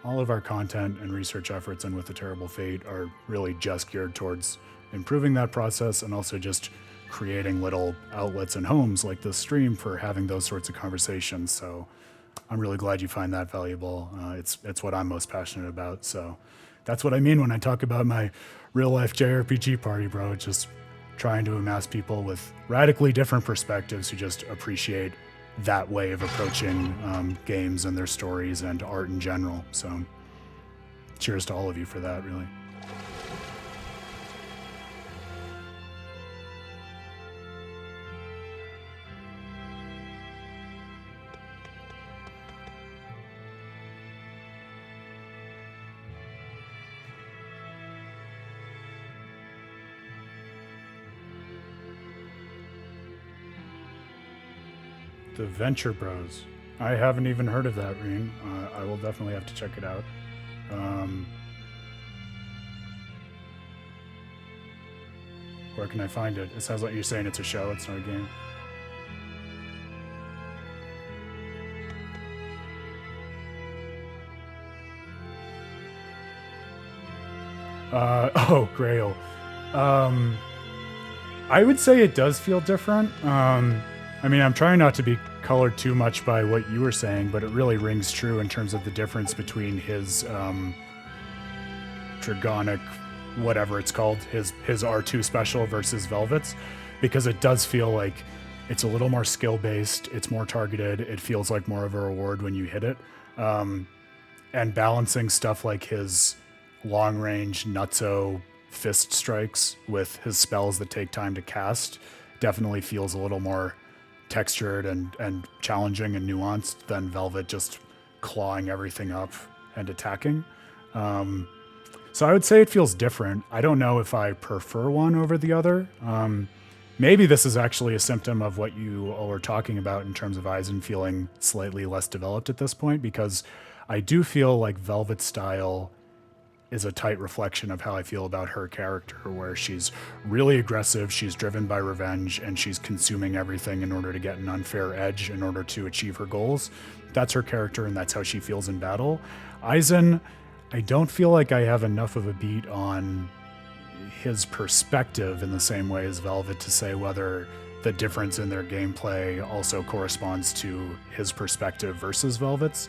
all of our content and research efforts and With a Terrible Fate are really just geared towards improving that process, and also just creating little outlets and homes like this stream for having those sorts of conversations. So I'm really glad you find that valuable. It's what I'm most passionate about. So that's what I mean when I talk about my real life JRPG party, bro. Just trying to amass people with radically different perspectives who just appreciate that way of approaching games and their stories and art in general. So cheers to all of you for that, really. The Venture Bros. I haven't even heard of that, Reen. I will definitely have to check it out. Where can I find it? It sounds like you're saying it's a show, it's not a game. Grail. I would say it does feel different. I mean, I'm trying not to be colored too much by what you were saying, but it really rings true in terms of the difference between his Dragonic, whatever it's called, his R2 special versus Velvet's, because it does feel like it's a little more skill-based, it's more targeted, it feels like more of a reward when you hit it. And balancing stuff like his long-range nutso fist strikes with his spells that take time to cast definitely feels a little more textured and challenging and nuanced than Velvet just clawing everything up and attacking. So I would say it feels different. I don't know if I prefer one over the other. Maybe this is actually a symptom of what you all were talking about in terms of Aizen feeling slightly less developed at this point, because I do feel like Velvet's style is a tight reflection of how I feel about her character, where she's really aggressive, she's driven by revenge, and she's consuming everything in order to get an unfair edge in order to achieve her goals. That's her character, and that's how she feels in battle. Aizen, I don't feel like I have enough of a beat on his perspective in the same way as Velvet to say whether the difference in their gameplay also corresponds to his perspective versus Velvet's.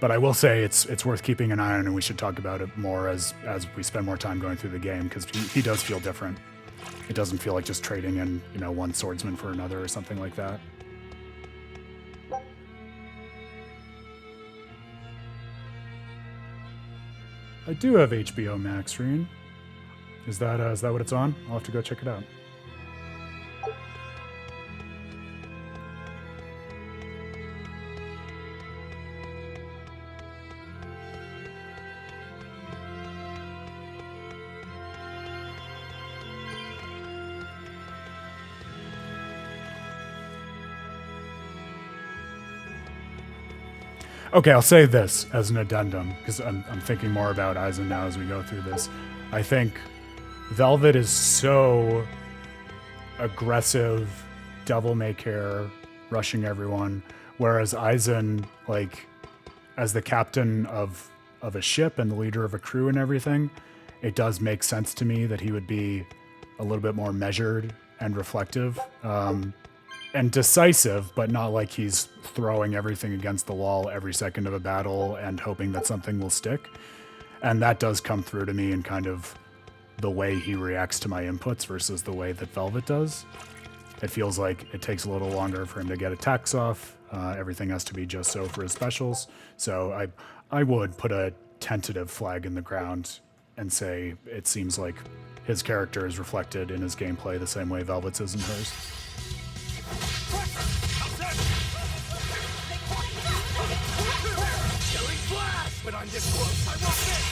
But I will say it's worth keeping an eye on, and we should talk about it more as we spend more time going through the game, because he does feel different. It doesn't feel like just trading in, one swordsman for another or something like that. I do have HBO Max, Reen. Is that what it's on? I'll have to go check it out. Okay, I'll say this as an addendum, because I'm thinking more about Aizen now as we go through this. I think Velvet is so aggressive, devil-may-care, rushing everyone, whereas Aizen, like, as the captain of a ship and the leader of a crew and everything, it does make sense to me that he would be a little bit more measured and reflective. And decisive, but not like he's throwing everything against the wall every second of a battle and hoping that something will stick. And that does come through to me in kind of the way he reacts to my inputs versus the way that Velvet does. It feels like it takes a little longer for him to get attacks off. Everything has to be just so for his specials. So I would put a tentative flag in the ground and say it seems like his character is reflected in his gameplay the same way Velvet's is in hers.
When I'm this close, I won't miss.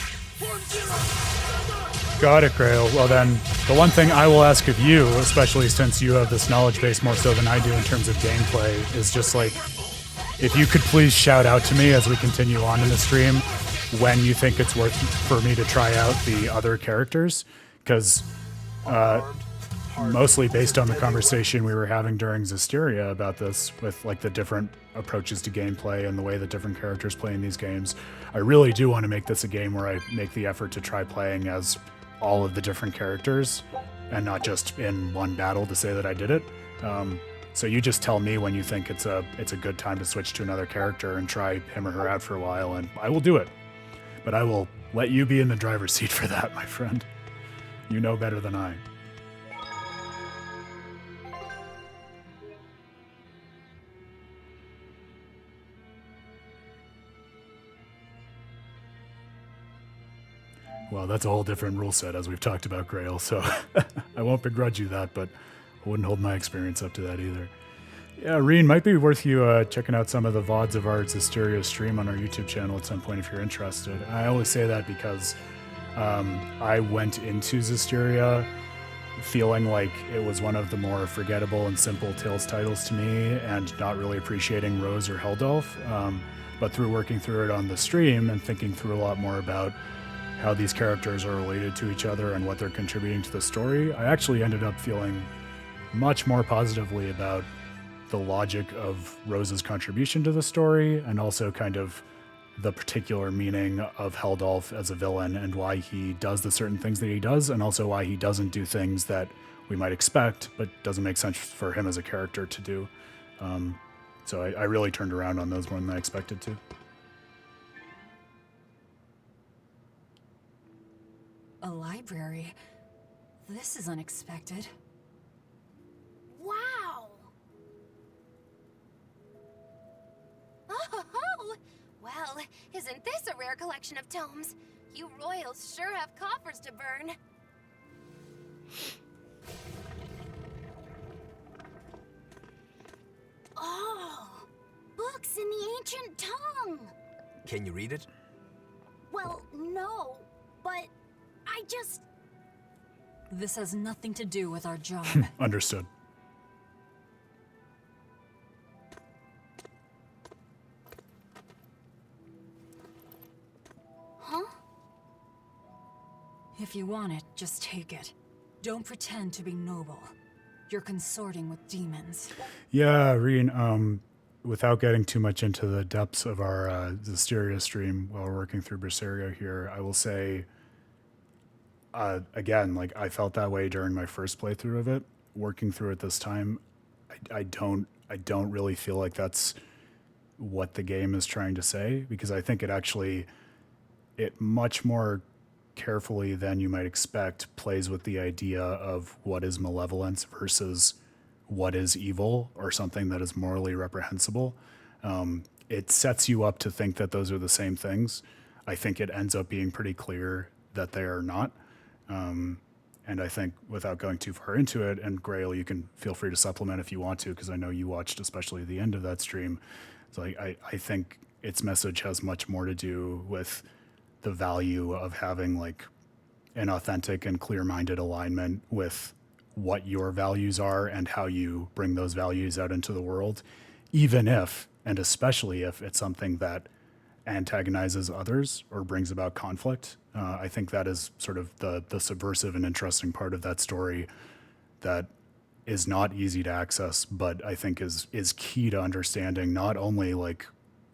4-0.
Got it, Grail. Well then, the one thing I will ask of you, especially since you have this knowledge base more so than I do in terms of gameplay, is just like, if you could please shout out to me as we continue on in the stream when you think it's worth for me to try out the other characters, because mostly based on the conversation we were having during Zestiria about this, with like the different approaches to gameplay and the way that different characters play in these games, I really do want to make this a game where I make the effort to try playing as all of the different characters and not just in one battle to say that I did it. So you just tell me when you think it's a good time to switch to another character and try him or her out for a while, and I will do it. But I will let you be in the driver's seat for that, my friend. You know better than I. Well, that's a whole different rule set, as we've talked about, Grail, so I won't begrudge you that, but I wouldn't hold my experience up to that either. Yeah, Reen, might be worth you checking out some of the VODs of our Zestiria stream on our YouTube channel at some point if you're interested. I always say that because I went into Zestiria feeling like it was one of the more forgettable and simple Tales titles to me and not really appreciating Rose or Heldolf. But through working through it on the stream and thinking through a lot more about how these characters are related to each other and what they're contributing to the story, I actually ended up feeling much more positively about the logic of Rose's contribution to the story and also kind of the particular meaning of Heldolf as a villain and why he does the certain things that he does, and also why he doesn't do things that we might expect but doesn't make sense for him as a character to do. So I really turned around on those more than I expected to.
A library? This is unexpected.
Wow! Oh, well, isn't this a rare collection of tomes? You royals sure have coffers to burn. Oh, books in the ancient tongue.
Can you read it?
Well, no, but I just...
This has nothing to do with our job.
Understood.
Huh?
If you want it, just take it. Don't pretend to be noble. You're consorting with demons.
Yeah, Reen, without getting too much into the depths of our Zestiria stream while we're working through Berseria here, I will say, again, like I felt that way during my first playthrough of it. Working through it this time, I don't really feel like that's what the game is trying to say, because I think it much more carefully than you might expect plays with the idea of what is malevolence versus what is evil or something that is morally reprehensible. It sets you up to think that those are the same things. I think it ends up being pretty clear that they are not. And I think without going too far into it, and Grail, you can feel free to supplement if you want to, because I know you watched especially the end of that stream. So I think its message has much more to do with the value of having like an authentic and clear-minded alignment with what your values are and how you bring those values out into the world, even if, and especially if it's something that antagonizes others or brings about conflict. I think that is sort of the subversive and interesting part of that story that is not easy to access, but I think is key to understanding not only like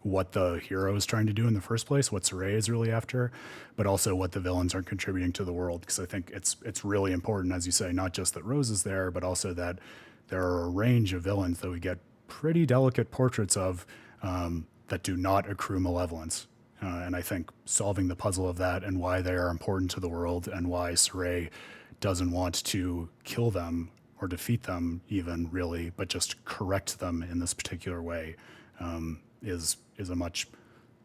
what the hero is trying to do in the first place, what Saray is really after, but also what the villains are contributing to the world. Because I think it's really important, as you say, not just that Rose is there, but also that there are a range of villains that we get pretty delicate portraits of that do not accrue malevolence. And I think solving the puzzle of that and why they are important to the world and why Saray doesn't want to kill them or defeat them even really, but just correct them in this particular way is a much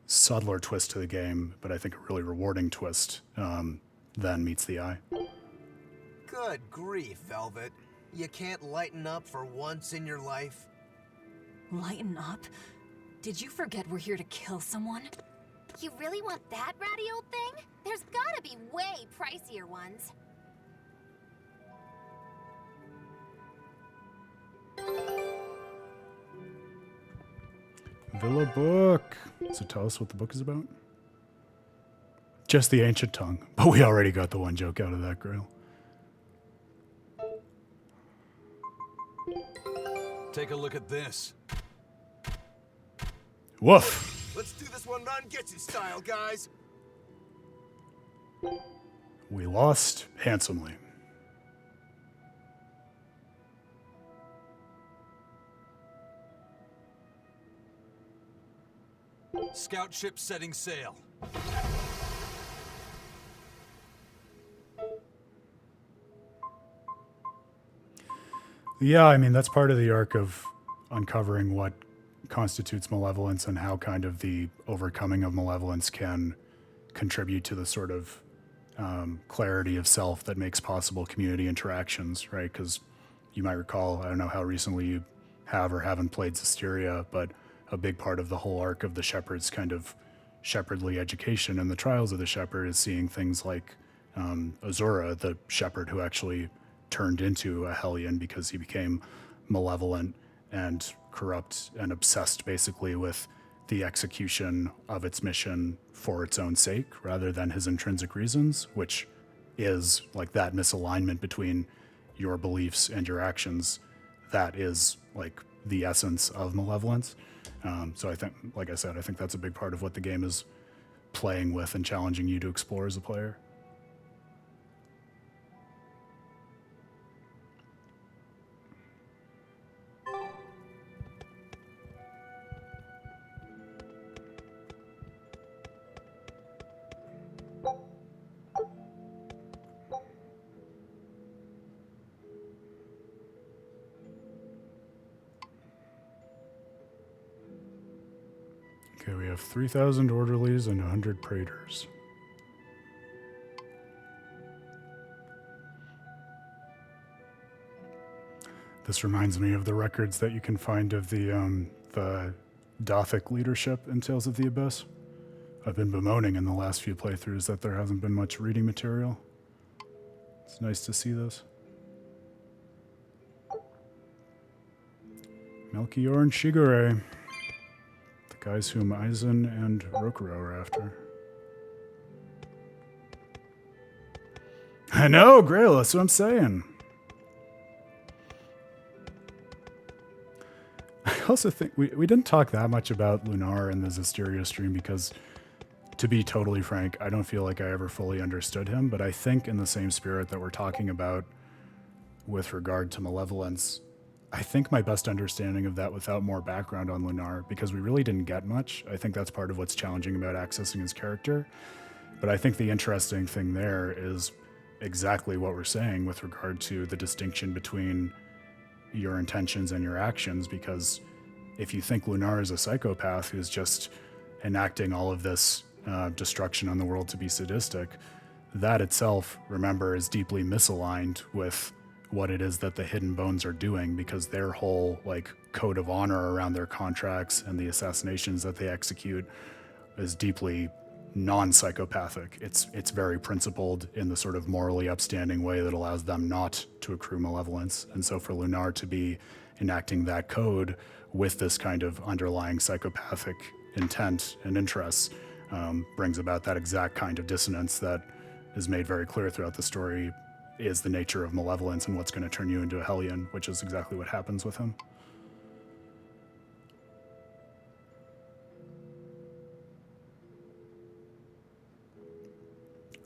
subtler twist to the game, but I think a really rewarding twist than meets the eye.
Good grief, Velvet. You can't lighten up for once in your life?
Lighten up? Did you forget we're here to kill someone?
You really want that ratty old thing? There's gotta be way pricier ones.
Villa book. So tell us what the book is about. Just the ancient tongue, but we already got the one joke out of that, Grail.
Take a look at this.
Woof.
Let's do this one Ron Getsu style, guys.
We lost handsomely.
Scout ship setting sail.
Yeah, I mean, that's part of the arc of uncovering what constitutes malevolence and how kind of the overcoming of malevolence can contribute to the sort of clarity of self that makes possible community interactions, right? Because you might recall, I don't know how recently you have or haven't played Systeria, but a big part of the whole arc of the shepherd's kind of shepherdly education and the trials of the shepherd is seeing things like Azura, the shepherd who actually turned into a Hellion because he became malevolent and corrupt and obsessed basically with the execution of its mission for its own sake rather than his intrinsic reasons, which is like that misalignment between your beliefs and your actions. That is like the essence of malevolence. So I think, like I said, I think that's a big part of what the game is playing with and challenging you to explore as a player. Okay, we have 3,000 orderlies and 100 praetors. This reminds me of the records that you can find of the Dothic leadership in Tales of the Abyss. I've been bemoaning in the last few playthroughs that there hasn't been much reading material. It's nice to see this. Melchior and Shigure. Guys whom Aizen and Rokuro are after. I know, Grail, that's what I'm saying. I also think we didn't talk that much about Lunar in the Zisteria stream because, to be totally frank, I don't feel like I ever fully understood him, but I think in the same spirit that we're talking about with regard to malevolence, I think my best understanding of that without more background on Lunar, because we really didn't get much. I think that's part of what's challenging about accessing his character. But I think the interesting thing there is exactly what we're saying with regard to the distinction between your intentions and your actions, because if you think Lunar is a psychopath who's just enacting all of this destruction on the world to be sadistic, that itself, remember, is deeply misaligned with what it is that the Hidden Bones are doing, because their whole like code of honor around their contracts and the assassinations that they execute is deeply non-psychopathic. It's very principled in the sort of morally upstanding way that allows them not to accrue malevolence. And so for Lunar to be enacting that code with this kind of underlying psychopathic intent and interests brings about that exact kind of dissonance that is made very clear throughout the story is the nature of malevolence and what's going to turn you into a Hellion, which is exactly what happens with him.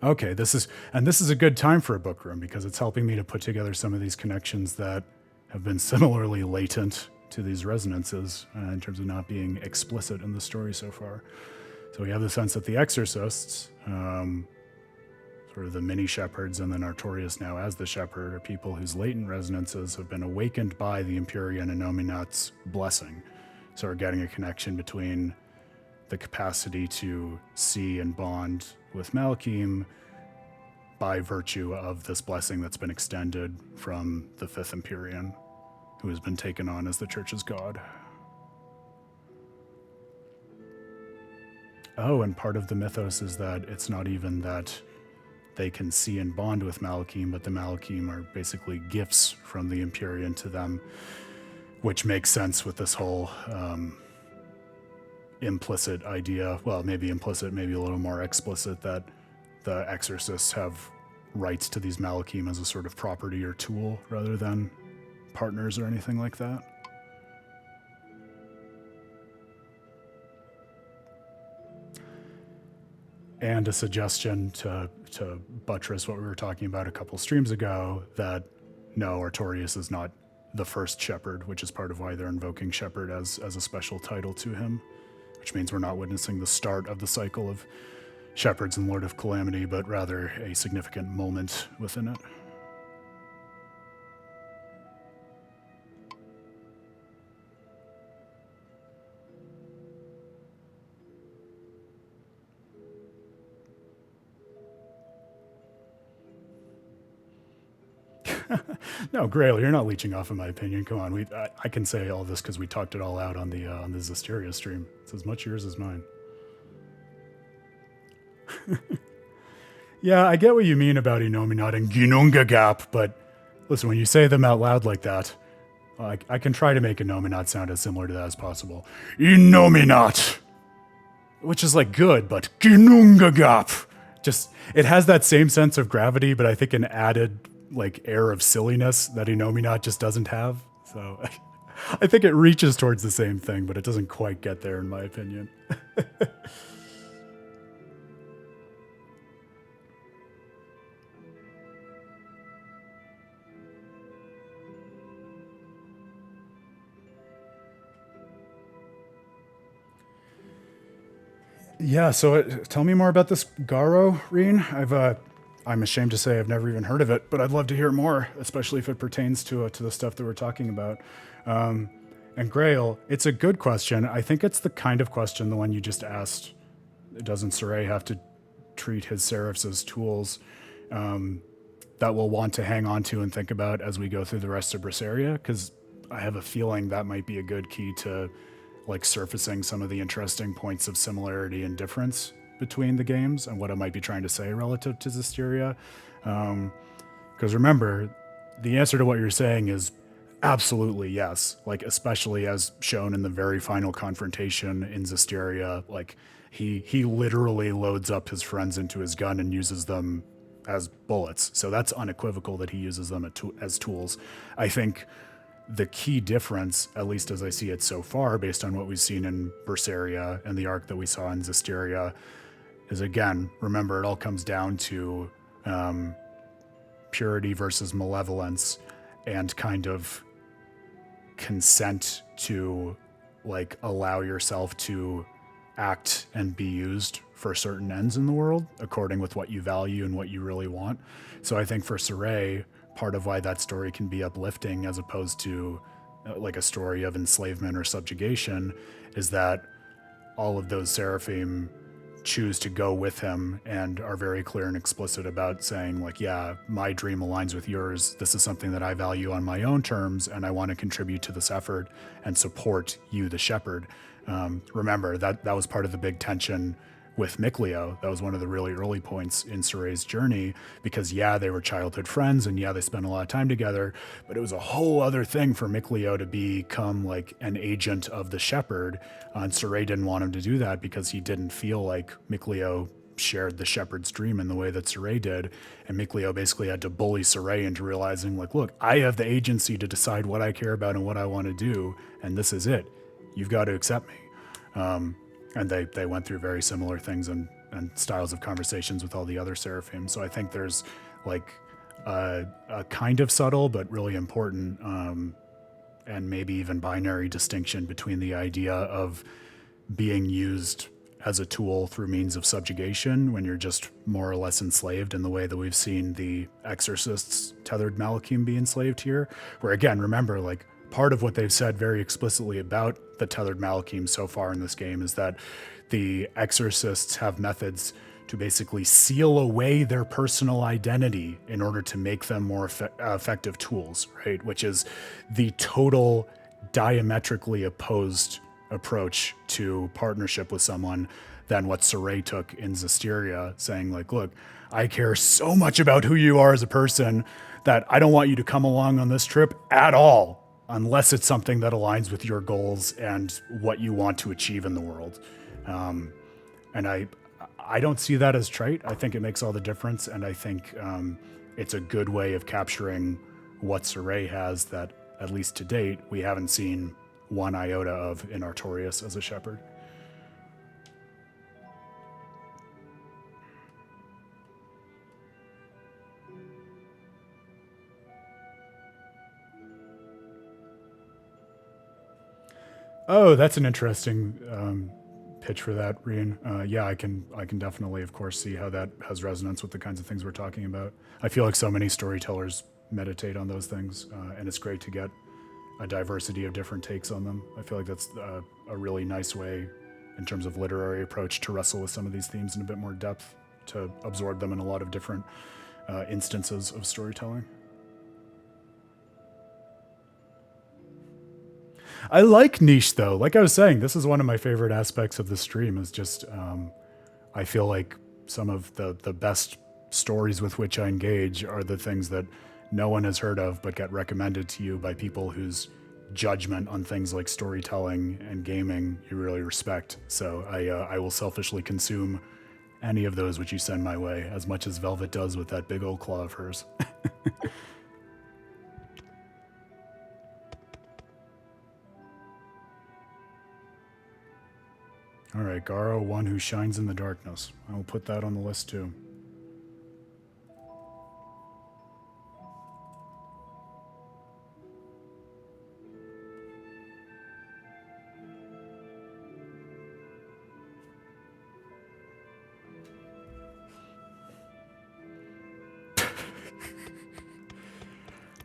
Okay, this is a good time for a book room because it's helping me to put together some of these connections that have been similarly latent to these resonances in terms of not being explicit in the story so far. So we have the sense that the exorcists, sort of the mini shepherds and the Artorias now as the shepherd, are people whose latent resonances have been awakened by the Empyrean and Nominat's blessing. So we're getting a connection between the capacity to see and bond with Malachim by virtue of this blessing that's been extended from the Fifth Empyrean, who has been taken on as the Church's god. Oh, and part of the mythos is that it's not even that they can see and bond with Malachim, but the Malachim are basically gifts from the Empyrean to them, which makes sense with this whole implicit idea, well, maybe implicit, maybe a little more explicit, that the exorcists have rights to these Malachim as a sort of property or tool rather than partners or anything like that. And a suggestion to buttress what we were talking about a couple streams ago, that no, Artorias is not the first shepherd, which is part of why they're invoking shepherd as a special title to him, which means we're not witnessing the start of the cycle of shepherds and Lord of Calamity, but rather a significant moment within it. No, Grail, you're not leeching off of my opinion. Come on, I can say all this because we talked it all out on the Zestiria stream. It's as much yours as mine. Yeah, I get what you mean about Inominat and Ginunga Gap, but listen, when you say them out loud like that, I can try to make Inominat sound as similar to that as possible. Inominat! Which is like good, but Ginunga Gap! Just, it has that same sense of gravity, but I think an added like air of silliness that Inominat just doesn't have. So I think it reaches towards the same thing, but it doesn't quite get there in my opinion. Yeah, so tell me more about this Garo, Reen. I'm ashamed to say I've never even heard of it, but I'd love to hear more, especially if it pertains to the stuff that we're talking about. And Grail, it's a good question. I think it's the kind of question, the one you just asked, doesn't Saray have to treat his seraphs as tools, that we'll want to hang on to and think about as we go through the rest of Berseria? Because I have a feeling that might be a good key to like surfacing some of the interesting points of similarity and difference between the games and what I might be trying to say relative to Zestiria. Because remember, the answer to what you're saying is absolutely yes. Like, especially as shown in the very final confrontation in Zestiria, like he literally loads up his friends into his gun and uses them as bullets. So that's unequivocal that he uses them as tools. I think the key difference, at least as I see it so far, based on what we've seen in Berseria and the arc that we saw in Zestiria, is, again, remember, it all comes down to purity versus malevolence and kind of consent to like allow yourself to act and be used for certain ends in the world according with what you value and what you really want. So I think for Saray, part of why that story can be uplifting as opposed to like a story of enslavement or subjugation is that all of those seraphim choose to go with him and are very clear and explicit about saying like, yeah, my dream aligns with yours. This is something that I value on my own terms, and I want to contribute to this effort and support you, the shepherd. Remember, that was part of the big tension with Mikleo. That was one of the really early points in Saray's journey, because yeah, they were childhood friends and yeah, they spent a lot of time together, but it was a whole other thing for Mikleo to become like an agent of the shepherd. And Saray didn't want him to do that because he didn't feel like Mikleo shared the shepherd's dream in the way that Saray did. And Mikleo basically had to bully Saray into realizing like, look, I have the agency to decide what I care about and what I want to do. And this is it. You've got to accept me. And they went through very similar things and styles of conversations with all the other seraphim. So I think there's like a kind of subtle but really important and maybe even binary distinction between the idea of being used as a tool through means of subjugation when you're just more or less enslaved in the way that we've seen the exorcists tethered Malachim be enslaved here. Where again, remember, like, part of what they've said very explicitly about the tethered Malachim so far in this game is that the exorcists have methods to basically seal away their personal identity in order to make them more effective tools, right? Which is the total diametrically opposed approach to partnership with someone than what Saray took in Zestiria, saying like, look, I care so much about who you are as a person that I don't want you to come along on this trip at all unless it's something that aligns with your goals and what you want to achieve in the world. And I don't see that as trite. I think it makes all the difference, and I think it's a good way of capturing what Saray has that, at least to date, we haven't seen one iota of in Artorias as a shepherd. Oh, that's an interesting pitch for that, Rian. Yeah, I can definitely, of course, see how that has resonance with the kinds of things we're talking about. I feel like so many storytellers meditate on those things, and it's great to get a diversity of different takes on them. I feel like that's a really nice way, in terms of literary approach, to wrestle with some of these themes in a bit more depth, to absorb them in a lot of different instances of storytelling. I like niche, though. Like I was saying, this is one of my favorite aspects of the stream, is just I feel like some of the best stories with which I engage are the things that no one has heard of but get recommended to you by people whose judgment on things like storytelling and gaming you really respect. So I will selfishly consume any of those which you send my way, as much as Velvet does with that big old claw of hers. All right, Garo, one who shines in the darkness. I will put that on the list too.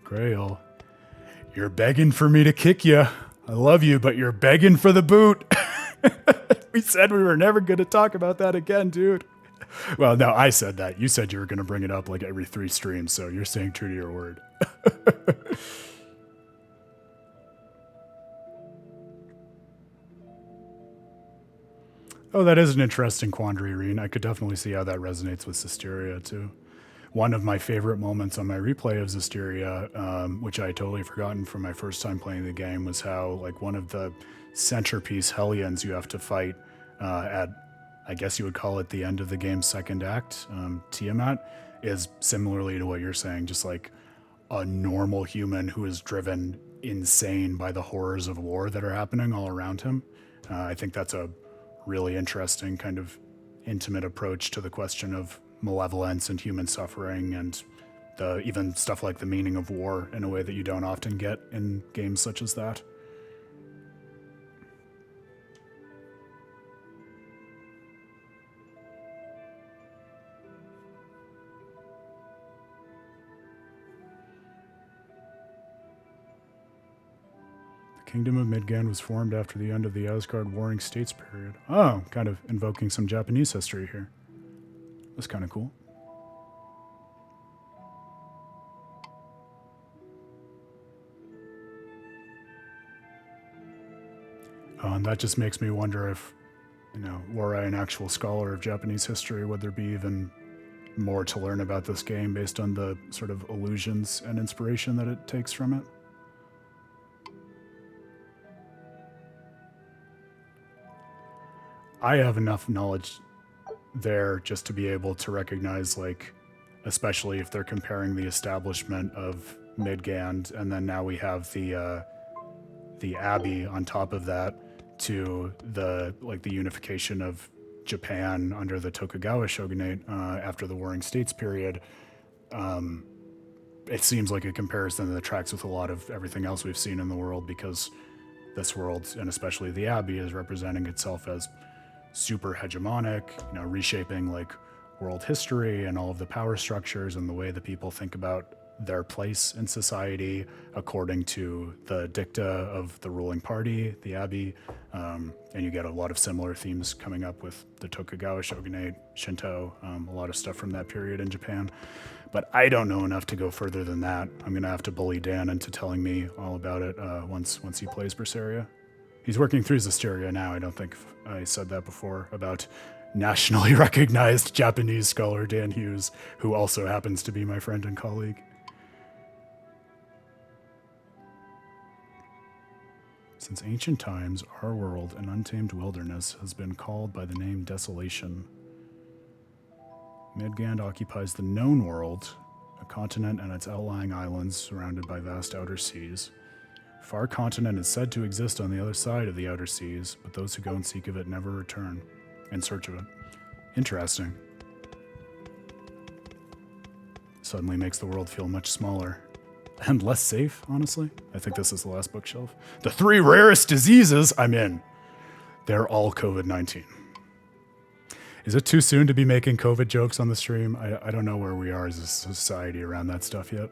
Grail, you're begging for me to kick you. I love you, but you're begging for the boot. We said we were never going to talk about that again, dude. Well, no, I said that. You said you were going to bring it up like every 3 streams, so you're staying true to your word. Oh, that is an interesting quandary, Reen. I could definitely see how that resonates with Zestiria, too. One of my favorite moments on my replay of Zestiria, which I had totally forgotten from my first time playing the game, was how, like, one of the centerpiece Hellions you have to fight at, I guess you would call it the end of the game's second act, Tiamat, is similarly to what you're saying, just like a normal human who is driven insane by the horrors of war that are happening all around him. I think that's a really interesting kind of intimate approach to the question of malevolence and human suffering, and even stuff like the meaning of war in a way that you don't often get in games such as that. Kingdom of Midgand was formed after the end of the Asgard Warring States period. Oh, kind of invoking some Japanese history here. That's kind of cool. Oh, and that just makes me wonder if, were I an actual scholar of Japanese history, would there be even more to learn about this game based on the sort of allusions and inspiration that it takes from it? I have enough knowledge there just to be able to recognize, like, especially if they're comparing the establishment of Midgand, and then now we have the Abbey on top of that, to the unification of Japan under the Tokugawa shogunate after the Warring States period. It seems like a comparison that tracks with a lot of everything else we've seen in the world, because this world, and especially the Abbey, is representing itself as super hegemonic, reshaping like world history and all of the power structures and the way that people think about their place in society according to the dicta of the ruling party, the Abbey. And you get a lot of similar themes coming up with the Tokugawa shogunate, Shinto, a lot of stuff from that period in Japan. But I don't know enough to go further than that. I'm going to have to bully Dan into telling me all about it once he plays Berseria. He's working through Zestiria now. I don't think I said that before about nationally recognized Japanese scholar Dan Hughes, who also happens to be my friend and colleague. Since ancient times, our world, an untamed wilderness, has been called by the name Desolation. Midgand occupies the known world, a continent and its outlying islands surrounded by vast outer seas. Far continent is said to exist on the other side of the outer seas, but those who go in seek of it never return in search of it. Interesting. Suddenly makes the world feel much smaller. And less safe, honestly. I think this is the last bookshelf. The 3 rarest diseases, I'm in. They're all COVID-19. Is it too soon to be making COVID jokes on the stream? I don't know where we are as a society around that stuff yet.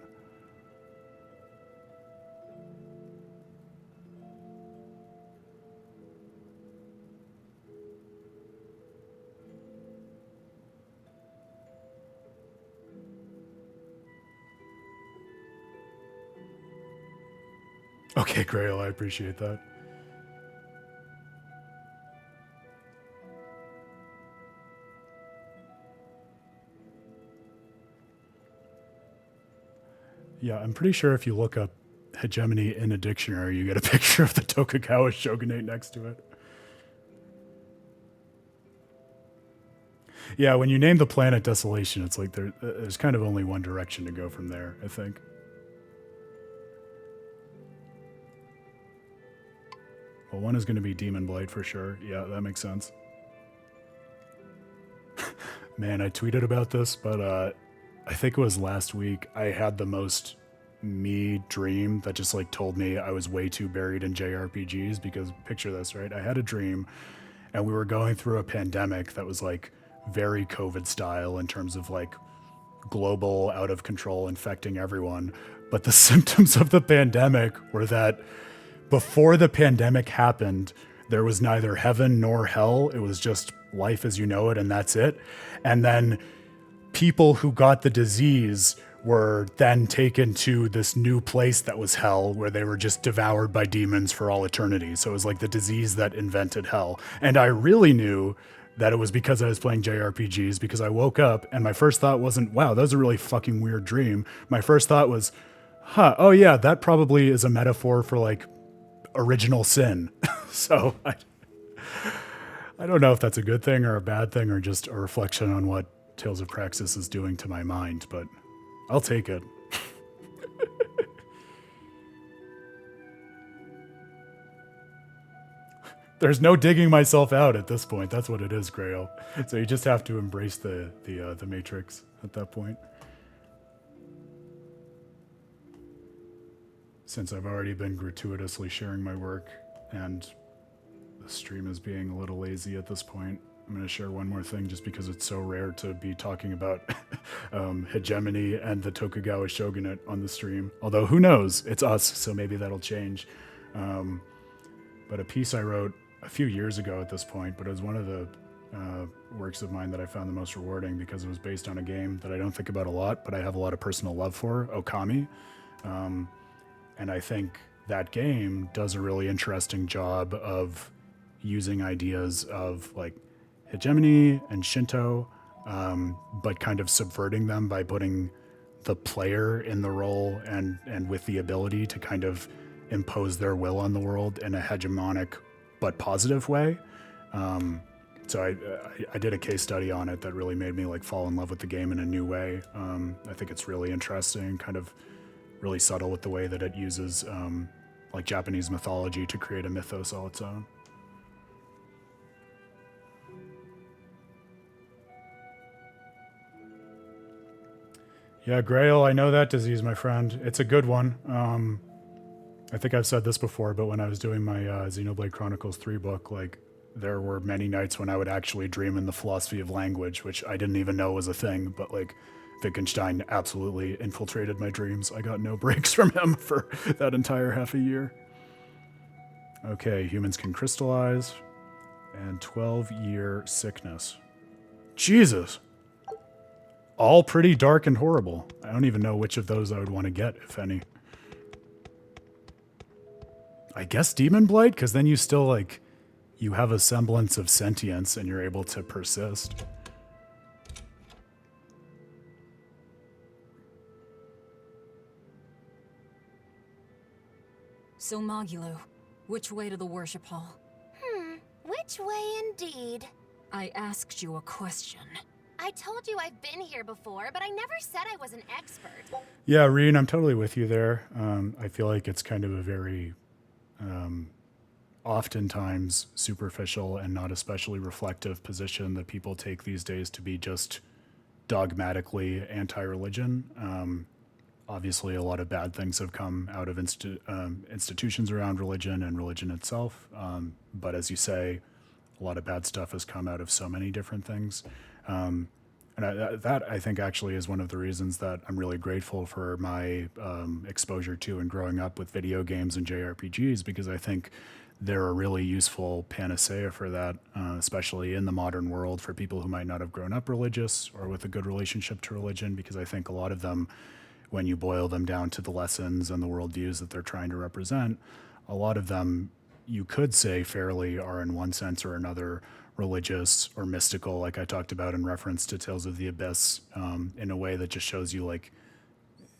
Okay, Grail, I appreciate that. Yeah, I'm pretty sure if you look up hegemony in a dictionary, you get a picture of the Tokugawa shogunate next to it. Yeah, when you name the planet Desolation, it's like there's kind of only one direction to go from there, I think. Well, one is going to be Demon Blade for sure. Yeah, that makes sense. Man, I tweeted about this, but I think it was last week. I had the most me dream that just like told me I was way too buried in JRPGs, because picture this, right? I had a dream and we were going through a pandemic that was like very COVID style in terms of like global, out of control, infecting everyone. But the symptoms of the pandemic were that before the pandemic happened, there was neither heaven nor hell. It was just life as you know it, and that's it. And then people who got the disease were then taken to this new place that was hell, where they were just devoured by demons for all eternity. So it was like the disease that invented hell. And I really knew that it was because I was playing JRPGs, because I woke up and my first thought wasn't, wow, that was a really fucking weird dream. My first thought was, oh yeah, that probably is a metaphor for like original sin. So I don't know if that's a good thing or a bad thing or just a reflection on what Tales of Praxis is doing to my mind, but I'll take it. There's no digging myself out at this point. That's what it is, Grail. So you just have to embrace the Matrix at that point. Since I've already been gratuitously sharing my work and the stream is being a little lazy at this point, I'm going to share one more thing just because it's so rare to be talking about hegemony and the Tokugawa shogunate on the stream. Although, who knows? It's us, so maybe that'll change. But a piece I wrote a few years ago at this point, but it was one of the works of mine that I found the most rewarding because it was based on a game that I don't think about a lot, but I have a lot of personal love for, Okami. And I think that game does a really interesting job of using ideas of like hegemony and Shinto, but kind of subverting them by putting the player in the role and with the ability to kind of impose their will on the world in a hegemonic but positive way. So I did a case study on it that really made me like fall in love with the game in a new way. I think it's really interesting, kind of really subtle with the way that it uses like Japanese mythology to create a mythos all its own. Yeah, Grail, I know that disease, my friend. It's a good one. I think I've said this before, but when I was doing my Xenoblade Chronicles 3 book, like there were many nights when I would actually dream in the philosophy of language, which I didn't even know was a thing, but like Wittgenstein absolutely infiltrated my dreams. I got no breaks from him for that entire half a year. Okay, humans can crystallize. And 12-year sickness. Jesus. All pretty dark and horrible. I don't even know which of those I would want to get, if any. I guess Demon Blight, because then you still, like, you have a semblance of sentience and you're able to persist.
So, Magulu, which way to the worship hall?
Which way indeed?
I asked you a question.
I told you I've been here before, but I never said I was an expert.
Yeah, Reen, I'm totally with you there. I feel like it's kind of a very oftentimes superficial and not especially reflective position that people take these days to be just dogmatically anti-religion. Obviously, a lot of bad things have come out of institutions around religion and religion itself. But as you say, a lot of bad stuff has come out of so many different things. And that, I think, actually is one of the reasons that I'm really grateful for my exposure to and growing up with video games and JRPGs, because I think they're a really useful panacea for that, especially in the modern world for people who might not have grown up religious or with a good relationship to religion, because I think a lot of them, when you boil them down to the lessons and the worldviews that they're trying to represent, a lot of them, you could say fairly, are in one sense or another religious or mystical, like I talked about in reference to Tales of the Abyss, in a way that just shows you like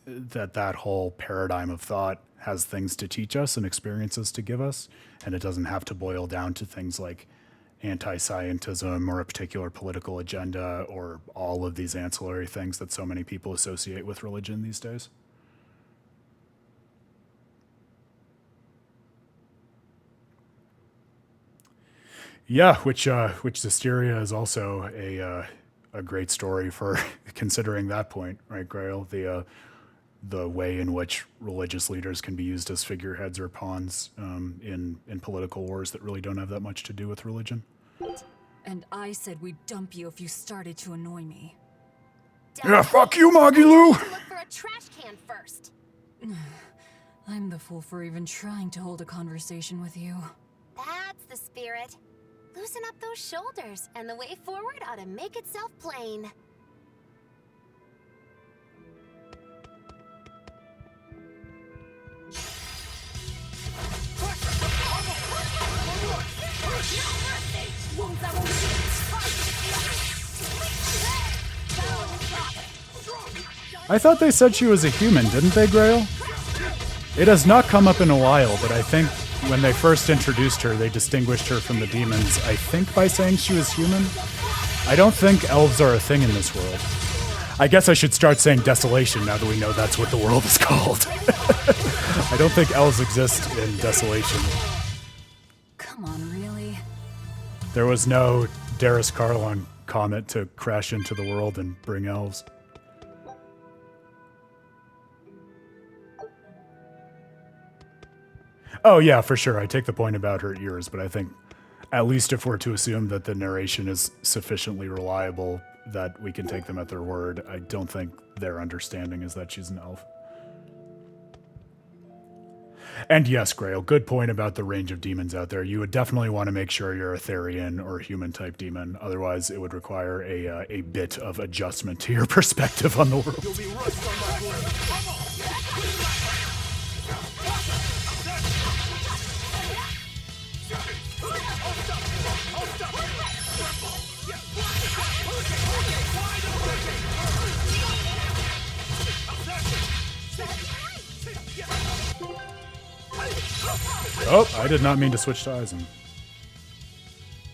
that whole paradigm of thought has things to teach us and experiences to give us, and it doesn't have to boil down to things like anti-scientism or a particular political agenda or all of these ancillary things that so many people associate with religion these days. Yeah, which Zestiria is also a great story for considering that point, right, Grail? The way in which religious leaders can be used as figureheads or pawns in political wars that really don't have that much to do with religion.
And I said we'd dump you if you started to annoy me.
Yeah, fuck you, Magulu!
Look for a trash can first.
I'm the fool for even trying to hold a conversation with you.
That's the spirit. Loosen up those shoulders, and the way forward ought to make itself plain.
I thought they said she was a human, didn't they, Grail? It has not come up in a while, but I think when they first introduced her, they distinguished her from the demons, I think by saying she was human. I don't think elves are a thing in this world. I guess I should start saying desolation now that we know that's what the world is called. I don't think elves exist in desolation.
Come on, really?
There was no Darius Carlon comet to crash into the world and bring elves. Oh yeah, for sure. I take the point about her ears, but I think at least if we're to assume that the narration is sufficiently reliable that we can take them at their word, I don't think their understanding is that she's an elf. And yes, Grail, good point about the range of demons out there. You would definitely want to make sure you're a Therian or human-type demon. Otherwise, it would require a bit of adjustment to your perspective on the world.
You'll be rushed on my blade.
Oh, I did not mean to switch to Eisen.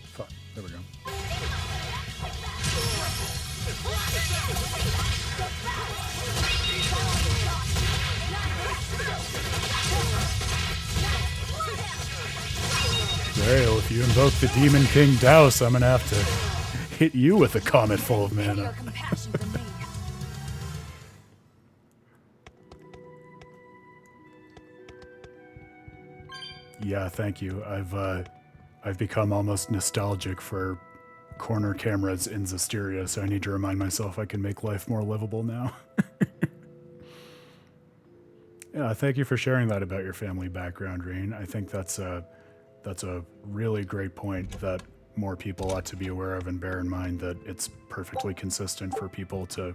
Fuck, there we go. Grail, if you invoke the Demon King Douse, I'm gonna have to hit you with a comet full of mana. Yeah, thank you. I've become almost nostalgic for corner cameras in Zestiria, so I need to remind myself I can make life more livable now. Yeah, thank you for sharing that about your family background, Reen. I think that's a really great point that more people ought to be aware of and bear in mind that it's perfectly consistent for people to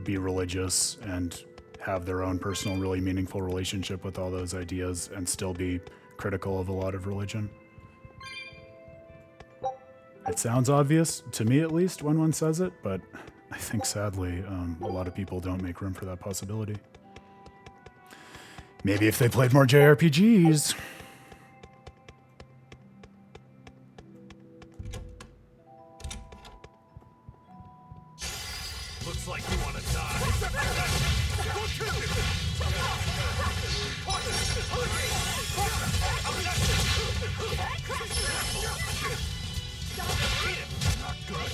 be religious and have their own personal, really meaningful relationship with all those ideas and still be critical of a lot of religion. It sounds obvious, to me at least, when one says it, but I think sadly, a lot of people don't make room for that possibility. Maybe if they played more JRPGs.
Looks like you want to die. Go kill him! Not good.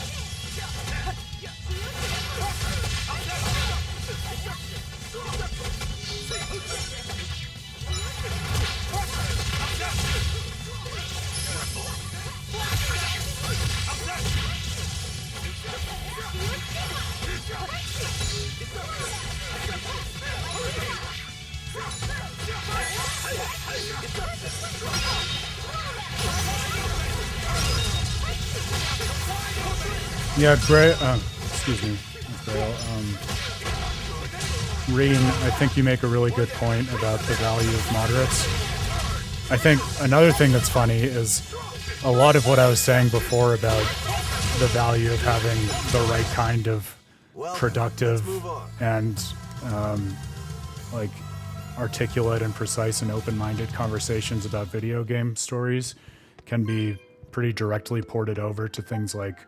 Yeah, Gray, excuse me, Grail. Reen, I think you make a really good point about the value of moderates. I think another thing that's funny is a lot of what I was saying before about the value of having the right kind of productive and like articulate and precise and open-minded conversations about video game stories can be pretty directly ported over to things like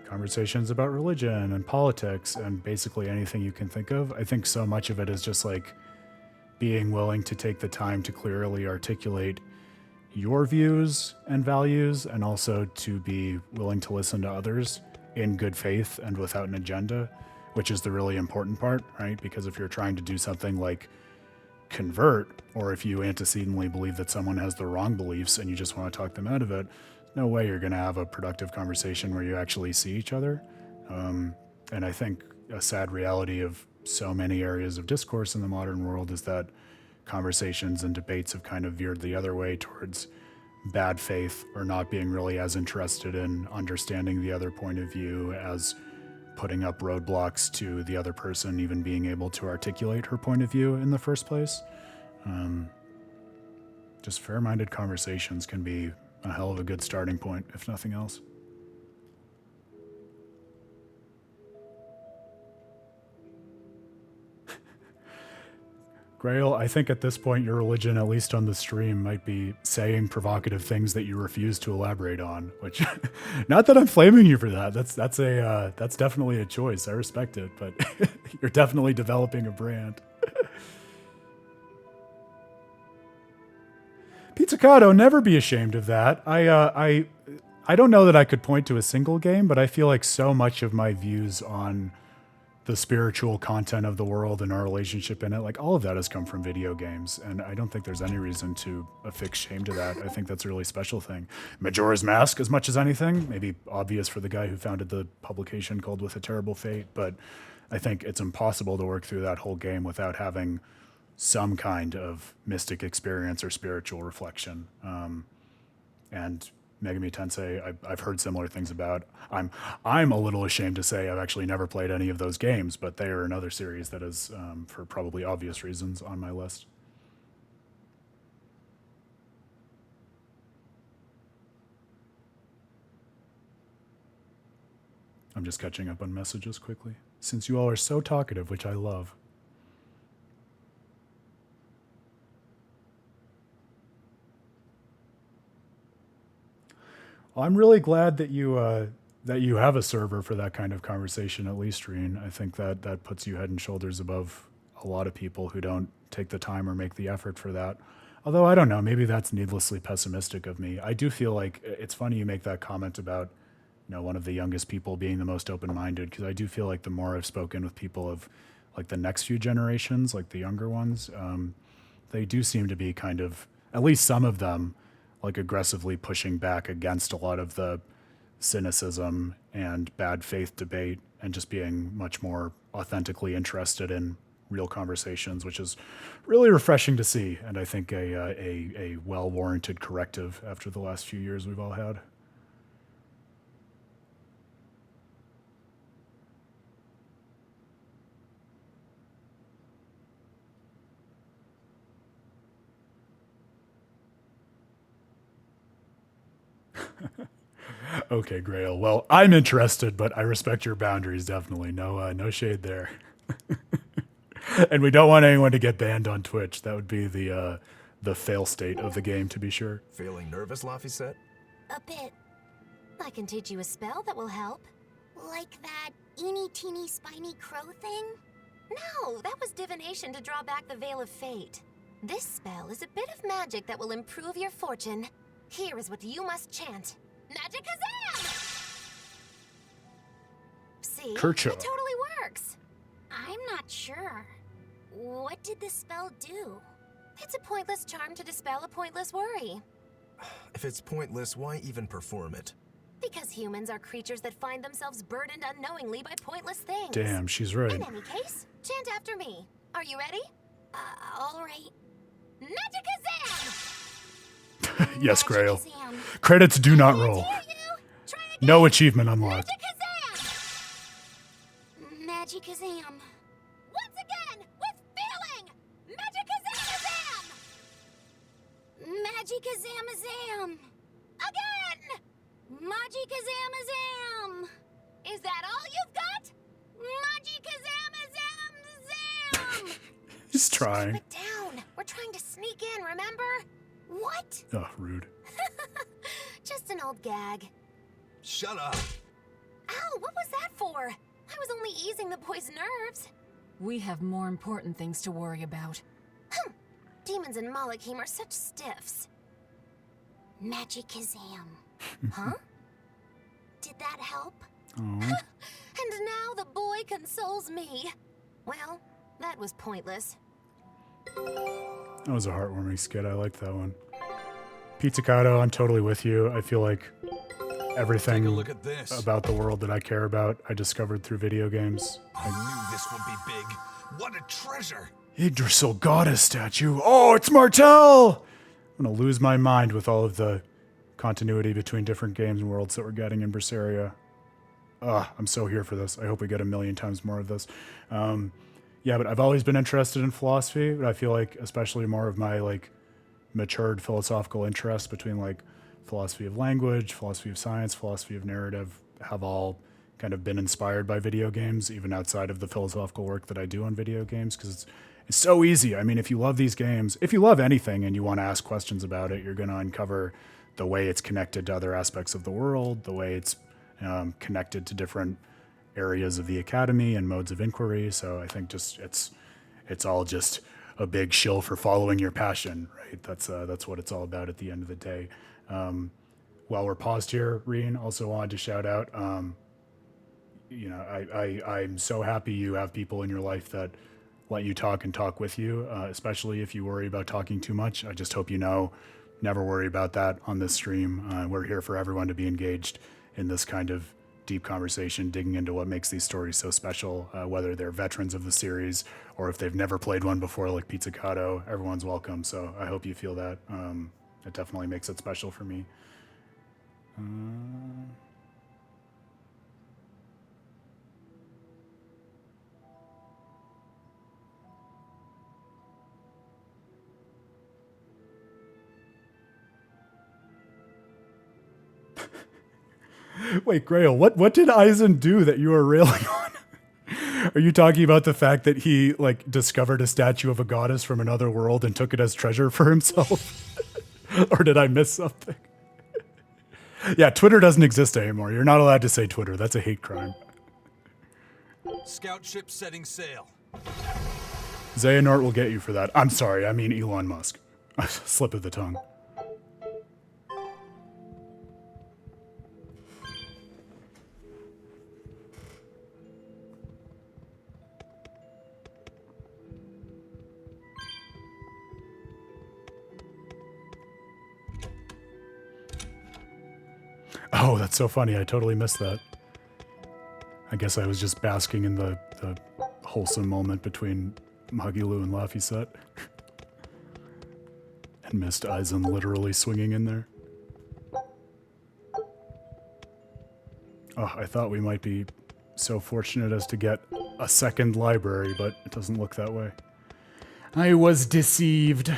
conversations about religion and politics and basically anything you can think of. I think so much of it is just like being willing to take the time to clearly articulate your views and values, and also to be willing to listen to others in good faith and without an agenda, which is the really important part, right? Because if you're trying to do something like convert, or if you antecedently believe that someone has the wrong beliefs and you just want to talk them out of it, no way you're going to have a productive conversation where you actually see each other. And I think a sad reality of so many areas of discourse in the modern world is that conversations and debates have kind of veered the other way towards bad faith, or not being really as interested in understanding the other point of view as putting up roadblocks to the other person even being able to articulate her point of view in the first place. Just fair-minded conversations can be a hell of a good starting point, if nothing else. Grail, I think at this point your religion, at least on the stream, might be saying provocative things that you refuse to elaborate on, which, not that I'm flaming you for that. That's definitely a choice. I respect it, but you're definitely developing a brand. Pizzicato, never be ashamed of that. I don't know that I could point to a single game, but I feel like so much of my views on the spiritual content of the world and our relationship in it, like all of that has come from video games, and I don't think there's any reason to affix shame to that. I think that's a really special thing. Majora's Mask, as much as anything, maybe obvious for the guy who founded the publication called With a Terrible Fate, but I think it's impossible to work through that whole game without having some kind of mystic experience or spiritual reflection. And Megami Tensei, I've heard similar things about. I'm a little ashamed to say I've actually never played any of those games, but they are another series that is, for probably obvious reasons, on my list. I'm just catching up on messages quickly, since you all are so talkative, which I love. I'm really glad that you have a server for that kind of conversation, at least, Reen. I think that puts you head and shoulders above a lot of people who don't take the time or make the effort for that. Although, I don't know, maybe that's needlessly pessimistic of me. I do feel like it's funny you make that comment about, you know, one of the youngest people being the most open-minded, because I do feel like the more I've spoken with people of like the next few generations, like the younger ones, they do seem to be kind of, at least some of them, like aggressively pushing back against a lot of the cynicism and bad faith debate and just being much more authentically interested in real conversations, which is really refreshing to see. And I think a well-warranted corrective after the last few years we've all had. Okay, Grail. Well, I'm interested, but I respect your boundaries. Definitely, no shade there. And we don't want anyone to get banned on Twitch. That would be the fail state of the game, to be sure.
Feeling nervous, Laphicet?
A bit. I can teach you a spell that will help. Like that eeny teeny spiny crow thing? No, that was divination to draw back the Veil of Fate. This spell is a bit of magic that will improve your fortune. Here is what you must chant. Magicazam! See?
Kercho.
It totally works. I'm not sure. What did the spell do? It's a pointless charm to dispel a pointless worry.
If it's pointless, why even perform it?
Because humans are creatures that find themselves burdened unknowingly by pointless things.
Damn, she's right.
In any case, chant after me. Are you ready? All right. Magicazam!
Yes, Grail.
Magicazam.
Credits do not roll.
Try again.
No achievement unlocked.
Magicazam! Magicazam. Once again, with feeling! Magicazamazam! Magicazamazam! Again! Magicazamazam! Is that all you've got? Magicazamazam!
He's trying.
Keep it down. We're trying to sneak in, remember? What?
Oh, rude.
Just an old gag.
Shut up!
Ow, what was that for? I was only easing the boy's nerves.
We have more important things to worry about.
Demons and Malachim are such stiffs. Magicazam. Huh? Did that help?
Aw.
And now the boy consoles me. Well, that was pointless.
That was a heartwarming skit. I liked that one. Pizzicato, I'm totally with you. I feel like everything
Take a look at this.
about the world that I care about, I discovered through video games.
I knew this would be big. What a treasure!
Yggdrasil goddess statue. Oh, it's Martel! I'm gonna lose my mind with all of the continuity between different games and worlds that we're getting in Berseria. I'm so here for this. I hope we get a million times more of this. Yeah, but I've always been interested in philosophy, but I feel like especially more of my like matured philosophical interests between like philosophy of language, philosophy of science, philosophy of narrative have all kind of been inspired by video games, even outside of the philosophical work that I do on video games, because it's so easy. I mean, if you love these games, if you love anything and you want to ask questions about it, you're going to uncover the way it's connected to other aspects of the world, the way it's connected to different areas of the academy and modes of inquiry. So I think just it's all just a big shill for following your passion, right? That's what it's all about at the end of the day. While we're paused here, Reen, also wanted to shout out, I'm so happy you have people in your life that let you talk and talk with you, especially if you worry about talking too much. I just hope you know, never worry about that on this stream. We're here for everyone to be engaged in this kind of deep conversation, digging into what makes these stories so special, whether they're veterans of the series or if they've never played one before like Pizzicato, everyone's welcome. So I hope you feel that. It definitely makes it special for me. Wait, Grail, what did Eisen do that you were railing on? Are you talking about the fact that he like discovered a statue of a goddess from another world and took it as treasure for himself? Or did I miss something? Yeah, Twitter doesn't exist anymore. You're not allowed to say Twitter. That's a hate crime.
Scout ship setting sail.
Xehanort will get you for that. I'm sorry, I mean Elon Musk. Slip of the tongue. Oh, that's so funny. I totally missed that. I guess I was just basking in the wholesome moment between Magilu and Laphicet. And missed Aizen literally swinging in there. Oh, I thought we might be so fortunate as to get a second library, but it doesn't look that way. I was deceived.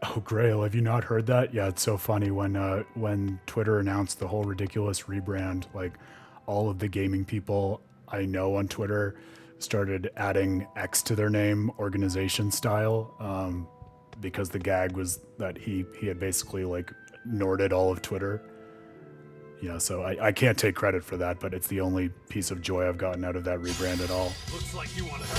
Oh, Grail, have you not heard that? Yeah, it's so funny when Twitter announced the whole ridiculous rebrand, like all of the gaming people I know on Twitter started adding X to their name organization style, because the gag was that he had basically like Norded all of Twitter. Yeah, so I can't take credit for that, but it's the only piece of joy I've gotten out of that rebrand at all.
Looks like you want to.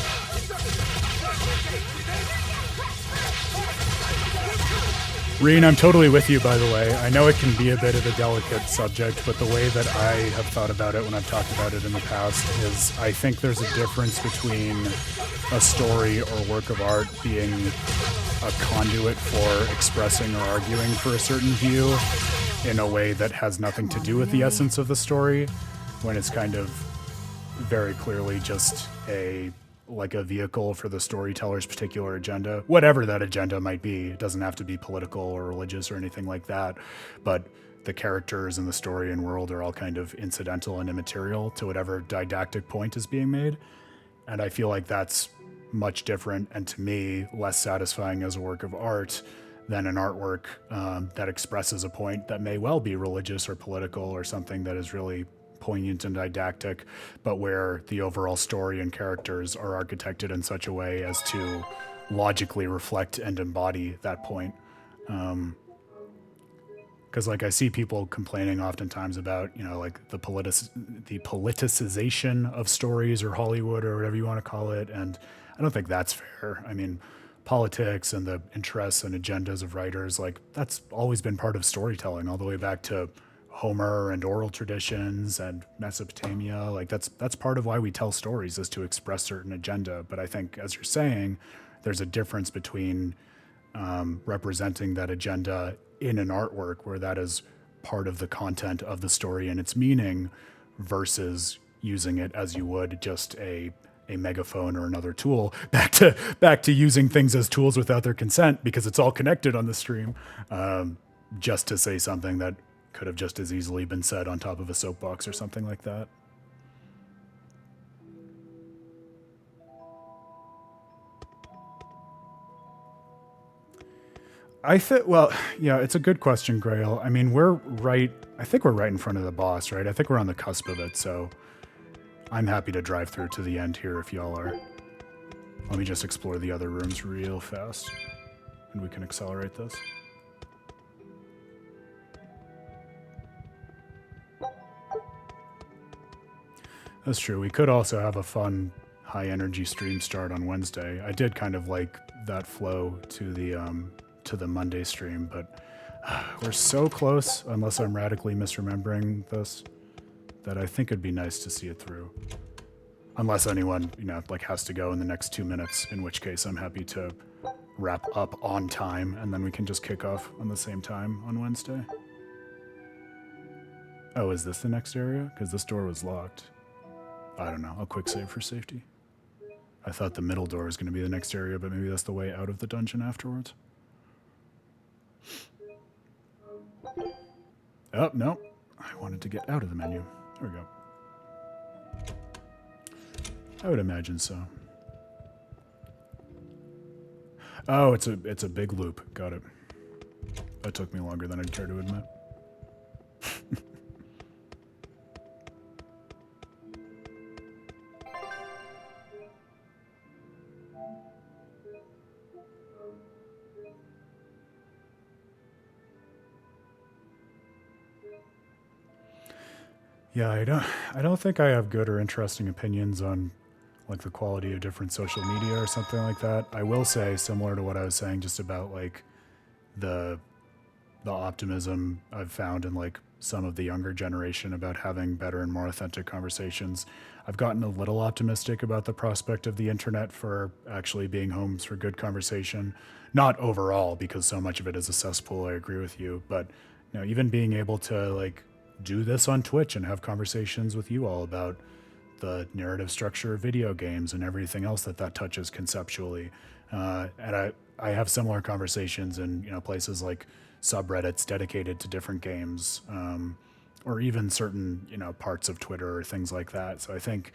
Reen, I'm totally with you, by the way. I know it can be a bit of a delicate subject, but the way that I have thought about it when I've talked about it in the past is I think there's a difference between a story or work of art being a conduit for expressing or arguing for a certain view in a way that has nothing to do with the essence of the story, when it's kind of very clearly just a vehicle for the storyteller's particular agenda, whatever that agenda might be. It doesn't have to be political or religious or anything like that, but the characters and the story and world are all kind of incidental and immaterial to whatever didactic point is being made. And I feel like that's much different, and to me, less satisfying as a work of art than an artwork that expresses a point that may well be religious or political or something that is really poignant and didactic, but where the overall story and characters are architected in such a way as to logically reflect and embody that point. Because like I see people complaining oftentimes about, you know, like the politicization of stories or Hollywood or whatever you want to call it, and I don't think that's fair. I mean, politics and the interests and agendas of writers, like that's always been part of storytelling all the way back to Homer and oral traditions and Mesopotamia. Like that's part of why we tell stories, is to express certain agenda. But I think, as you're saying, there's a difference between representing that agenda in an artwork where that is part of the content of the story and its meaning, versus using it as you would just a megaphone or another tool. Back to using things as tools without their consent, because it's all connected on the stream, just to say something that could have just as easily been said on top of a soapbox or something like that. Well, yeah, it's a good question, Grail. I mean, I think we're right in front of the boss, right? I think we're on the cusp of it, so I'm happy to drive through to the end here if y'all are. Let me just explore the other rooms real fast, and we can accelerate this. That's true. We could also have a fun high energy stream start on Wednesday. I did kind of like that flow to the Monday stream, but we're so close, unless I'm radically misremembering this, that I think it'd be nice to see it through. Unless anyone, you know, like has to go in the next 2 minutes, in which case I'm happy to wrap up on time and then we can just kick off on the same time on Wednesday. Oh, is this the next area? Because this door was locked. I don't know. I'll quick save for safety. I thought the middle door was going to be the next area, but maybe that's the way out of the dungeon afterwards. Oh, no. I wanted to get out of the menu. There we go. I would imagine so. Oh, it's a big loop. Got it. That took me longer than I'd care to admit. Yeah, I don't think I have good or interesting opinions on like the quality of different social media or something like that. I will say, similar to what I was saying just about like the optimism I've found in like some of the younger generation about having better and more authentic conversations. I've gotten a little optimistic about the prospect of the internet for actually being homes for good conversation. Not overall, because so much of it is a cesspool, I agree with you, but even being able to like do this on Twitch and have conversations with you all about the narrative structure of video games and everything else that touches conceptually. And I have similar conversations in places like subreddits dedicated to different games, or even certain parts of Twitter or things like that. So I think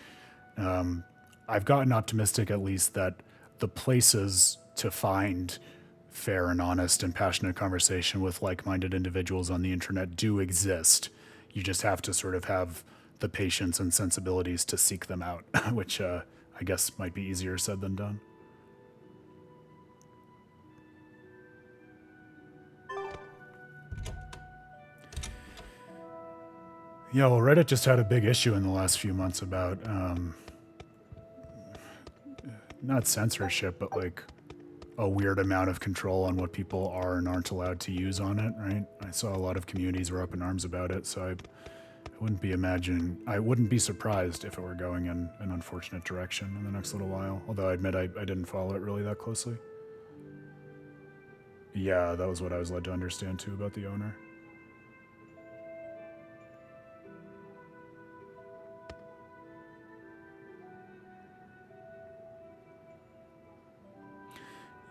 I've gotten optimistic, at least, that the places to find fair and honest and passionate conversation with like-minded individuals on the internet do exist. You just have to sort of have the patience and sensibilities to seek them out, which I guess might be easier said than done. Yeah, well, Reddit just had a big issue in the last few months about not censorship, but like a weird amount of control on what people are and aren't allowed to use on it, right? I saw a lot of communities were up in arms about it, so I wouldn't be surprised if it were going in an unfortunate direction in the next little while. Although I admit I didn't follow it really that closely. Yeah, that was what I was led to understand too about the owner.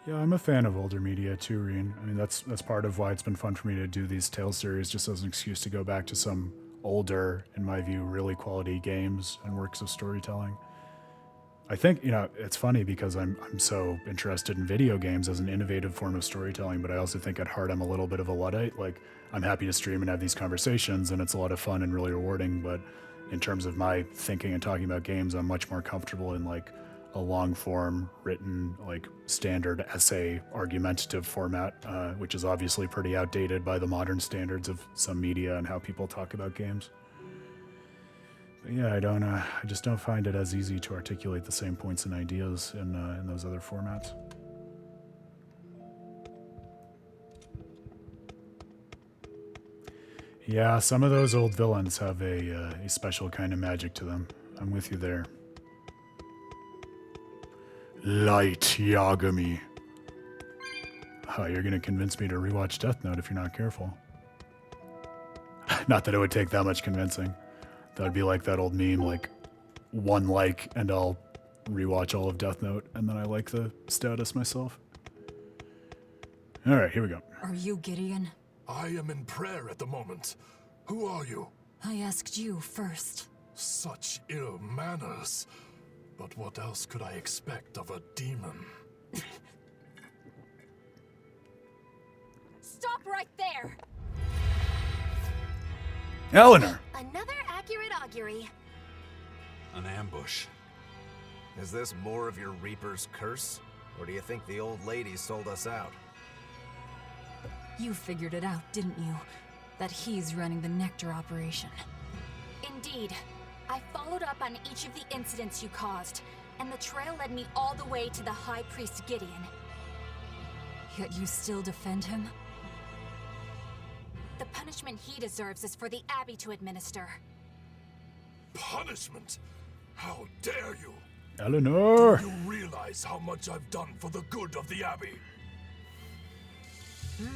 Yeah, I'm a fan of older media too, Reen. I mean, that's part of why it's been fun for me to do these Tales series, just as an excuse to go back to some older, in my view, really quality games and works of storytelling. I think, it's funny because I'm so interested in video games as an innovative form of storytelling, but I also think at heart I'm a little bit of a Luddite. Like, I'm happy to stream and have these conversations, and it's a lot of fun and really rewarding, but in terms of my thinking and talking about games, I'm much more comfortable in, like, a long form written, like, standard essay argumentative format, which is obviously pretty outdated by the modern standards of some media and how people talk about games. But yeah, I just don't find it as easy to articulate the same points and ideas in those other formats. Yeah, some of those old villains have a special kind of magic to them. I'm with you there. Light Yagami. Oh, you're gonna convince me to rewatch Death Note if you're not careful. Not that it would take that much convincing. That would be like that old meme, like, one like and I'll rewatch all of Death Note, and then I like the status myself. Alright, here we go.
Are you Gideon?
I am in prayer at the moment. Who are you?
I asked you first.
Such ill manners. But what else could I expect of a demon?
Stop right there!
Eleanor!
Another accurate augury.
An ambush.
Is this more of your Reaper's curse? Or do you think the old lady sold us out?
You figured it out, didn't you? That he's running the Nectar operation.
Indeed. I followed up on each of the incidents you caused, and the trail led me all the way to the High Priest Gideon.
Yet you still defend him?
The punishment he deserves is for the Abbey to administer.
Punishment? How dare you?
Eleanor!
Do you realize how much I've done for the good of the Abbey?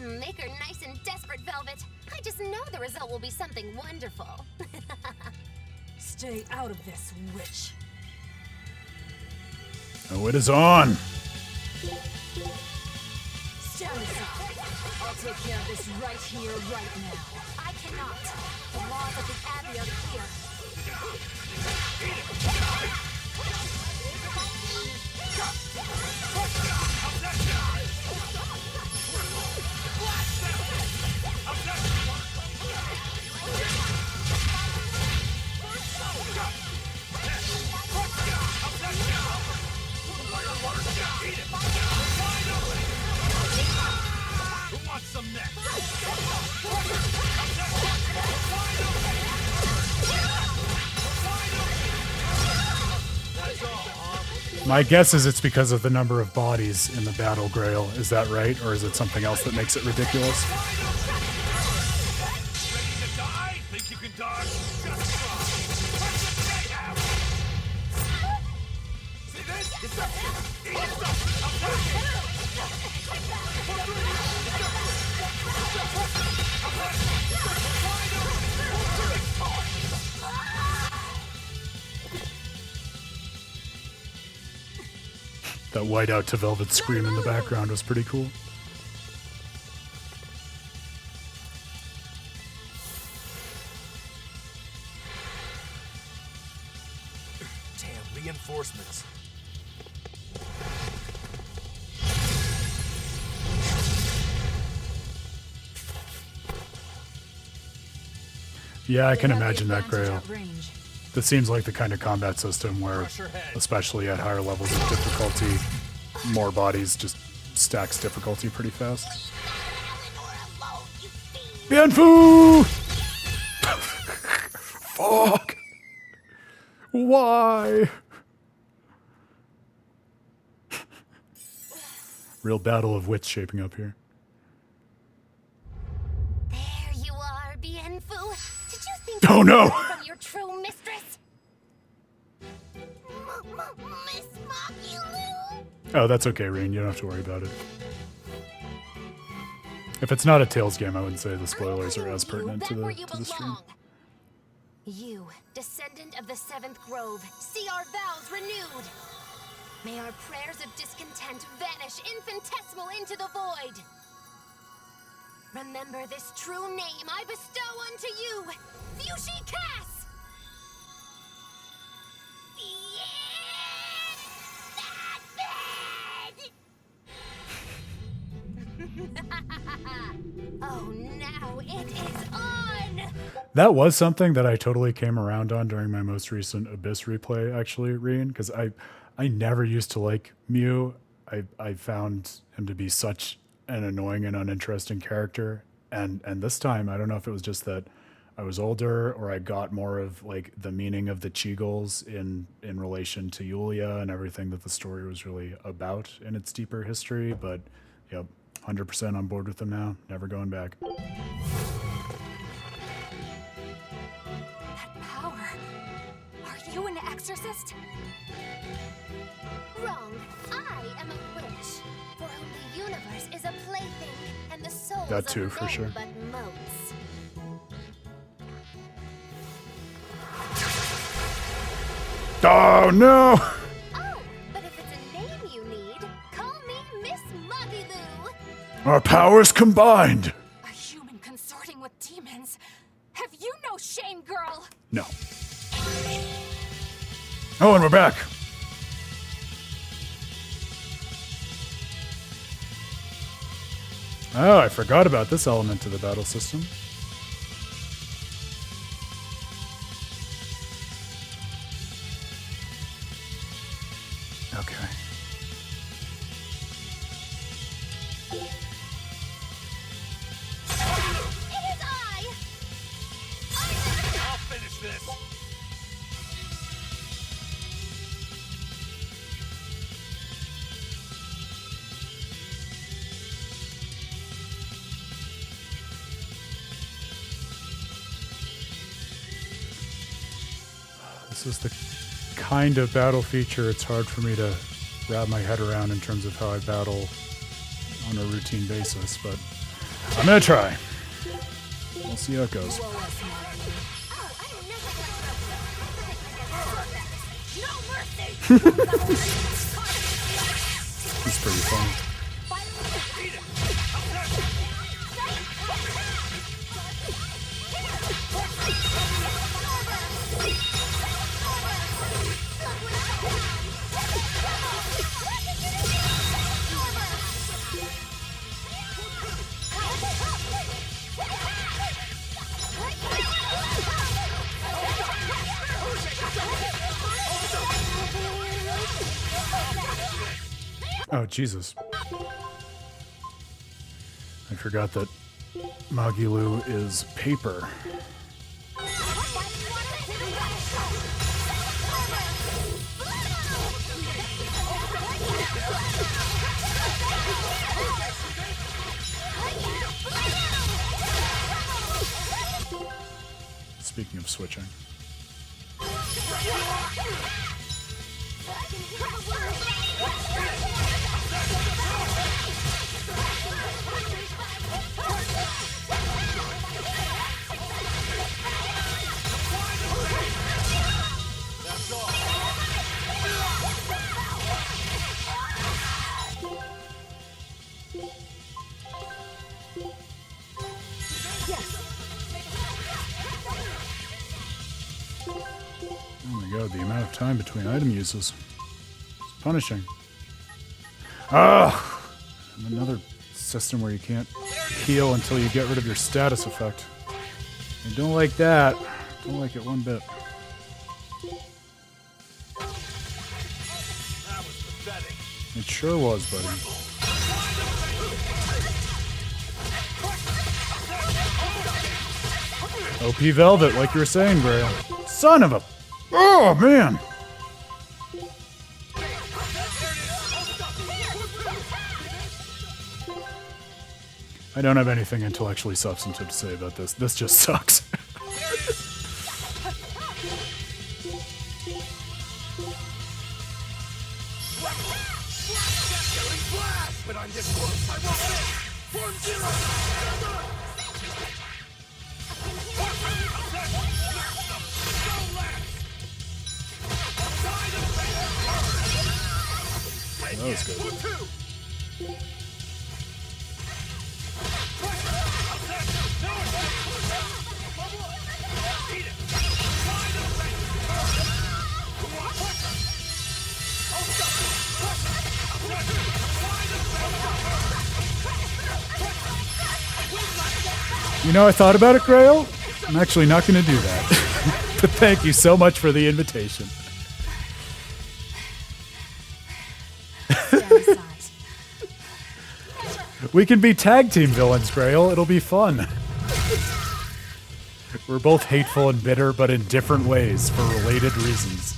Make her nice and desperate, Velvet. I just know the result will be something wonderful.
Stay out of this, witch.
Oh, it is on!
Stand aside. I'll take care of this right here, right now.
I cannot. The laws of the Abbey are clear.
Who wants some next?
My guess is it's because of the number of bodies in the Battle Grail. Is that right? Or is it something else that makes it ridiculous?
Ready to die? dark just fine. What's the mayhem? See this? Deception! Deception! Attacking!
That whiteout to velvet scream in the background was pretty cool.
Damn, reinforcements.
Yeah, I can
They have the
imagine that,
advantage
Grail.
at range.
This seems like the kind of combat system where, especially at higher levels of difficulty, more bodies just stacks difficulty pretty fast. Bienfu! Fuck! Why? Real battle of wits shaping up here.
There you are, Bienfu. Did you think
Oh no!
from your true mistress? Miss Makilu?
Oh, that's okay, Rain. You don't have to worry about it. If it's not a Tales game, I wouldn't say the spoilers are as pertinent to the stream.
You, descendant of the seventh grove, see our vows renewed. May our prayers of discontent vanish infinitesimal into the void. Remember this true name I bestow unto you, Fushi Cass! Oh, now it is on!
That was something that I totally came around on during my most recent Abyss replay, actually, Reen, because I never used to like Mew. I found him to be such an annoying and uninteresting character. And this time, I don't know if it was just that I was older or I got more of like the meaning of the Chi goals in relation to Yulia and everything that the story was really about in its deeper history. But, yep, 100% on board with them now. Never going back.
That power. Are you an exorcist?
Wrong. I am a witch, for whom the universe is a plaything, and the souls
That too,
of
for
men
sure.
but motes.
Oh, no!
Oh, but if it's a name you need, call me Miss Magilu.
Our powers combined!
A human consorting with demons? Have you no shame, girl?
No. Oh, and we're back. Oh, I forgot about this element to the battle system. Okay.
It is I!
I'll finish this.
This is the kind of battle feature it's hard for me to wrap my head around in terms of how I battle on a routine basis, but I'm gonna try. We'll see how it goes.
Oh, I never No mercy!
It's pretty funny. Oh, Jesus. I forgot that Magilu is paper. Speaking of switching. Oh my god, the amount of time between item uses. It's punishing. Ah! Another system where you can't heal until you get rid of your status effect. I don't like that. Don't like it one bit. It sure was, buddy. OP Velvet, like you were saying, Grail. Son of a... Oh, man! I don't have anything intellectually substantive to say about this. This just sucks. That was good. You know, I thought about it, Grail. I'm actually not going to do that. But thank you so much for the invitation. We can be tag team villains, Grail. It'll be fun. We're both hateful and bitter, but in different ways for related reasons.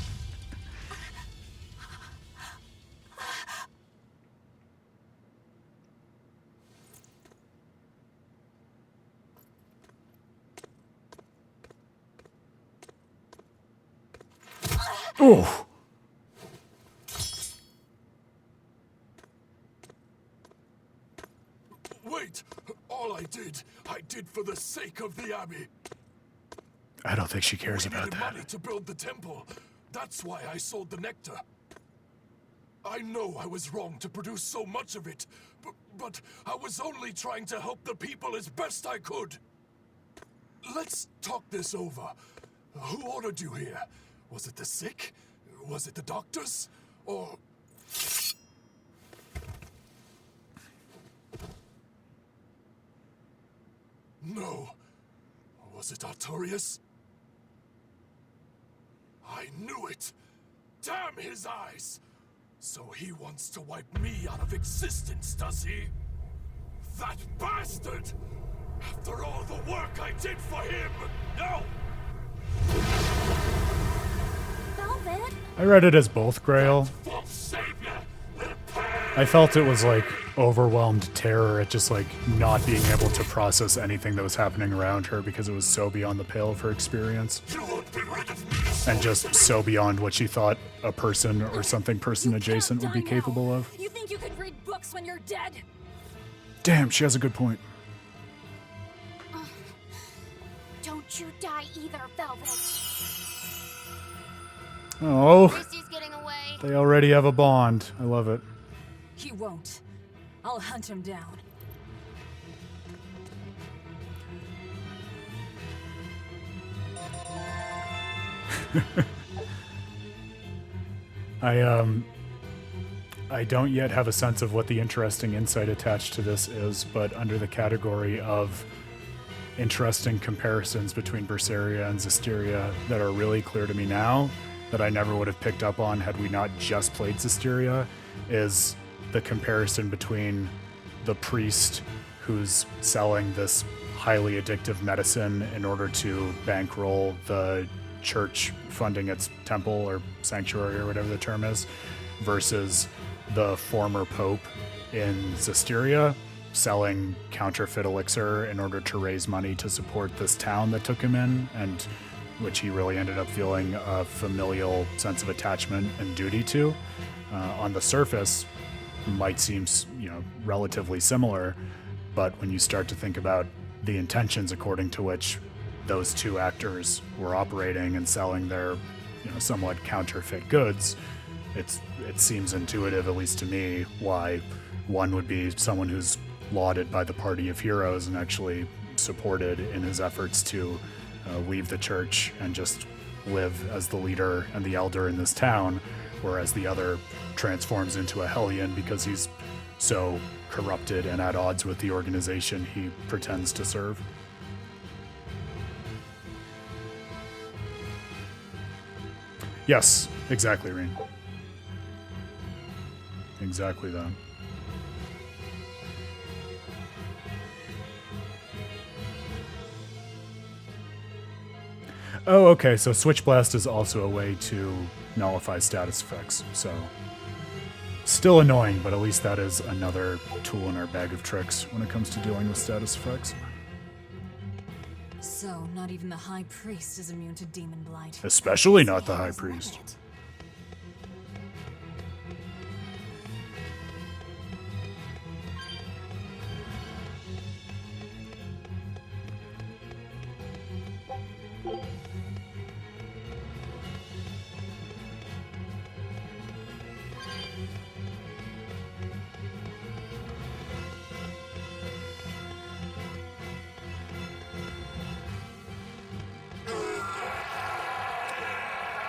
Oh.
Wait! All I did for the sake of the Abbey.
I don't think she cares
We
about
needed
that.
money to build the temple. That's why I sold the nectar. I know I was wrong to produce so much of it, but I was only trying to help the people as best I could. Let's talk this over. Who ordered you here? Was it the sick? Was it the doctors? Or... No. Was it Artorias? I knew it! Damn his eyes! So he wants to wipe me out of existence, does he? That bastard! After all the work I did for him! No!
Velvet?
I read it as both, Grail.
False savior!
I felt it was like overwhelmed terror at just like not being able to process anything that was happening around her because it was so beyond the pale of her experience.
You won't be rid of me!
And just so beyond what she thought a person or something person adjacent would be capable of.
You think you could read books when you're dead?
Damn, she has a good point.
Don't you die either, Velvet.
Oh,
Christy's getting away.
they already have a bond. I love it.
He won't. I'll hunt him down. I don't yet have a sense of what the interesting insight attached to this is, but under the category of interesting comparisons between Berseria and Zisteria that are really clear to me now, that I never would have picked up on had we not just played Zisteria, is the comparison between the priest who's selling this highly addictive medicine in order to bankroll the church funding its temple or sanctuary or whatever the term is, versus the former pope in Zisteria selling counterfeit elixir in order to raise money to support this town that took him in and
which he really ended up feeling a familial sense of attachment and duty to. On the surface, might seem, relatively similar, but when you start to think about the intentions according to which those two actors were operating and selling their, somewhat counterfeit goods, it seems intuitive, at least to me, why one would be someone who's lauded by the party of heroes and actually supported in his efforts to leave the church and just live as the leader and the elder in this town, whereas the other transforms into a hellion because he's so corrupted and at odds with the organization he pretends to serve. Yes, exactly, Reen. Exactly that. Oh, okay, so Switch Blast is also a way to nullify status effects, so still annoying, but at least that is another tool in our bag of tricks when it comes to dealing with status effects.
So, not even the High Priest is immune to demon blight.
Especially not the High Priest.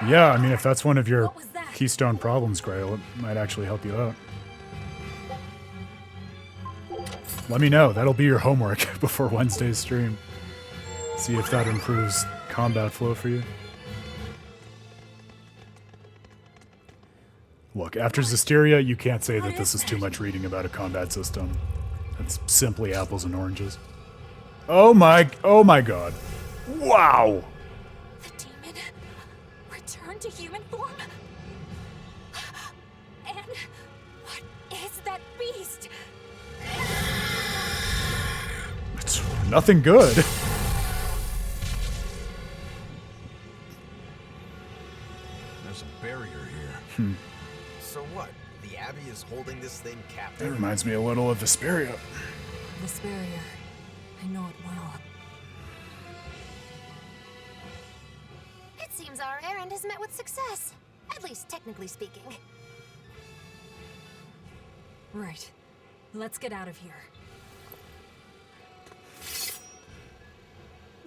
Yeah, I mean, if that's one of your keystone problems, Grail, it might actually help you out. Let me know. That'll be your homework before Wednesday's stream. See if that improves combat flow for you. Look, after Zestiria, you can't say that this is too much reading about a combat system. It's simply apples and oranges. Oh my god. Wow!
To human form? And what is that beast?
It's nothing good.
There's a barrier here.
So what? The Abbey is holding this thing captive?
That reminds me a little of Vesperia.
This barrier, I know it well.
It seems our errand has met with success. At least technically speaking.
Right. Let's get out of here.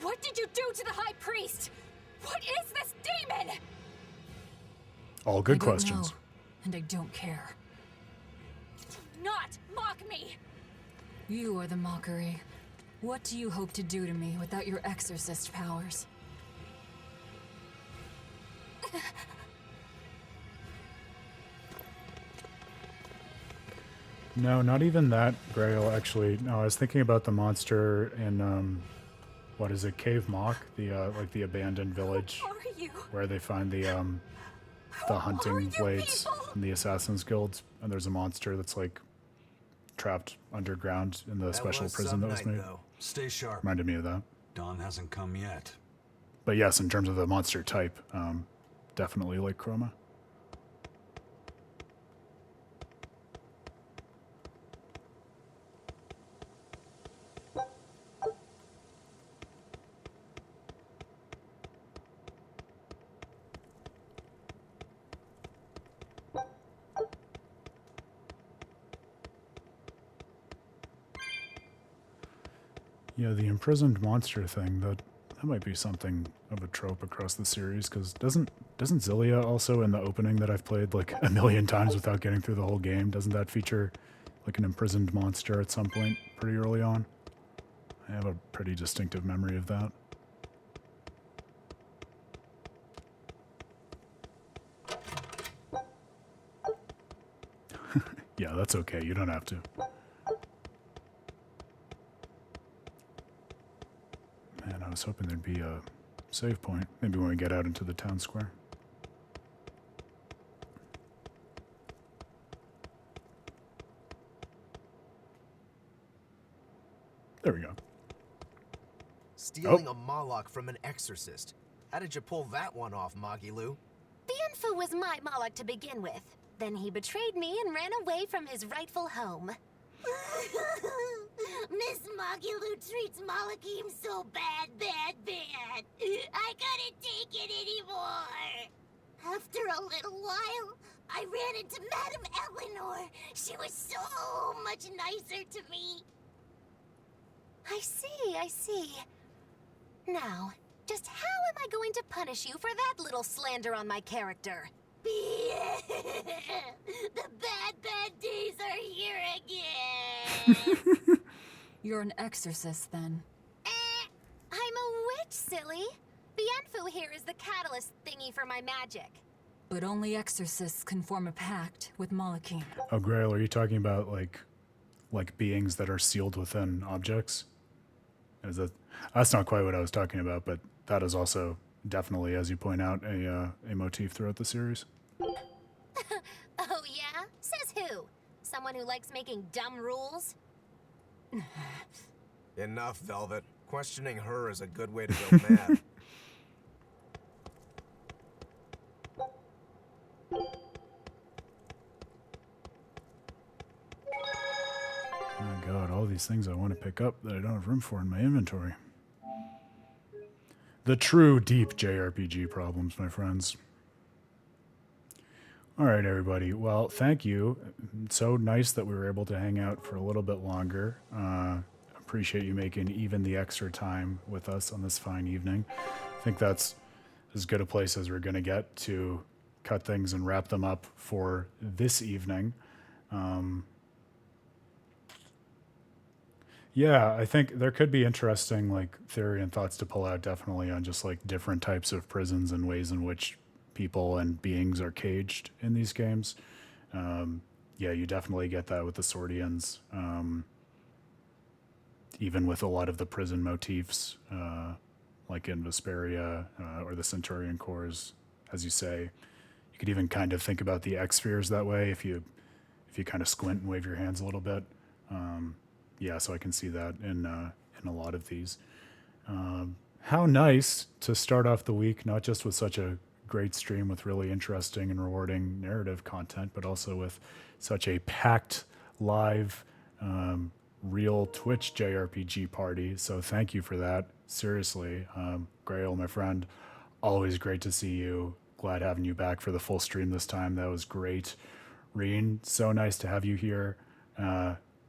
What did you do to the High Priest? What is this demon?
All good
I don't
questions.
know, and I don't care.
Do not mock me!
You are the mockery. What do you hope to do to me without your exorcist powers?
No, not even that, Grail, actually. No, I was thinking about the monster in, what is it, Cave Mock? The, like the abandoned village
Who are you?
where they find the hunting blades in the Assassin's Guild. And there's a monster that's, like, trapped underground in the special prison that was made.
Stay sharp.
Reminded me of that.
Dawn hasn't come yet.
But yes, in terms of the monster type, definitely like Chroma. Yeah, the imprisoned monster thing, that might be something of a trope across the series, because doesn't Zillia also, in the opening that I've played like a million times without getting through the whole game, doesn't that feature like an imprisoned monster at some point pretty early on? I have a pretty distinctive memory of that. Yeah, that's okay. You don't have to. Man, I was hoping there'd be a save point. Maybe when we get out into the town square. There we go.
Stealing a Moloch from an exorcist. How did you pull that one off, Magilu?
Bienfu was my Moloch to begin with. Then he betrayed me and ran away from his rightful home.
Miss Magilu treats Malachim so bad. I couldn't take it anymore. After a little while, I ran into Madame Eleanor. She was so much nicer to me.
I see. Now, just how am I going to punish you for that little slander on my character?
The bad days are here again.
You're an exorcist, then.
I'm a witch, silly. Bienfu here is the catalyst thingy for my magic.
But only exorcists can form a pact with Malachim.
Oh, Grail, are you talking about like beings that are sealed within objects? That's not quite what I was talking about, but that is also definitely, as you point out, a motif throughout the series.
Oh yeah? Says who? Someone who likes making dumb rules?
Enough, Velvet. Questioning her is a good way to go mad.
My god, all these things I want to pick up that I don't have room for in my inventory. The true deep JRPG problems, my friends. All right, everybody. Well, thank you. It's so nice that we were able to hang out for a little bit longer. Appreciate you making even the extra time with us on this fine evening. I think that's as good a place as we're going to get to cut things and wrap them up for this evening. Yeah, I think there could be interesting like theory and thoughts to pull out definitely on just like different types of prisons and ways in which people and beings are caged in these games. Yeah, you definitely get that with the Swordians. Even with a lot of the prison motifs, like in Vesperia or the Centurion Corps, as you say. You could even kind of think about the X-spheres that way if you kind of squint and wave your hands a little bit. Yeah, so I can see that in a lot of these. How nice to start off the week, not just with such a great stream with really interesting and rewarding narrative content, but also with such a packed live, real Twitch JRPG party. So thank you for that. Seriously, Grail, my friend, always great to see you. Glad having you back for the full stream this time. That was great. Reen, so nice to have you here.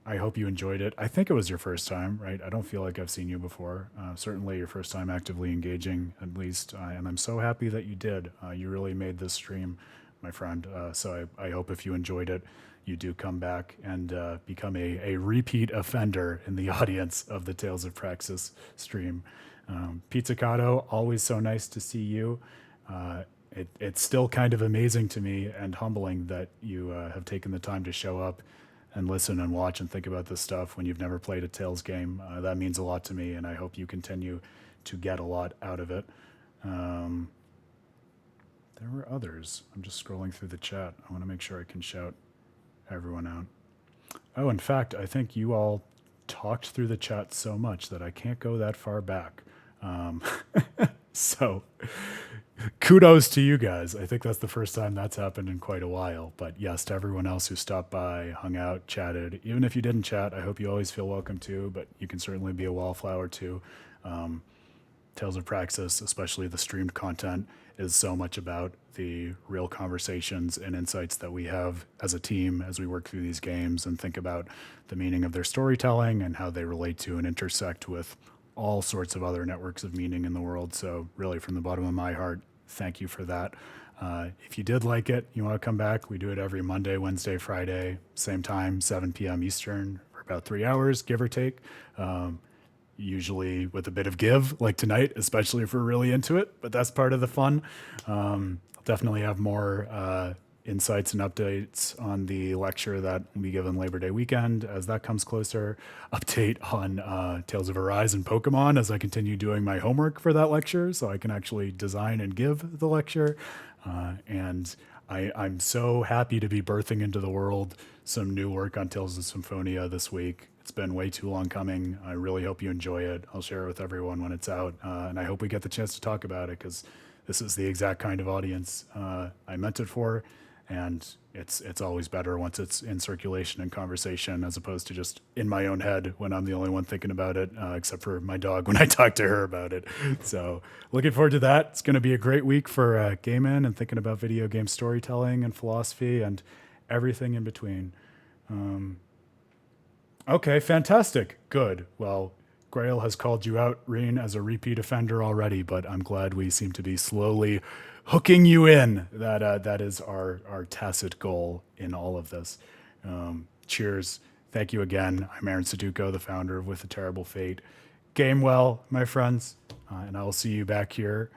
I hope you enjoyed it. I think it was your first time, right? I don't feel like I've seen you before. Certainly your first time actively engaging, at least. And I'm so happy that you did. You really made this stream, my friend. So I hope if you enjoyed it, you do come back and become a repeat offender in the audience of the Tales of Praxis stream. Pizzicato, always so nice to see you. It's still kind of amazing to me and humbling that you have taken the time to show up and listen and watch and think about this stuff when you've never played a Tales game. That means a lot to me, and I hope you continue to get a lot out of it. There were others. I'm just scrolling through the chat. I want to make sure I can shout everyone out. Oh, in fact, I think you all talked through the chat so much that I can't go that far back. So kudos to you guys. I think that's the first time that's happened in quite a while. But yes, to everyone else who stopped by, hung out, chatted. Even if you didn't chat, I hope you always feel welcome too, but you can certainly be a wallflower too. Tales of Praxis, especially the streamed content, is so much about the real conversations and insights that we have as a team as we work through these games and think about the meaning of their storytelling and how they relate to and intersect with all sorts of other networks of meaning in the world. So really, from the bottom of my heart, thank you for that. If you did like it, you want to come back, we do it every Monday, Wednesday, Friday, same time, 7 p.m. Eastern, for about 3 hours, give or take. Usually with a bit of give, like tonight, especially if we're really into it, but that's part of the fun. I'll definitely have more insights and updates on the lecture that will be given Labor Day weekend as that comes closer. Update on Tales of Arise and Pokemon as I continue doing my homework for that lecture so I can actually design and give the lecture. And I'm so happy to be birthing into the world some new work on Tales of Symphonia this week. It's been way too long coming. I really hope you enjoy it. I'll share it with everyone when it's out. And I hope we get the chance to talk about it, because this is the exact kind of audience I meant it for. And it's always better once it's in circulation and conversation, as opposed to just in my own head when I'm the only one thinking about it, except for my dog when I talk to her about it. So looking forward to that. It's going to be a great week for gaming and thinking about video game storytelling and philosophy and everything in between. Okay, fantastic. Good. Well, Grail has called you out, Reen, as a repeat offender already, but I'm glad we seem to be slowly hooking you in. That is our tacit goal in all of this. Cheers. Thank you again. I'm Aaron Suduko, the founder of With a Terrible Fate. Game well, my friends, and I will see you back here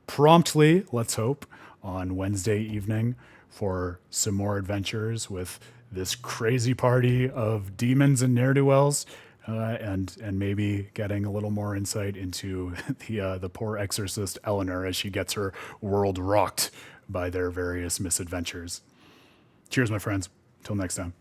promptly, let's hope, on Wednesday evening for some more adventures with this crazy party of demons and ne'er-do-wells, and maybe getting a little more insight into the poor exorcist Eleanor as she gets her world rocked by their various misadventures. Cheers, my friends. Till next time.